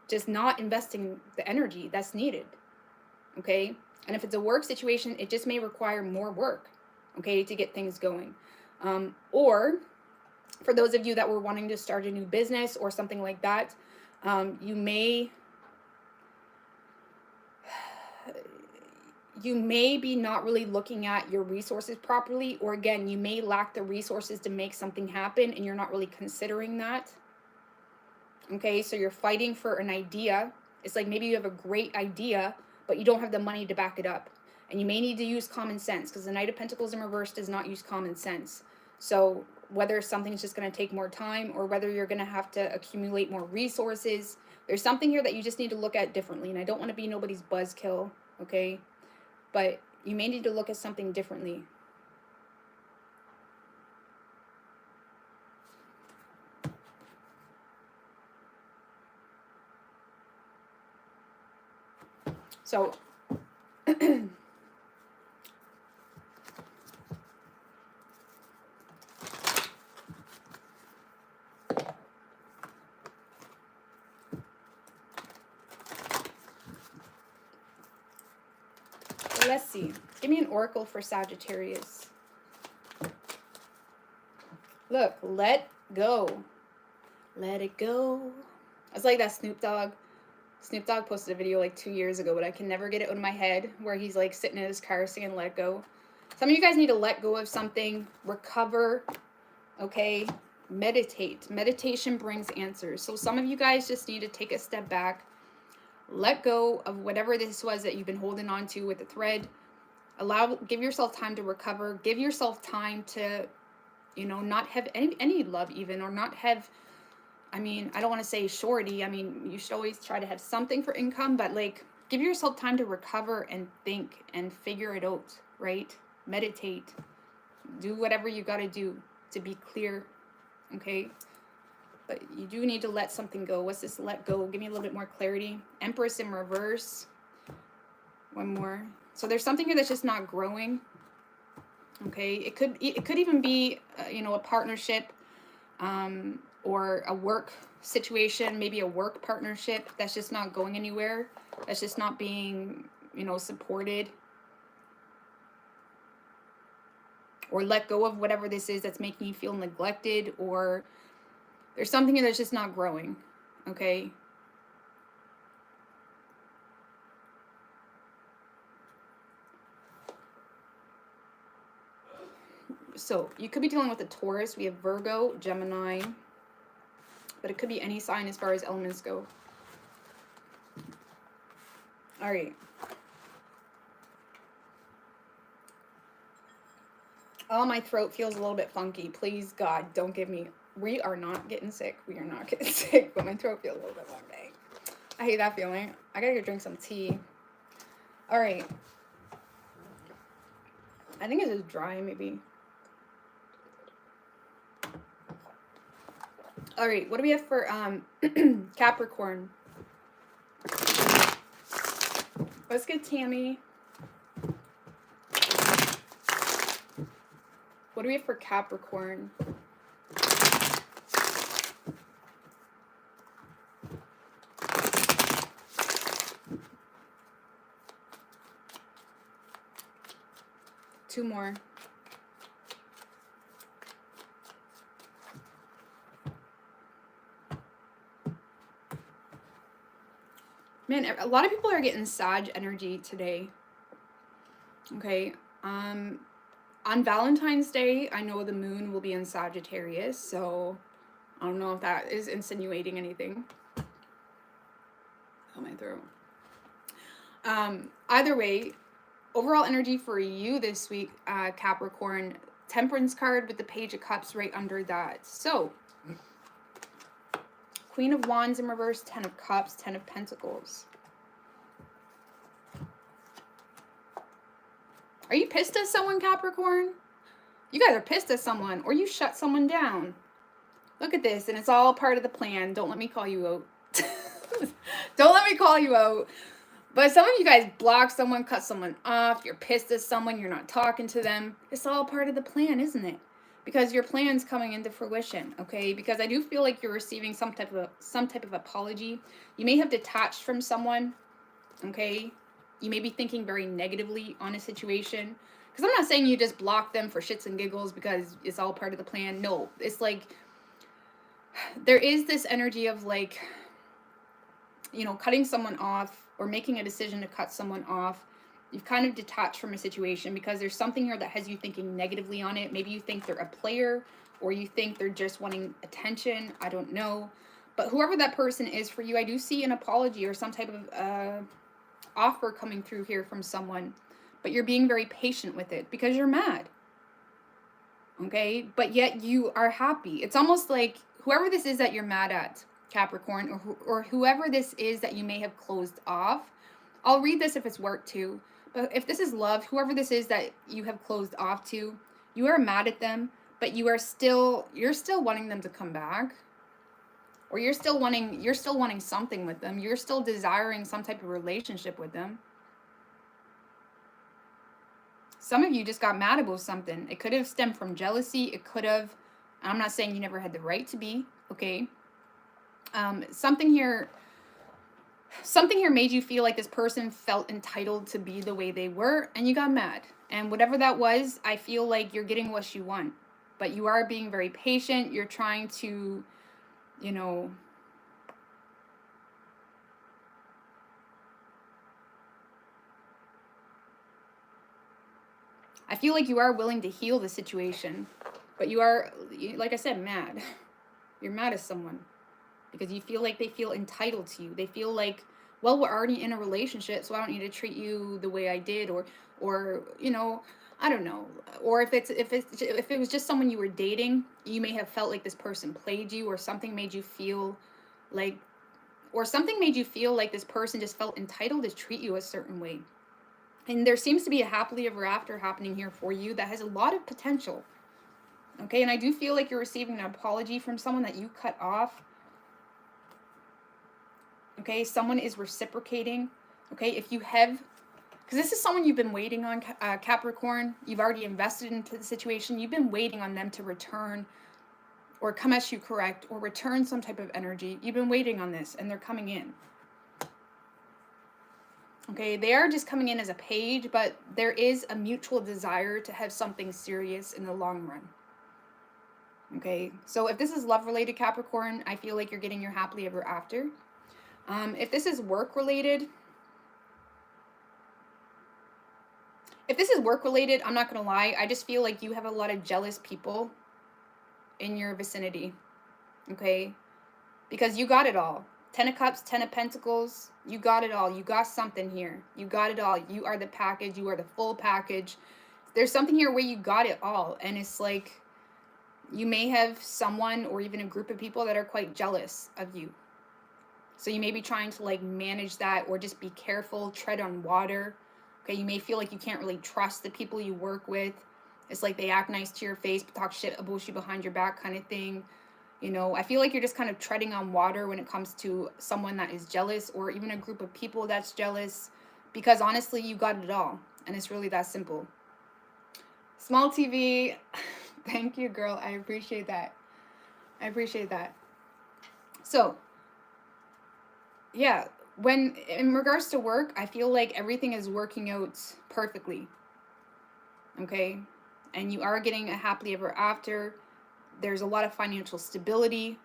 just not investing the energy that's needed, okay? And if it's a work situation, it just may require more work, okay, to get things going. Or for those of you that were wanting to start a new business or something like that, you may be not really looking at your resources properly, or again, you may lack the resources to make something happen, and you're not really considering that. Okay, so you're fighting for an idea. It's like maybe you have a great idea, but you don't have the money to back it up. And you may need to use common sense, because the Knight of Pentacles in reverse does not use common sense. So whether something's just going to take more time, or whether you're going to have to accumulate more resources, there's something here that you just need to look at differently. And I don't want to be nobody's buzzkill, okay? But you may need to look at something differently. So let's see. Give me an oracle for Sagittarius. Look, let go. Let it go. I was like that Snoop Dogg. Snoop Dogg posted a video like 2 years ago, but I can never get it out of my head, where he's like sitting in his car singing Let Go. Some of you guys need to let go of something, recover, okay? Meditate. Meditation brings answers. So some of you guys just need to take a step back, let go of whatever this was that you've been holding on to with the thread. Give yourself time to recover. Give yourself time to, you know, not have any love even, or not have, I mean, I don't want to say shorty. I mean, you should always try to have something for income, but like, give yourself time to recover and think and figure it out, right? Meditate. Do whatever you got to do to be clear, okay? But you do need to let something go. What's this let go? Give me a little bit more clarity. Empress in reverse. One more. So there's something here that's just not growing, okay? It could even be, you know, a partnership, or a work situation, maybe a work partnership that's just not going anywhere, that's just not being, you know, supported. Or let go of whatever this is that's making you feel neglected, or there's something that's just not growing, okay? So you could be dealing with a Taurus. We have Virgo, Gemini, but it could be any sign as far as elements go. All right. Oh, my throat feels a little bit funky. Please, God, don't give me... We are not getting sick. We are not getting sick, but my throat feels a little bit funky. I hate that feeling. I gotta go drink some tea. All right. I think it's just dry, maybe. All right, what do we have for Capricorn? Let's get Tammy. What do we have for Capricorn? Two more. Man, a lot of people are getting Sag energy today. Okay. On Valentine's Day, I know the moon will be in Sagittarius, so I don't know if that is insinuating anything. Oh, my throat. Either way, overall energy for you this week, Capricorn, Temperance card with the Page of Cups right under that. So, Queen of Wands in reverse, 10 of Cups, 10 of Pentacles. Are you pissed at someone, Capricorn? You guys are pissed at someone, or you shut someone down. Look at this, and it's all part of the plan. Don't let me call you out. Don't let me call you out. But some of you guys block someone, cut someone off. You're pissed at someone. You're not talking to them. It's all part of the plan, isn't it? Because your plan's coming into fruition, okay? Because I do feel like you're receiving some type of apology. You may have detached from someone, okay? You may be thinking very negatively on a situation. Because I'm not saying you just block them for shits and giggles because it's all part of the plan. No, it's like there is this energy of like, you know, cutting someone off or making a decision to cut someone off. You've kind of detached from a situation because there's something here that has you thinking negatively on it. Maybe you think they're a player, or you think they're just wanting attention. I don't know. But whoever that person is for you, I do see an apology or some type of offer coming through here from someone. But you're being very patient with it because you're mad. Okay? But yet you are happy. It's almost like whoever this is that you're mad at, Capricorn, or whoever this is that you may have closed off. I'll read this if it's work too. But if this is love, whoever this is that you have closed off to, you are mad at them, but you're still wanting them to come back. Or you're still wanting something with them. You're still desiring some type of relationship with them. Some of you just got mad about something. It could have stemmed from jealousy. It could have, I'm not saying you never had the right to be, okay? Something here made you feel like this person felt entitled to be the way they were, and you got mad. And whatever that was, I feel like you're getting what you want. But you are being very patient. You're trying to, you know, I feel like you are willing to heal the situation. But you are, like I said, mad. You're mad at someone. Because you feel like they feel entitled to you. They feel like, well, we're already in a relationship, so I don't need to treat you the way I did, or you know, I don't know. Or if it was just someone you were dating, you may have felt like this person played you, or something made you feel like, this person just felt entitled to treat you a certain way. And there seems to be a happily ever after happening here for you that has a lot of potential. Okay, and I do feel like you're receiving an apology from someone that you cut off. Okay, someone is reciprocating. Okay, if you have, because this is someone you've been waiting on, Capricorn. You've already invested into the situation. You've been waiting on them to return or come at you correct or return some type of energy. You've been waiting on this, and they're coming in. Okay, they are just coming in as a page, but there is a mutual desire to have something serious in the long run. Okay, so if this is love-related, Capricorn, I feel like you're getting your happily ever after. If this is work-related, I'm not going to lie, I just feel like you have a lot of jealous people in your vicinity, okay? Because you got it all. 10 of Cups, 10 of Pentacles, you got it all. You got something here. You got it all. You are the package. You are the full package. There's something here where you got it all, and it's like you may have someone or even a group of people that are quite jealous of you. So you may be trying to like manage that, or just be careful, tread on water. Okay, you may feel like you can't really trust the people you work with. It's like they act nice to your face, but talk shit about you behind your back kind of thing. You know, I feel like you're just kind of treading on water when it comes to someone that is jealous, or even a group of people that's jealous, because honestly, you got it all, and it's really that simple. Small TV, thank you, girl. I appreciate that. So, yeah, when in regards to work, I feel like everything is working out perfectly. Okay, and you are getting a happily ever after. There's a lot of financial stability,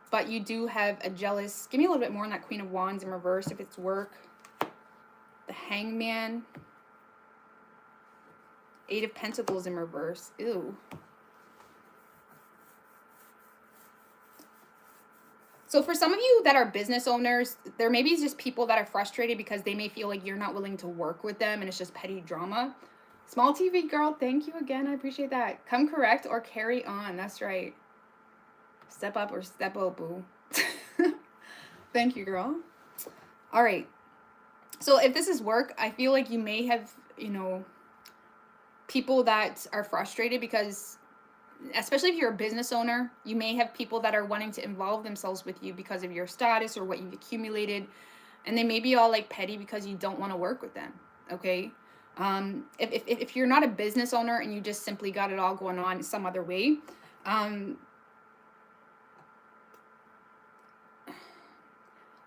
but you do have a jealous. Give me a little bit more on that Queen of Wands in reverse if it's work. The Hangman. 8 of Pentacles in reverse. Ew. So for some of you that are business owners, there may be just people that are frustrated because they may feel like you're not willing to work with them and it's just petty drama. Small TV girl, thank you again. I appreciate that. Come correct or carry on. That's right. Step up or step out, boo. Thank you, girl. All right. So if this is work, I feel like you may have, you know, people that are frustrated because, especially if you're a business owner, you may have people that are wanting to involve themselves with you because of your status or what you've accumulated. And they may be all like petty because you don't want to work with them. Okay. If you're not a business owner and you just simply got it all going on some other way,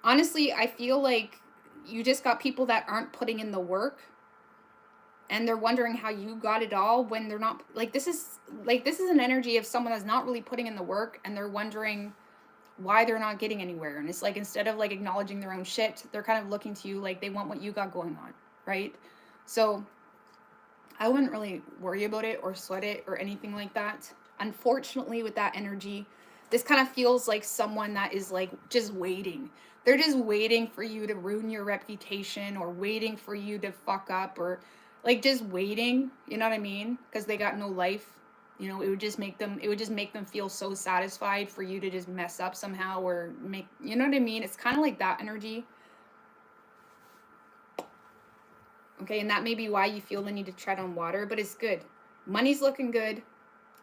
honestly, I feel like you just got people that aren't putting in the work, and they're wondering how you got it all when they're not. Like this is an energy of someone that's not really putting in the work, and they're wondering why they're not getting anywhere. And it's like, instead of like acknowledging their own shit, they're kind of looking to you like they want what you got going on, right? So I wouldn't really worry about it or sweat it or anything like that. Unfortunately, with that energy, this kind of feels like someone that is like just waiting. They're just waiting for you to ruin your reputation, or waiting for you to fuck up, or like just waiting, you know what I mean? Because they got no life. You know, it would just make them feel so satisfied for you to just mess up somehow, or make, you know what I mean? It's kind of like that energy. Okay, and that may be why you feel the need to tread on water, but it's good. Money's looking good.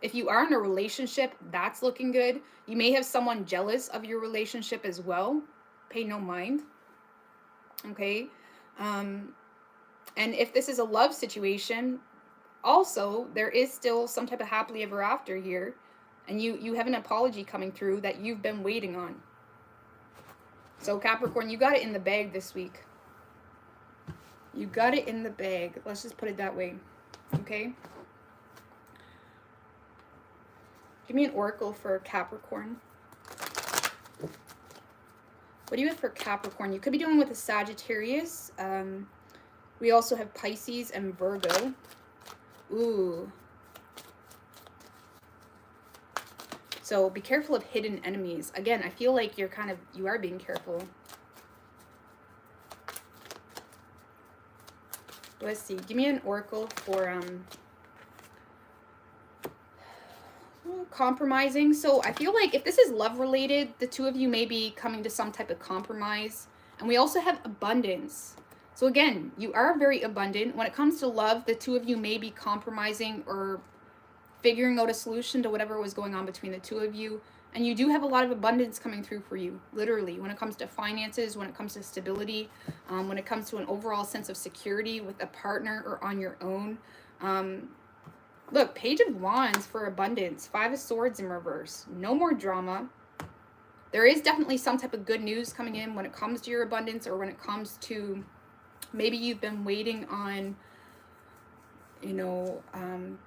If you are in a relationship, that's looking good. You may have someone jealous of your relationship as well. Pay no mind. Okay. And if this is a love situation, also, there is still some type of happily ever after here. And you have an apology coming through that you've been waiting on. So Capricorn, you got it in the bag this week. You got it in the bag. Let's just put it that way. Okay? Give me an oracle for Capricorn. What do you have for Capricorn? You could be dealing with a Sagittarius. We also have Pisces and Virgo. Ooh. So be careful of hidden enemies. Again, I feel like you are being careful. Let's see. Give me an oracle for compromising. So I feel like if this is love related, the two of you may be coming to some type of compromise. And we also have abundance. So again, you are very abundant. When it comes to love, the two of you may be compromising or figuring out a solution to whatever was going on between the two of you. And you do have a lot of abundance coming through for you, literally, when it comes to finances, when it comes to stability, when it comes to an overall sense of security with a partner or on your own. Look, Page of Wands for abundance, Five of Swords in reverse. No more drama. There is definitely some type of good news coming in when it comes to your abundance, or when it comes to maybe you've been waiting on, you know,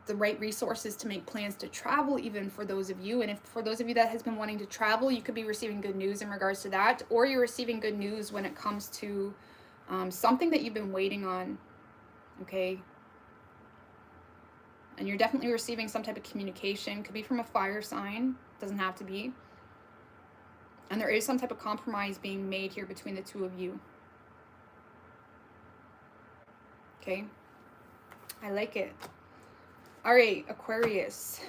the right resources to make plans to travel, even for those of you. And if for those of you that has been wanting to travel, you could be receiving good news in regards to that, or you're receiving good news when it comes to something that you've been waiting on, okay? And you're definitely receiving some type of communication. Could be from a fire sign, doesn't have to be. And there is some type of compromise being made here between the two of you. Okay? I like it. All right, Aquarius.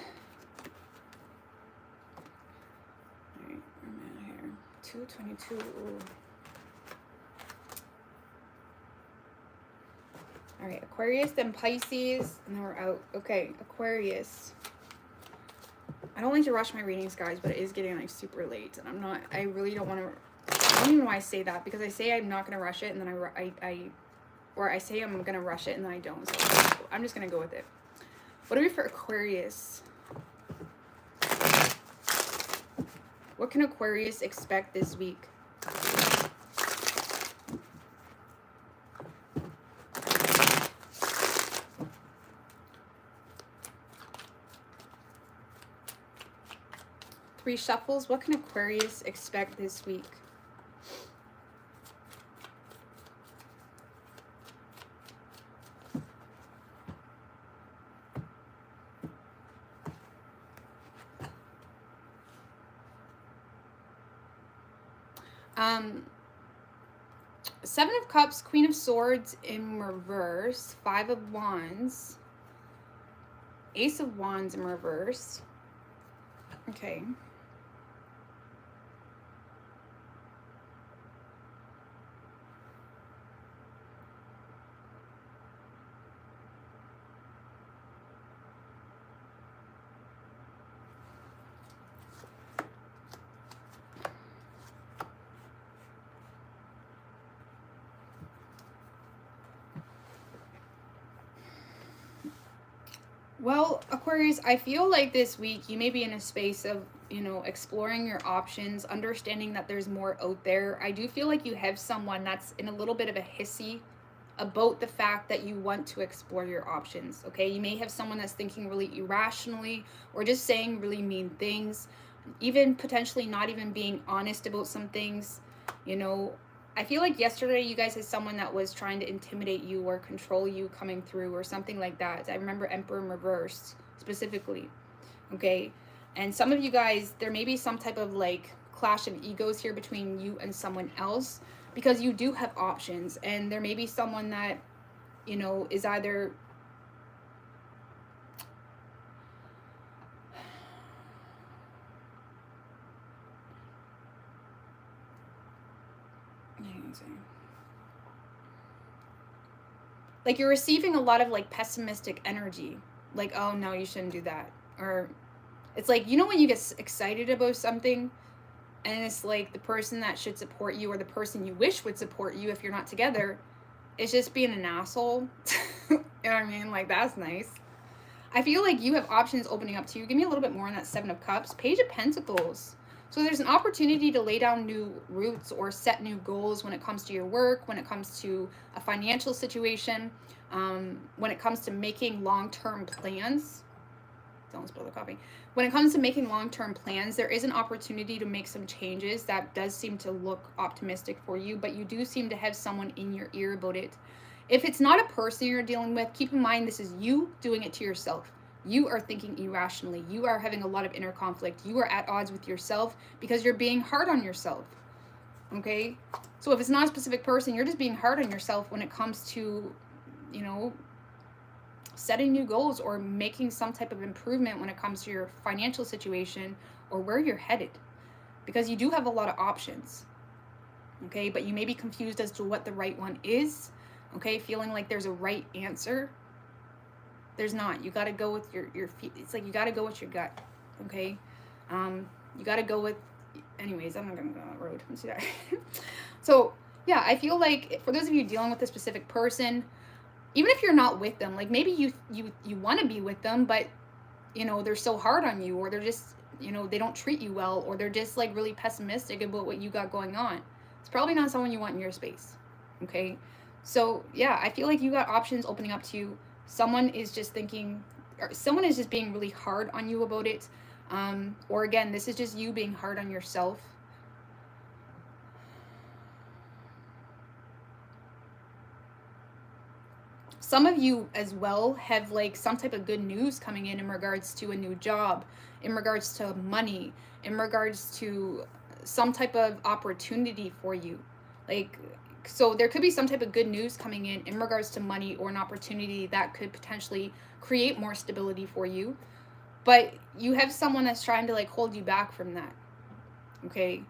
All right, where am I here? 222. Ooh. All right, Aquarius, then Pisces, and then we're out. Okay, Aquarius. I don't like to rush my readings, guys, but it is getting like super late, and I really don't want to, I don't even know why I say that, because I say I'm not going to rush it, and then I say I'm going to rush it, and then I don't, so I'm just going to go with it. What do we have for Aquarius? What can Aquarius expect this week? Three shuffles. What can Aquarius expect this week? Seven of Cups, Queen of Swords in reverse, Five of Wands, Ace of Wands in reverse. Okay. Well, Aquarius, I feel like this week you may be in a space of, you know, exploring your options, understanding that there's more out there. I do feel like you have someone that's in a little bit of a hissy about the fact that you want to explore your options, okay? You may have someone that's thinking really irrationally, or just saying really mean things, even potentially not even being honest about some things, you know. I feel like yesterday you guys had someone that was trying to intimidate you or control you coming through or something like that. I remember Emperor in reverse specifically, okay? And some of you guys, there may be some type of like clash of egos here between you and someone else, because you do have options, and there may be someone that, you know, is either like you're receiving a lot of like pessimistic energy, like, oh no, you shouldn't do that. Or it's like, you know, when you get excited about something and it's like the person that should support you, or the person you wish would support you if you're not together, is just being an asshole. You know what I mean? Like, that's nice. I feel like you have options opening up to you. Give me a little bit more on that Seven of Cups. Page of Pentacles. So there's an opportunity to lay down new roots or set new goals when it comes to your work, when it comes to a financial situation, when it comes to making long-term plans. Don't spill the coffee. When it comes to making long-term plans, there is an opportunity to make some changes that does seem to look optimistic for you, but you do seem to have someone in your ear about it. If it's not a person you're dealing with, keep in mind this is you doing it to yourself. You are thinking irrationally. You are having a lot of inner conflict. You are at odds with yourself because you're being hard on yourself. Okay? So if it's not a specific person, you're just being hard on yourself when it comes to, you know, setting new goals or making some type of improvement when it comes to your financial situation or where you're headed. Because you do have a lot of options. Okay? But you may be confused as to what the right one is. Okay, feeling like there's a right answer. There's not. You got to go with your feet. It's like you got to go with your gut. Okay, you got to go with. Anyways, I'm not gonna go on that road. Let's see that. So yeah, I feel like for those of you dealing with a specific person, even if you're not with them, like maybe you want to be with them, but you know they're so hard on you, or they're just, you know, they don't treat you well, or they're just like really pessimistic about what you got going on. It's probably not someone you want in your space. Okay. So yeah, I feel like you got options opening up to you. Someone is just thinking, or someone is just being really hard on you about it. Or again, this is just you being hard on yourself. Some of you as well have like some type of good news coming in regards to a new job, in regards to money, in regards to some type of opportunity for you. Like, so there could be some type of good news coming in regards to money or an opportunity that could potentially create more stability for you. But you have someone that's trying to like hold you back from that. Okay.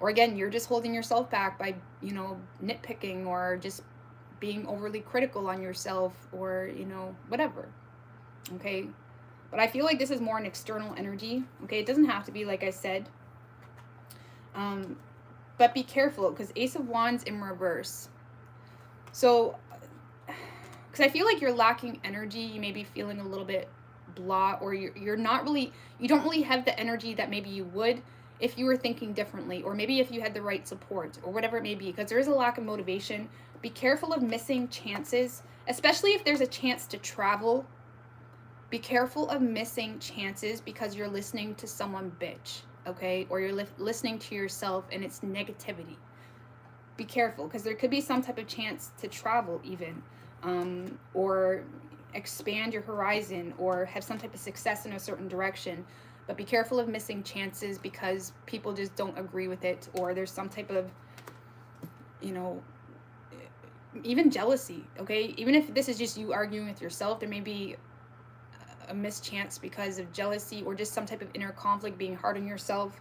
Or again, you're just holding yourself back by, you know, nitpicking or just being overly critical on yourself, or, you know, whatever. Okay. But I feel like this is more an external energy. Okay. It doesn't have to be, like I said. But be careful, because Ace of Wands in reverse. So, because I feel like you're lacking energy. You may be feeling a little bit blah, or you're not really, you don't really have the energy that maybe you would if you were thinking differently, or maybe if you had the right support, or whatever it may be, because there is a lack of motivation. Be careful of missing chances, especially if there's a chance to travel. Be careful of missing chances because you're listening to someone bitch. Okay, or you're listening to yourself and it's negativity. Be careful, because there could be some type of chance to travel even, or expand your horizon, or have some type of success in a certain direction. But be careful of missing chances because people just don't agree with it, or there's some type of, you know, even jealousy. Okay, even if this is just you arguing with yourself, there may be a mischance because of jealousy, or just some type of inner conflict, being hard on yourself.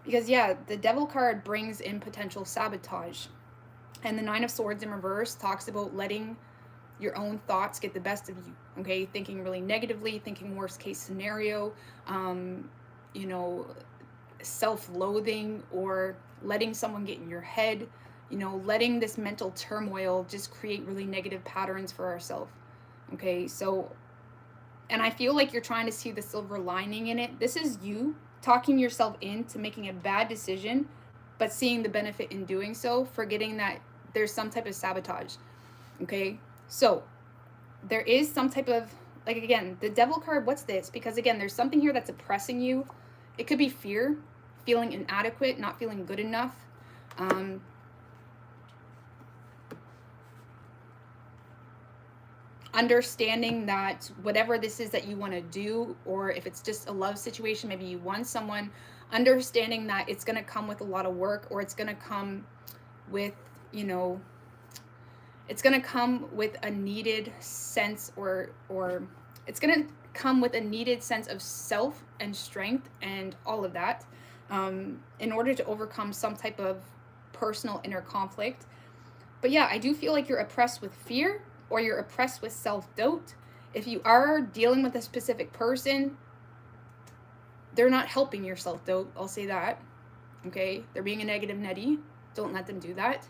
Because yeah, the Devil card brings in potential sabotage, and the Nine of Swords in reverse talks about letting your own thoughts get the best of you. Okay, thinking really negatively, thinking worst case scenario, you know, self-loathing, or letting someone get in your head, you know, letting this mental turmoil just create really negative patterns for ourselves. Okay, so, and I feel like you're trying to see the silver lining in it. This is you talking yourself into making a bad decision, but seeing the benefit in doing so, forgetting that there's some type of sabotage. Okay, so there is some type of, like, again, the Devil card, what's this? Because again, there's something here that's oppressing you. It could be fear, feeling inadequate, not feeling good enough. Understanding that whatever this is that you want to do, or if it's just a love situation, maybe you want someone, understanding that it's going to come with a lot of work, or it's going to come with, you know, it's going to come with a needed sense, or it's going to come with a needed sense of self and strength and all of that, in order to overcome some type of personal inner conflict. But yeah, I do feel like you're oppressed with fear, or you're oppressed with self-doubt. If you are dealing with a specific person, they're not helping your self-doubt, I'll say that. Okay, they're being a negative Nettie. Don't let them do that.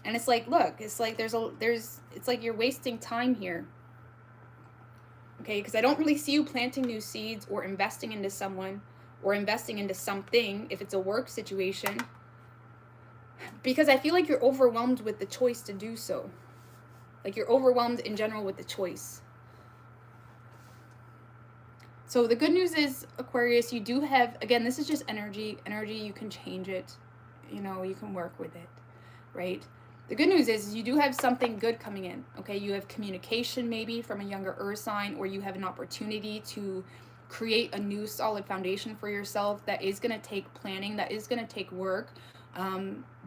And it's like, look, it's like it's like you're wasting time here. Okay, because I don't really see you planting new seeds or investing into someone or investing into something if it's a work situation, because I feel like you're overwhelmed with the choice to do so. Like you're overwhelmed in general with the choice. So the good news is, Aquarius, you do have, again, this is just energy. Energy, you can change it. You know, you can work with it, right? The good news is you do have something good coming in, okay? You have communication maybe from a younger earth sign, or you have an opportunity to create a new solid foundation for yourself that is going to take planning, that is going to take work,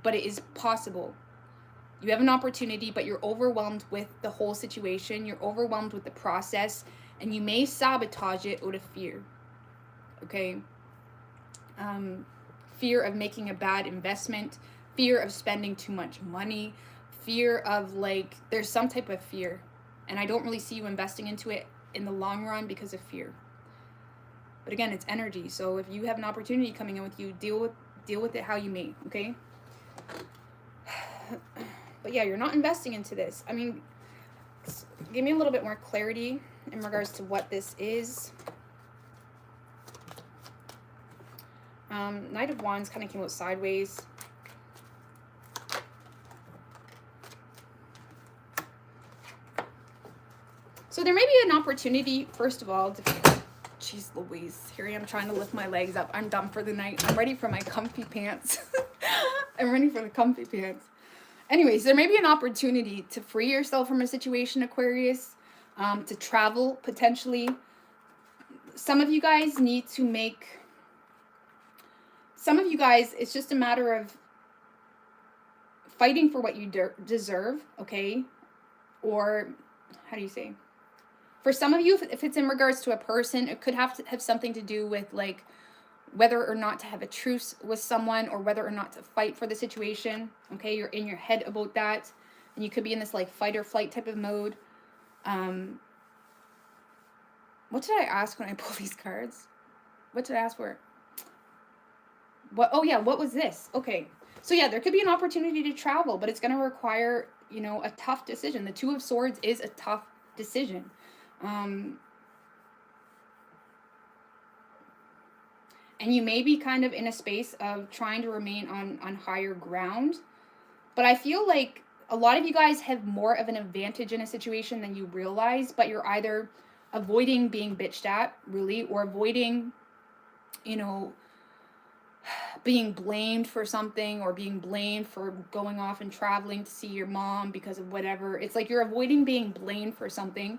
but it is possible. You have an opportunity, but you're overwhelmed with the whole situation. You're overwhelmed with the process, and you may sabotage it out of fear, okay? Fear of making a bad investment, fear of spending too much money, fear of like, there's some type of fear. And I don't really see you investing into it in the long run because of fear. But again, it's energy. So if you have an opportunity coming in with you, deal with it how you may, okay? But yeah, you're not investing into this. I mean, give me a little bit more clarity in regards to what this is. Knight of Wands kind of came out sideways. So there may be an opportunity, first of all, to, jeez Louise, here I am trying to lift my legs up. I'm done for the night. I'm ready for my comfy pants. I'm ready for the comfy pants. Anyways, there may be an opportunity to free yourself from a situation, Aquarius, to travel, potentially. Some of you guys need to make... Some of you guys, it's just a matter of fighting for what you deserve, okay? Or, how do you say? For some of you, if it's in regards to a person, it could have something to do with, like, whether or not to have a truce with someone or whether or not to fight for the situation, okay? You're in your head about that, and you could be in this, like, fight or flight type of mode. What did I ask when I pulled these cards? What did I ask for? What? Oh, yeah, what was this? Okay. So, yeah, there could be an opportunity to travel, but it's going to require, you know, a tough decision. The Two of Swords is a tough decision. And you may be kind of in a space of trying to remain on higher ground. But I feel like a lot of you guys have more of an advantage in a situation than you realize, but you're either avoiding being bitched at, really, or avoiding, you know, being blamed for something, or being blamed for going off and traveling to see your mom because of whatever. It's like you're avoiding being blamed for something,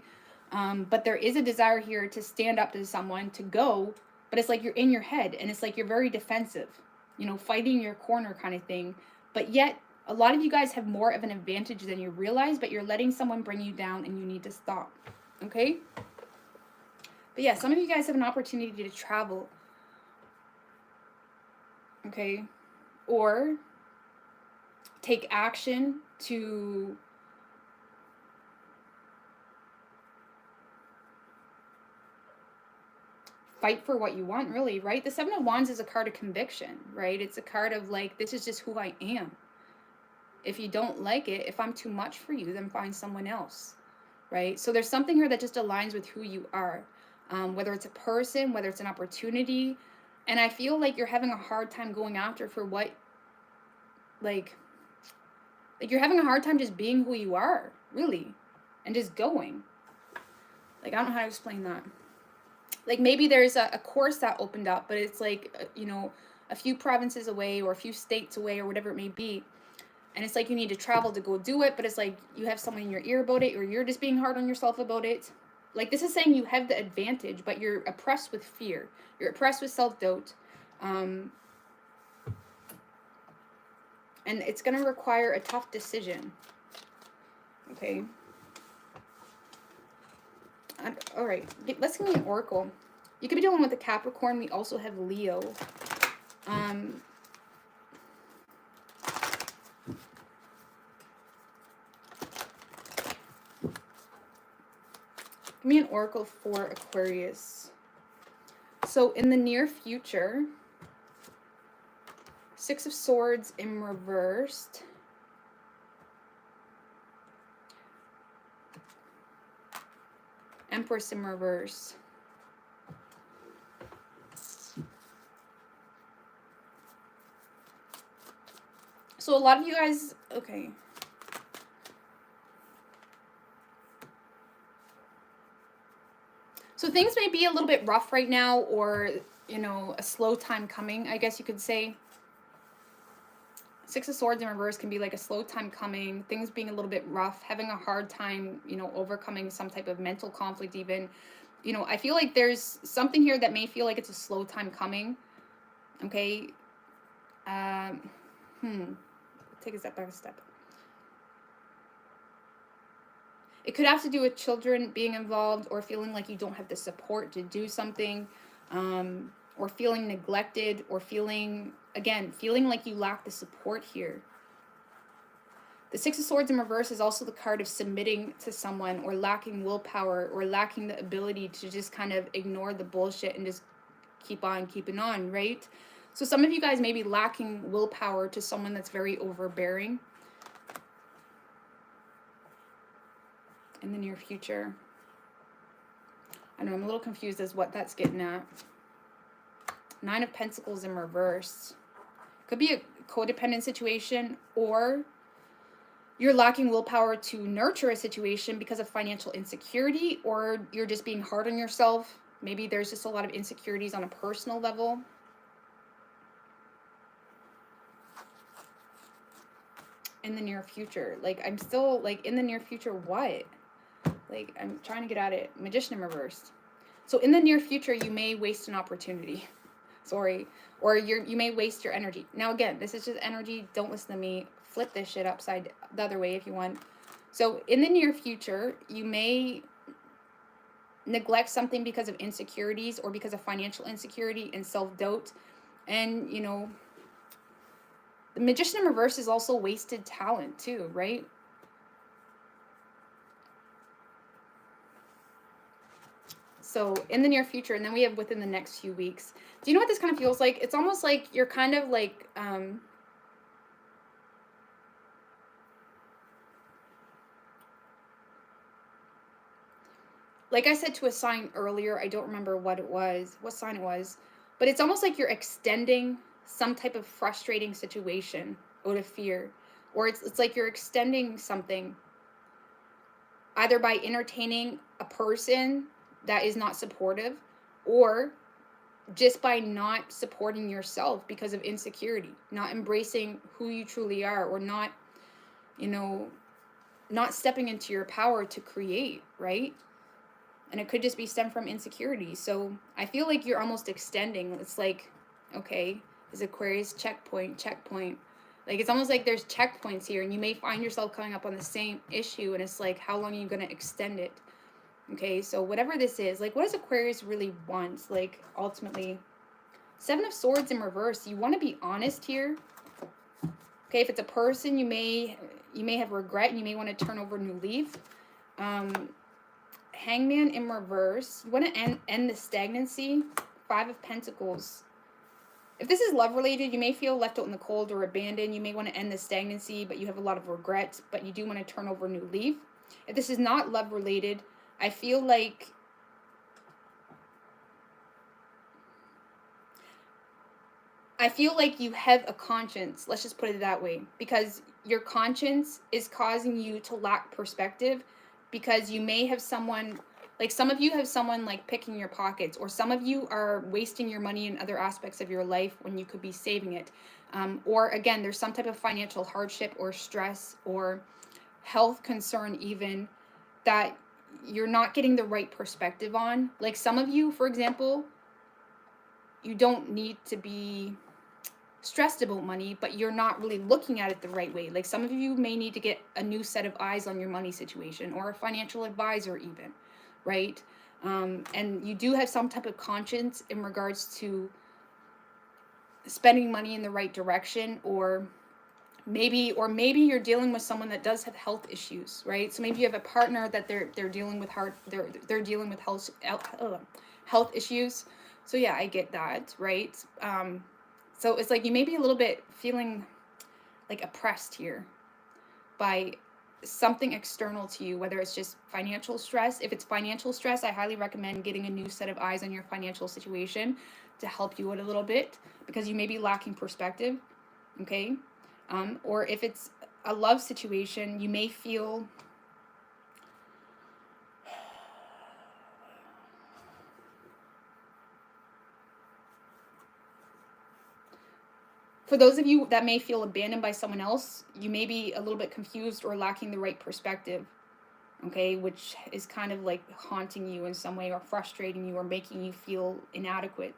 but there is a desire here to stand up to someone, to go, but it's like you're in your head, and it's like you're very defensive, you know, fighting your corner kind of thing. But yet, a lot of you guys have more of an advantage than you realize, but you're letting someone bring you down, and you need to stop, okay? But yeah, some of you guys have an opportunity to travel, okay, or take action to fight for what you want, really, right? The Seven of Wands is a card of conviction, right? It's a card of, like, this is just who I am. If you don't like it, if I'm too much for you, then find someone else, right? So there's something here that just aligns with who you are, whether it's a person, whether it's an opportunity. And I feel like you're having a hard time going after for what, like you're having a hard time just being who you are, really, and just going. Like, I don't know how to explain that. Like, maybe there's a course that opened up, but it's like, you know, a few provinces away or a few states away or whatever it may be. And it's like you need to travel to go do it, but it's like you have someone in your ear about it, or you're just being hard on yourself about it. Like, this is saying you have the advantage, but you're oppressed with fear. You're oppressed with self-doubt. And it's going to require a tough decision. Okay. All right. Let's give me an oracle. You could be dealing with a Capricorn. We also have Leo. Give me an oracle for Aquarius. So in the near future, Six of Swords in reversed, Empress in reverse. So a lot of you guys, okay. So things may be a little bit rough right now, or, you know, a slow time coming, I guess you could say. Six of Swords in reverse can be like a slow time coming, things being a little bit rough, having a hard time, you know, overcoming some type of mental conflict even. You know, I feel like there's something here that may feel like it's a slow time coming. Okay. Take a step back a step. It could have to do with children being involved, or feeling like you don't have the support to do something, or feeling neglected, or feeling like you lack the support here. The Six of Swords in reverse is also the card of submitting to someone, or lacking willpower, or lacking the ability to just kind of ignore the bullshit and just keep on keeping on, right? So some of you guys may be lacking willpower to someone that's very overbearing in the near future. I know I'm a little confused as what that's getting at. Nine of Pentacles in reverse. Could be a codependent situation, or you're lacking willpower to nurture a situation because of financial insecurity, or you're just being hard on yourself. Maybe there's just a lot of insecurities on a personal level. In the near future. Like, I'm still, like, in the near future, what? Like, I'm trying to get at it. Magician in reverse. So in the near future, you may waste an opportunity. Sorry. Or you may waste your energy. Now, again, this is just energy. Don't listen to me. Flip this shit upside the other way if you want. So in the near future, you may neglect something because of insecurities, or because of financial insecurity and self-doubt. And, you know, the Magician in reverse is also wasted talent too, right? So in the near future, and then we have within the next few weeks. Do you know what this kind of feels like? It's almost like you're kind of like, like I said to a sign earlier, I don't remember what sign it was, but it's almost like you're extending some type of frustrating situation out of fear, or it's like you're extending something either by entertaining a person that is not supportive, or just by not supporting yourself because of insecurity, not embracing who you truly are, or not, you know, not stepping into your power to create, right? And it could just be stemmed from insecurity. So I feel like you're almost extending. It's like, okay, is Aquarius checkpoint. Like, it's almost like there's checkpoints here, and you may find yourself coming up on the same issue, and it's like, how long are you going to extend it? Okay, so whatever this is, like, what does Aquarius really want? Like, ultimately, Seven of Swords in reverse, you want to be honest here. Okay, if it's a person, you may have regret, and you may want to turn over a new leaf. Hangman in reverse, you want to end the stagnancy. Five of Pentacles. If this is love related, you may feel left out in the cold or abandoned. You may want to end the stagnancy, but you have a lot of regrets, but you do want to turn over a new leaf. If this is not love related, I feel like you have a conscience. Let's just put it that way, because your conscience is causing you to lack perspective, because you may have someone, like, some of you have someone like picking your pockets, or some of you are wasting your money in other aspects of your life when you could be saving it. Or again, there's some type of financial hardship or stress or health concern even that you're not getting the right perspective on. Like, some of you, for example, you don't need to be stressed about money, but you're not really looking at it the right way. Like, some of you may need to get a new set of eyes on your money situation, or a financial advisor even, right? And you do have some type of conscience in regards to spending money in the right direction, or maybe you're dealing with someone that does have health issues, right? So maybe you have a partner that they're dealing with they're dealing with health issues. So yeah, I get that, right? So it's like you may be a little bit feeling like oppressed here by something external to you, whether it's just financial stress. If it's financial stress, I highly recommend getting a new set of eyes on your financial situation to help you out a little bit, because you may be lacking perspective, okay? Or if it's a love situation, you may feel for those of you that may feel abandoned by someone else, you may be a little bit confused or lacking the right perspective, okay, which is kind of like haunting you in some way, or frustrating you, or making you feel inadequate.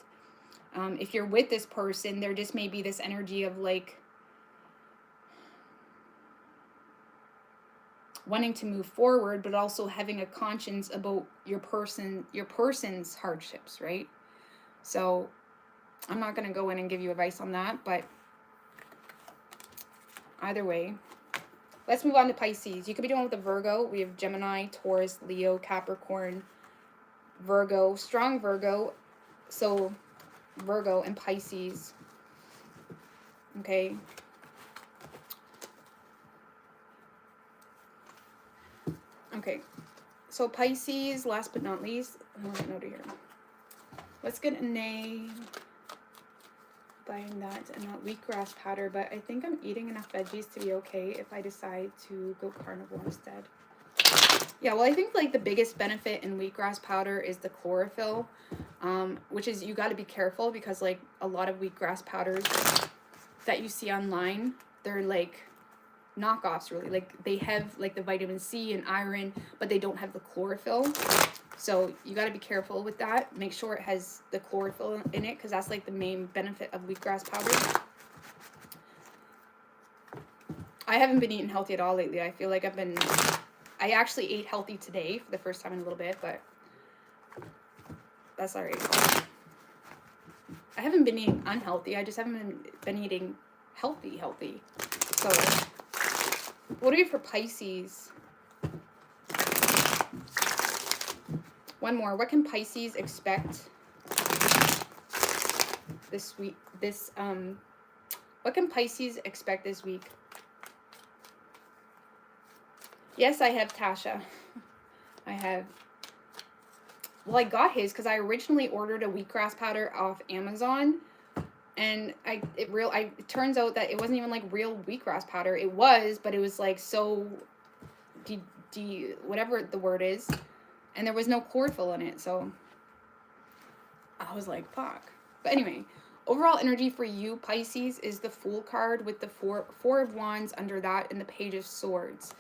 If you're with this person, there just may be this energy of like wanting to move forward, but also having a conscience about your person's hardships, right? So I'm not going to go in and give you advice on that, but either way, let's move on to Pisces. You could be dealing with a Virgo. We have Gemini, Taurus, Leo, Capricorn, Virgo, strong Virgo. So Virgo and Pisces. Okay. Okay. So Pisces, last but not least, note here. Let's get an A. Buying that and not wheatgrass powder, but I think I'm eating enough veggies to be okay if I decide to go carnivore instead. Yeah, well, I think like the biggest benefit in wheatgrass powder is the chlorophyll, which is, you got to be careful, because like a lot of wheatgrass powders that you see online, they're like knockoffs, really. Like they have like the vitamin C and iron, but they don't have the chlorophyll. So you got to be careful with that. Make sure it has the chlorophyll in it, because that's like the main benefit of wheatgrass powder. I haven't been eating healthy at all lately. I feel like I actually ate healthy today for the first time in a little bit, but that's all right. I haven't been eating unhealthy. I just haven't been eating healthy. So what do we have for Pisces? One more. What can Pisces expect this week? What can Pisces expect this week? Yes, I have Tasha. I have. Well, I got his because I originally ordered a wheatgrass powder off Amazon, and it turns out that it wasn't even like real wheatgrass powder. It was, but it was like so whatever the word is. And there was no chlorophyll in it, so I was like, fuck. But anyway, overall energy for you, Pisces, is the Fool card with the four of Wands under that and the Page of Swords.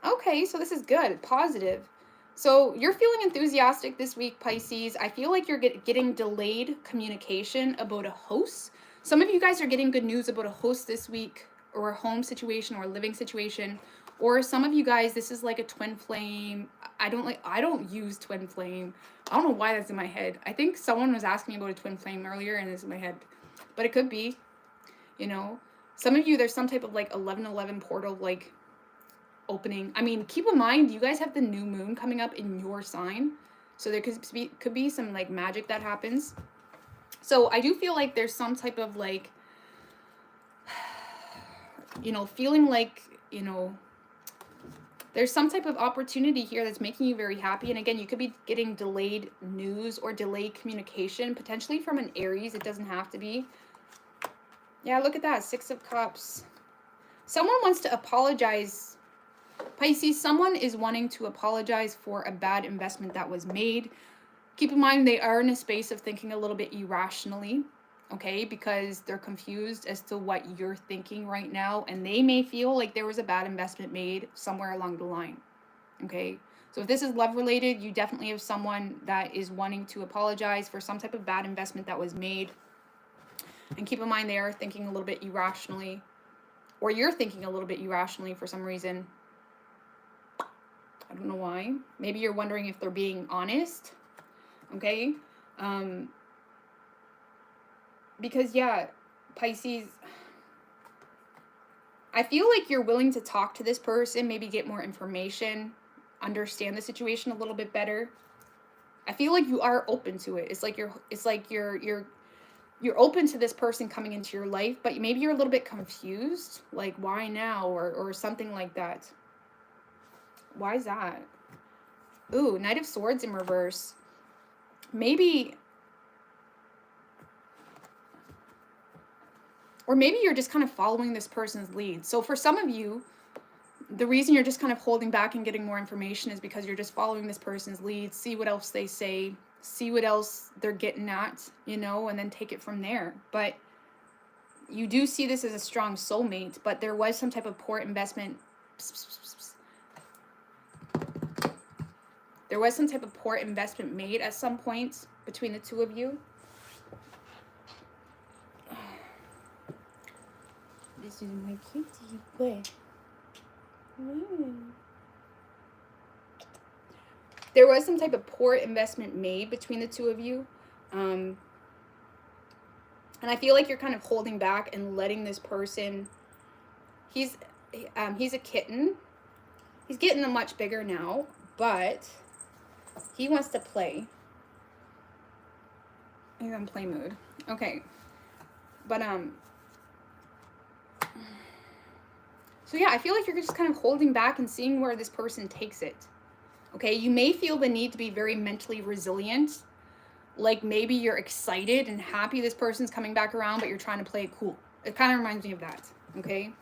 Okay, so this is good, positive. So you're feeling enthusiastic this week, Pisces. I feel like you're getting delayed communication about a host. Some of you guys are getting good news about a host this week, or a home situation, or a living situation. Or some of you guys, this is like a twin flame. I don't use twin flame. I don't know why that's in my head. I think someone was asking me about a twin flame earlier and it's in my head. But it could be, you know. Some of you, there's some type of like 11/11 portal like opening. I mean, keep in mind, you guys have the new moon coming up in your sign. So there could be some like magic that happens. So I do feel like there's some type of like, you know, feeling like, you know, there's some type of opportunity here that's making you very happy. And again, you could be getting delayed news or delayed communication, potentially from an Aries. It doesn't have to be. Yeah, look at that. 6 of Cups. Someone wants to apologize. Pisces, someone is wanting to apologize for a bad investment that was made. Keep in mind, they are in a space of thinking a little bit irrationally. Okay, because they're confused as to what you're thinking right now, and they may feel like there was a bad investment made somewhere along the line. Okay, so if this is love related, you definitely have someone that is wanting to apologize for some type of bad investment that was made. And keep in mind, they are thinking a little bit irrationally, or you're thinking a little bit irrationally for some reason. I don't know why. Maybe you're wondering if they're being honest. Okay, because yeah, Pisces, I feel like you're willing to talk to this person, maybe get more information, understand the situation a little bit better. I feel like you are open to it. It's like you're you're open to this person coming into your life, but maybe you're a little bit confused, like why now, or something like that. Why is that? Ooh, Knight of Swords in reverse. Maybe, or maybe you're just kind of following this person's lead. So for some of you, the reason you're just kind of holding back and getting more information is because you're just following this person's lead, see what else they say, see what else they're getting at, you know, and then take it from there. But you do see this as a strong soulmate, but there was some type of poor investment. There was some type of poor investment made at some point between the two of you. This is my kitty. Where? There was some type of poor investment made between the two of you. And I feel like you're kind of holding back and letting this person, he's a kitten. He's getting much bigger now, but he wants to play. He's in play mood. Okay. But, so yeah, I feel like you're just kind of holding back and seeing where this person takes it. Okay, you may feel the need to be very mentally resilient. Like maybe you're excited and happy this person's coming back around, but you're trying to play it cool. It kind of reminds me of that, okay?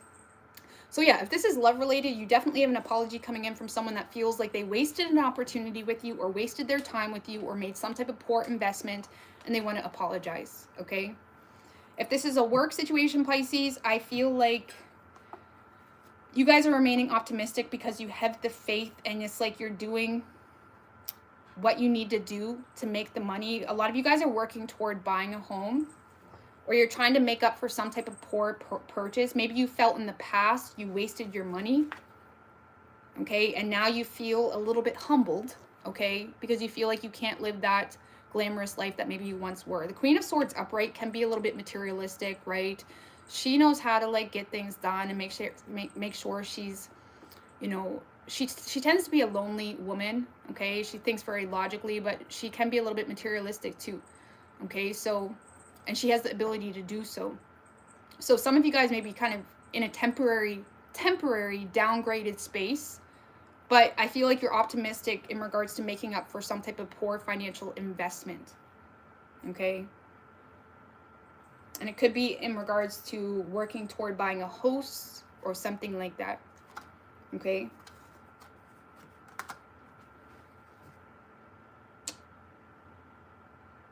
So yeah, if this is love related, you definitely have an apology coming in from someone that feels like they wasted an opportunity with you or wasted their time with you or made some type of poor investment and they want to apologize, okay? If this is a work situation, Pisces, I feel like you guys are remaining optimistic because you have the faith and it's like you're doing what you need to do to make the money. A lot of you guys are working toward buying a home, or you're trying to make up for some type of poor purchase. Maybe you felt in the past you wasted your money, okay? And now you feel a little bit humbled, okay? Because you feel like you can't live that glamorous life that maybe you once were. The Queen of Swords upright can be a little bit materialistic, right? She knows how to like get things done and make sure she's, you know, she tends to be a lonely woman, okay? She thinks very logically, but she can be a little bit materialistic too, okay? So, and she has the ability to do so. So some of you guys may be kind of in a temporary downgraded space, but I feel like you're optimistic in regards to making up for some type of poor financial investment, okay? And it could be in regards to working toward buying a house or something like that, okay?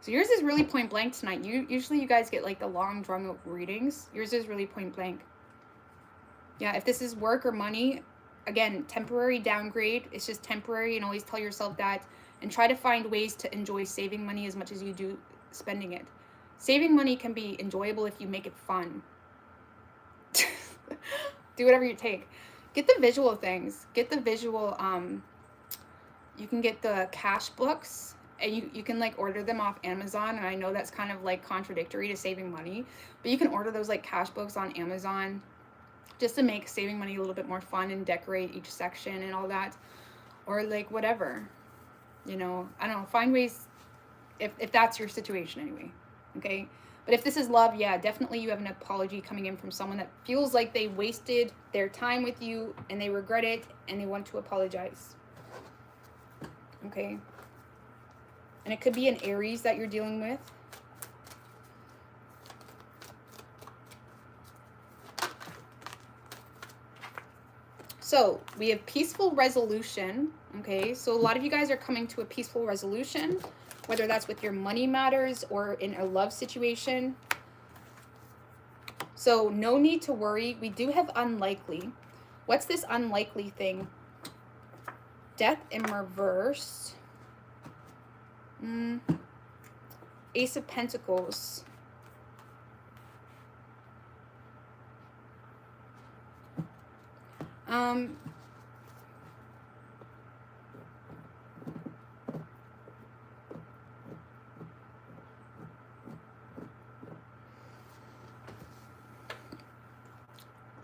So yours is really point blank tonight. Usually you guys get like the long drawn out readings. Yours is really point blank. Yeah, if this is work or money, again, temporary downgrade. It's just temporary, and always tell yourself that. And try to find ways to enjoy saving money as much as you do spending it. Saving money can be enjoyable if you make it fun. Do whatever you take. Get the visual things. Get the visual, you can get the cash books. And you can like order them off Amazon, and I know that's kind of like contradictory to saving money, but you can order those like cash books on Amazon just to make saving money a little bit more fun and decorate each section and all that, or like whatever, you know, I don't know, find ways if that's your situation anyway, okay? But if this is love, yeah, definitely you have an apology coming in from someone that feels like they wasted their time with you and they regret it and they want to apologize, okay? And it could be an Aries that you're dealing with. So we have peaceful resolution, okay? So a lot of you guys are coming to a peaceful resolution, whether that's with your money matters or in a love situation. So no need to worry. We do have unlikely. What's this unlikely thing? Death in reverse. Ace of Pentacles.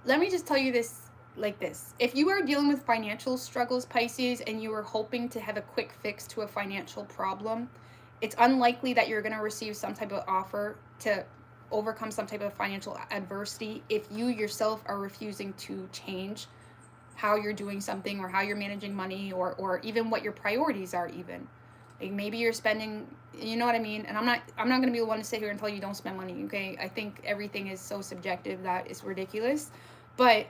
Let me just tell you this like this. If you are dealing with financial struggles, Pisces, and you are hoping to have a quick fix to a financial problem, it's unlikely that you're going to receive some type of offer to overcome some type of financial adversity if you yourself are refusing to change how you're doing something, or how you're managing money, or even what your priorities are. Even like maybe you're spending, you know what I mean? And I'm not going to be the one to sit here and tell you don't spend money, okay? I think everything is so subjective that it's ridiculous. But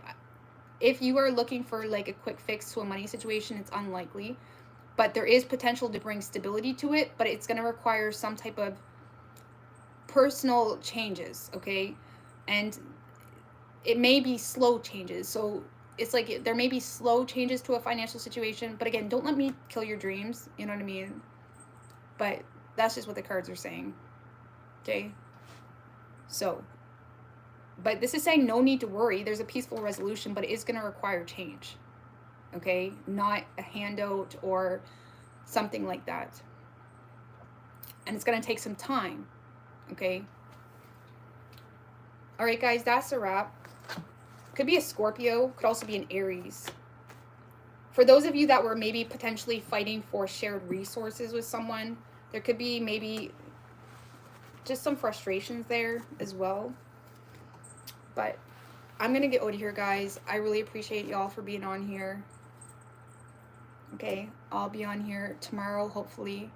if you are looking for like a quick fix to a money situation, it's unlikely. But there is potential to bring stability to it, but it's going to require some type of personal changes, okay? And it may be slow changes. So it's like there may be slow changes to a financial situation, but again, don't let me kill your dreams, you know what I mean? But that's just what the cards are saying, okay? So, but this is saying no need to worry. There's a peaceful resolution, but it is going to require change, okay? Not a handout or something like that. And it's going to take some time, okay? All right, guys, that's a wrap. Could be a Scorpio, could also be an Aries. For those of you that were maybe potentially fighting for shared resources with someone, there could be maybe just some frustrations there as well. But I'm going to get out of here, guys. I really appreciate y'all for being on here. Okay, I'll be on here tomorrow, hopefully.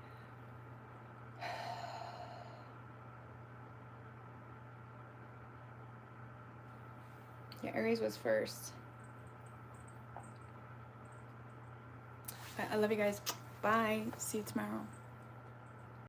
Yeah, Aries was first. I love you guys. Bye. See you tomorrow.